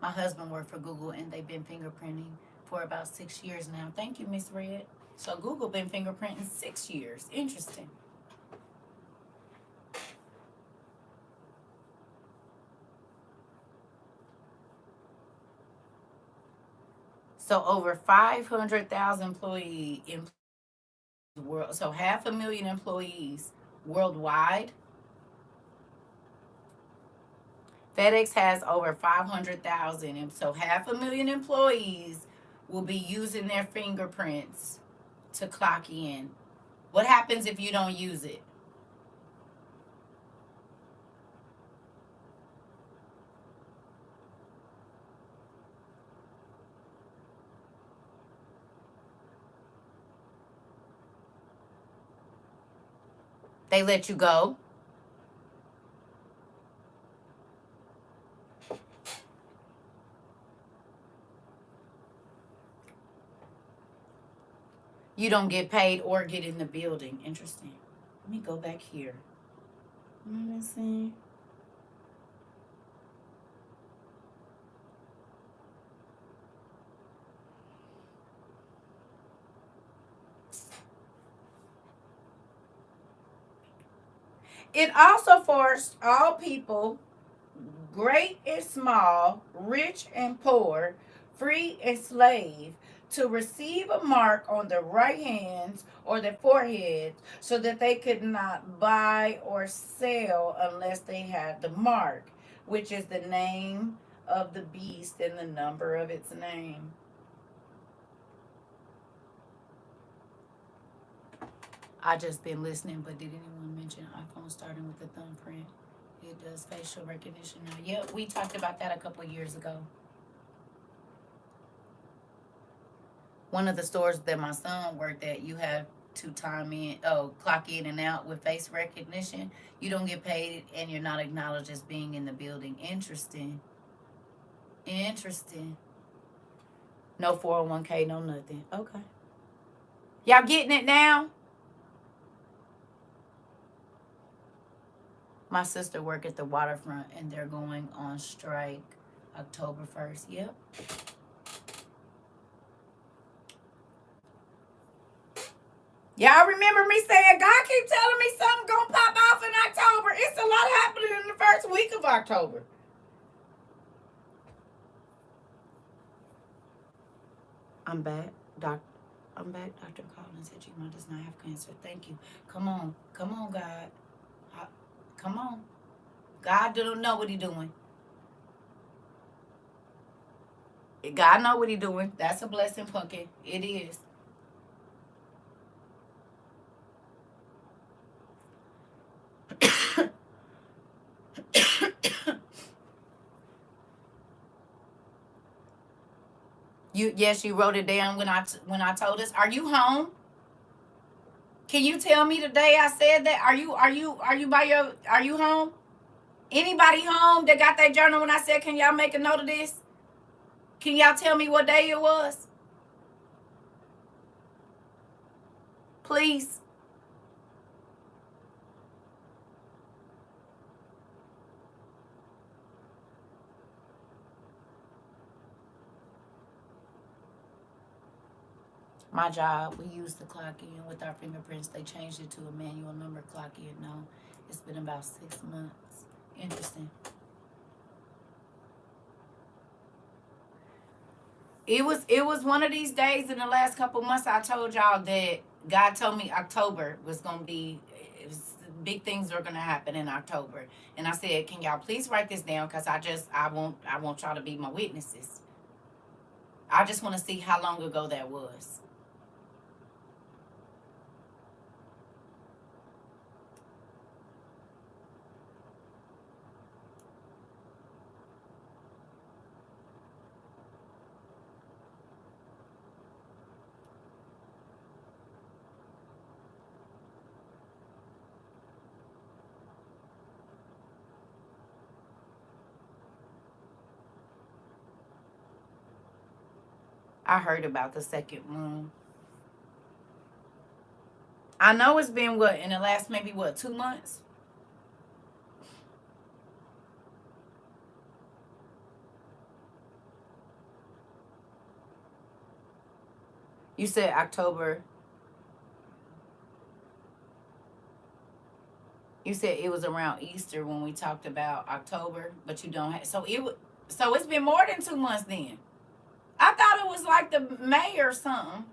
A: My husband worked for Google and they've been fingerprinting for about 6 years now. Thank you, Miss Red. So Google been fingerprinting 6 years. Interesting. So over 500,000 employees in the world. So 500,000 employees worldwide. FedEx has over 500,000. And so 500,000 employees will be using their fingerprints to clock in. What happens if you don't use it? They let you go. You don't get paid or get in the building. Interesting. Let me go back here. Let me see. It also forced all people, great and small, rich and poor, free and slave, to receive a mark on their right hands or their foreheads so that they could not buy or sell unless they had the mark, which is the name of the beast and the number of its name. I just been listening, but did anyone mention iPhone starting with the thumbprint? It does facial recognition now. Yep, we talked about that a couple of years ago. One of the stores that my son worked at, you have to clock in and out with face recognition. You don't get paid and you're not acknowledged as being in the building. Interesting. Interesting. No 401k, no nothing. Okay. Y'all getting it now? My sister work at the waterfront and they're going on strike October 1st. Yep. Y'all remember me saying God keep telling me something gonna pop off in October. It's a lot happening in the first week of October. I'm back, Dr. Collins said Gma does not have cancer. Thank you. Come on, God. Come on. God don't know what he doing. God know what he doing. That's a blessing, Pumpkin. It is. You wrote it down when I told us. Are you home? Can you tell me the day I said that? Are you home? Anybody home that got that journal when I said, can y'all make a note of this? Can y'all tell me what day it was? Please. My job, we used to clock in with our fingerprints. They changed it to a manual number clock in. No, it's been about 6 months. Interesting. It was one of these days in the last couple months I told y'all that God told me October was gonna be big things are gonna happen in October. And I said, can y'all please write this down? Because I want y'all to be my witnesses. I just want to see how long ago that was. I heard about the second one. I know it's been what, in the last maybe what, 2 months? You said October. You said it was around Easter when we talked about October, but you don't have, so it's been more than 2 months then. I thought it was like the May or something.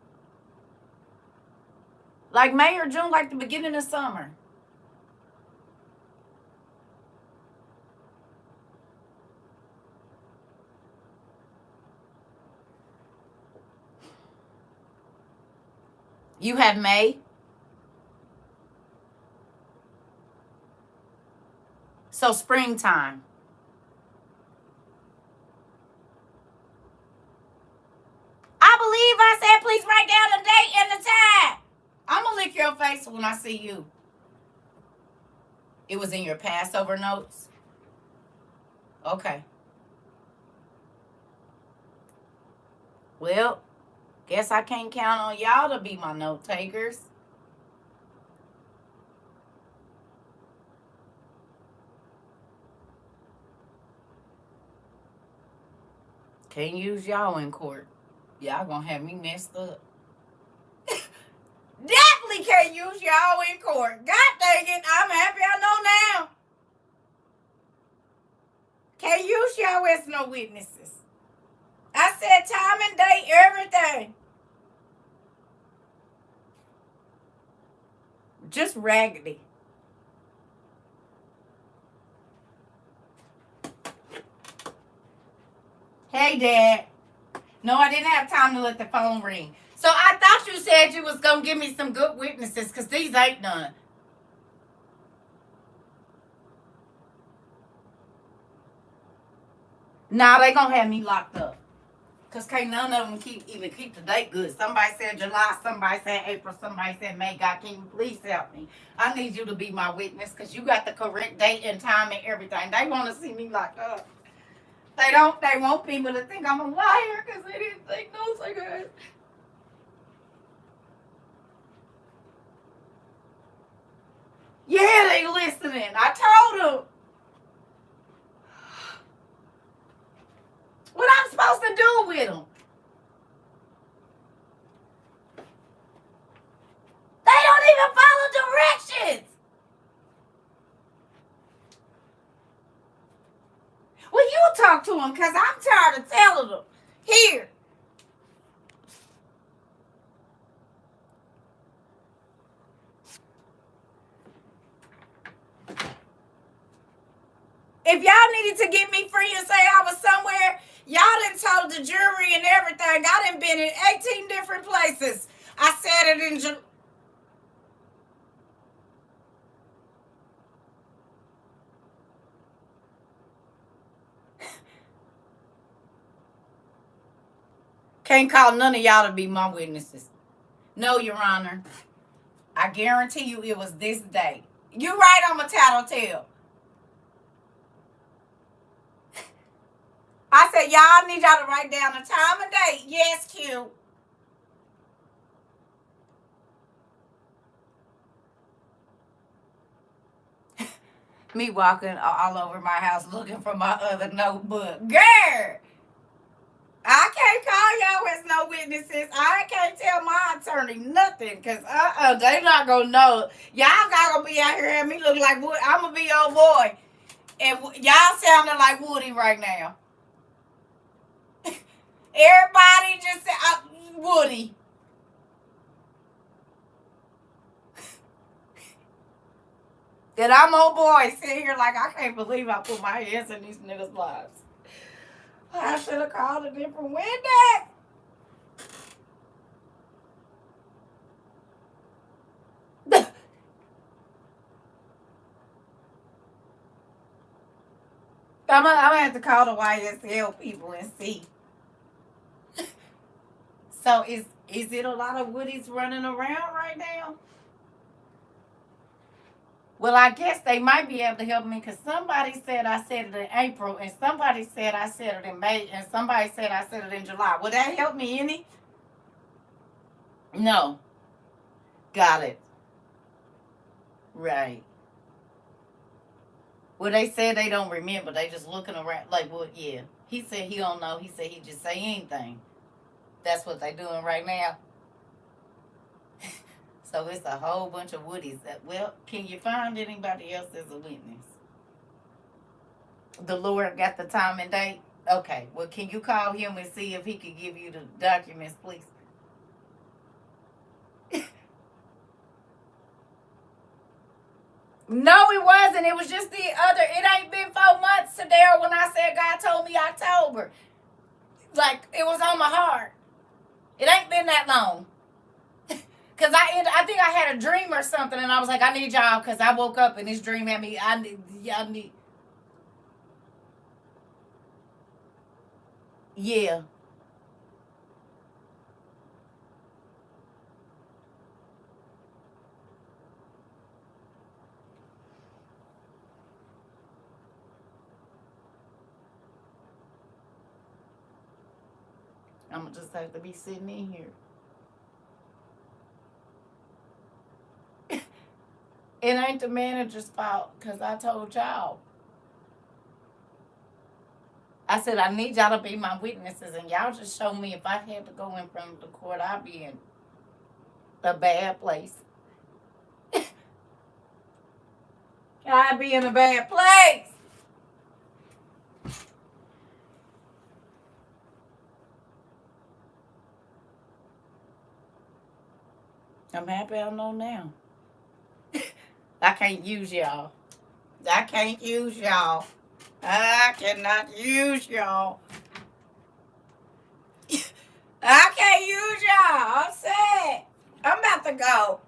A: Like May or June, like the beginning of summer. You have May. So springtime. I believe I said please write down the date and the time. I'm going to lick your face when I see you. It was in your Passover notes? Okay. Well, guess I can't count on y'all to be my note takers. Can't use y'all in court. Y'all gonna have me messed up. Definitely can't use y'all in court. God dang it, I'm happy I know now. Can't use y'all as no witnesses. I said time and date, everything. Just raggedy. Hey, Dad. No, I didn't have time to let the phone ring. So I thought you said you was going to give me some good witnesses, because these ain't none. Nah, they going to have me locked up. Because can't none of them even keep the date good. Somebody said July, somebody said April, somebody said May. God, can you please help me? I need you to be my witness, because you got the correct date and time and everything. They want to see me locked up. They want people to think I'm a liar, because they didn't think no cigarettes. Yeah, they listening. I told them. What I'm supposed to do with them? They don't even follow directions. Well, you talk to them, because I'm tired of telling them. Here. If y'all needed to get me free and say I was somewhere, y'all done told the jury and everything. I done been in 18 different places. I said it in Can't call none of y'all to be my witnesses. No, Your Honor. I guarantee you it was this day. You right, I'm a tattletale. I said, y'all need y'all to write down the time and date. Yes, Q. Me walking all over my house looking for my other notebook. Girl! I can't call y'all as no witnesses. I can't tell my attorney nothing, because they not going to know. Y'all not going to be out here having me look like Woody. I'm going to be old boy. And y'all sounding like Woody right now. Everybody just said, Woody. That I'm old boy sitting here like, I can't believe I put my hands in these niggas' lives. I should have called a different witness. I'm gonna have to call the YSL people and see. So is it a lot of Woodies running around right now? Well, I guess they might be able to help me because somebody said I said it in April, and somebody said I said it in May, and somebody said I said it in July. Would that help me any? No. Got it. Right. Well, they said they don't remember. They just looking around like, well, yeah. He said he don't know. He said he just say anything. That's what they doing right now. So it's a whole bunch of woodies. Well, can you find anybody else as a witness? The Lord got the time and date? Okay. Well, can you call him and see if he could give you the documents, please? No, it wasn't. It was just the other. It ain't been 4 months, Sadara, when I said God told me October. Like, it was on my heart. It ain't been that long. Because I think I had a dream or something, and I was like, I need y'all, because I woke up and this dream had me. I need. Yeah. I'm going to just have to be sitting in here. It ain't the manager's fault, because I told y'all. I said, I need y'all to be my witnesses, and y'all just show me if I had to go in front of the court, I'd be in a bad place. I'd be in a bad place. I'm happy I know now. I can't use y'all. I can't use y'all. I cannot use y'all. I can't use y'all. I'm sad. I'm about to go.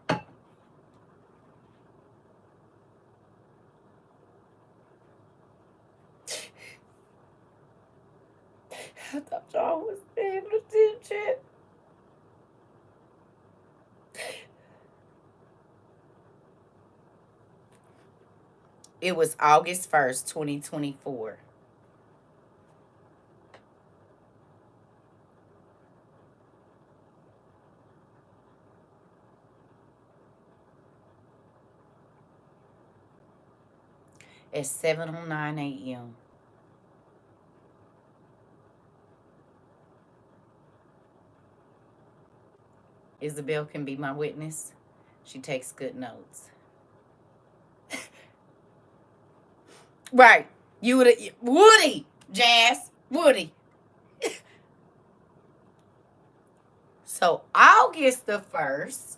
A: I thought y'all was paying attention. It was August 1st, 2024. At 7:09 a.m. Isabel can be my witness. She takes good notes. Right. You would Woody, Jazz, Woody. So August the 1st.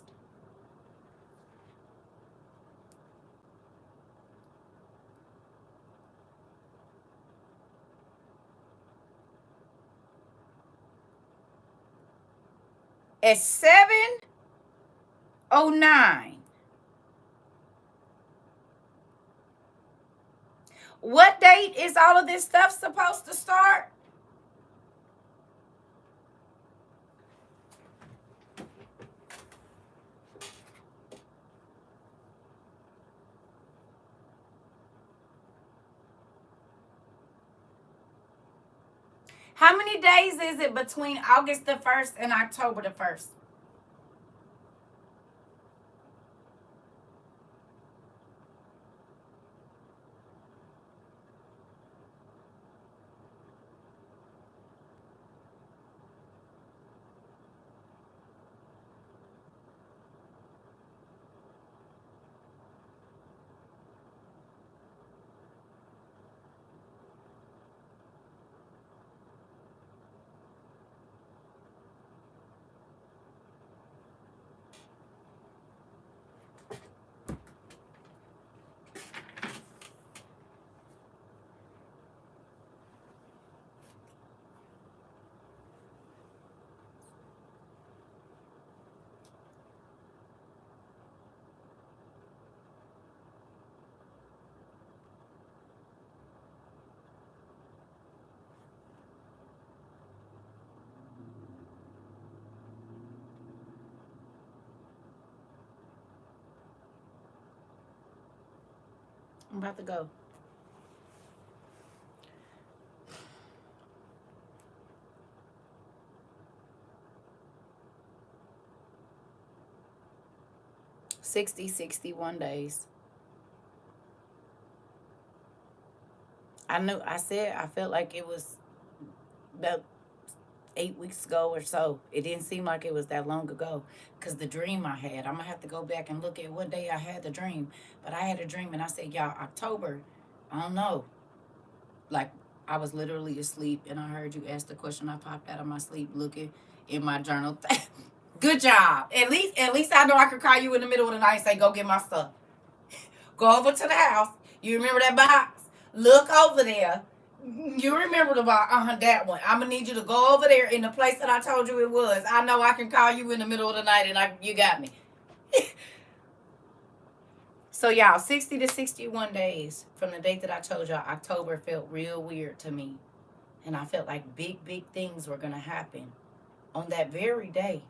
A: At 7:09. What date is all of this stuff supposed to start? How many days is it between August the 1st and October the 1st? I'm about to go. $60, 61 days. I said I felt like it was about 8 weeks ago or so. It didn't seem like it was that long ago because the dream I had. I'm gonna have to go back and look at what day I had the dream. But I had a dream and I said, y'all, October, I don't know. Like I was literally asleep and I heard you ask the question. I popped out of my sleep looking in my journal. Good job. At least I know I could call you in the middle of the night and say, go get my stuff. Go over to the house. You remember that box? Look over there. You remember the box? That one. I'm gonna need you to go over there in the place that I told you it was. I know I can call you in the middle of the night and you got me. So y'all, 60 to 61 days from the date that I told y'all, October felt real weird to me. And I felt like big things were gonna happen on that very day.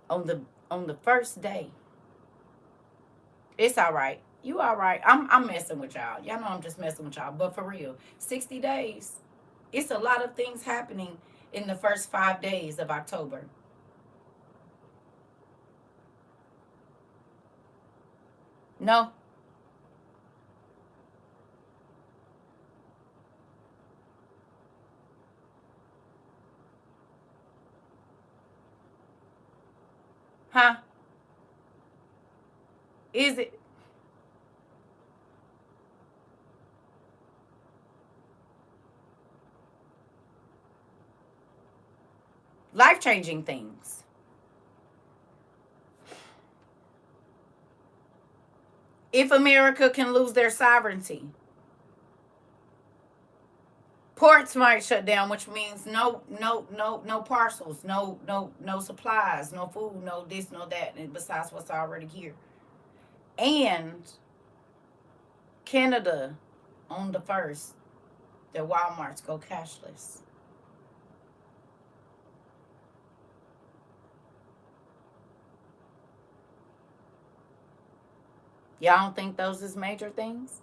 A: On the first day. It's all right. You all right. I'm messing with y'all. Y'all know I'm just messing with y'all. But for real, 60 days. It's a lot of things happening in the first 5 days of October. No. Huh? Is it life-changing things? If America can lose their sovereignty, ports might shut down, which means no parcels, no supplies, no food, no this, no that, and besides what's already here. And Canada on the first, their Walmarts go cashless. Y'all don't think those is major things?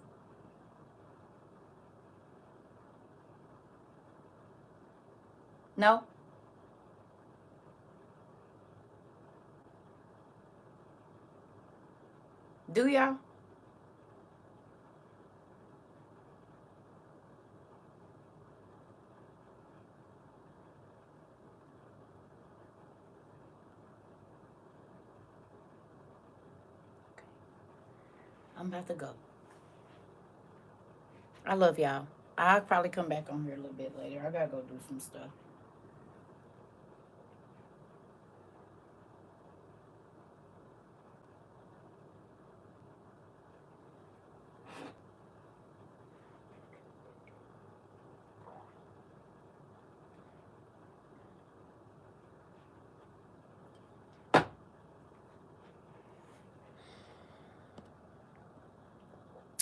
A: No? Do y'all? I'm about to go. I love y'all. I'll probably come back on here a little bit later. I gotta go do some stuff.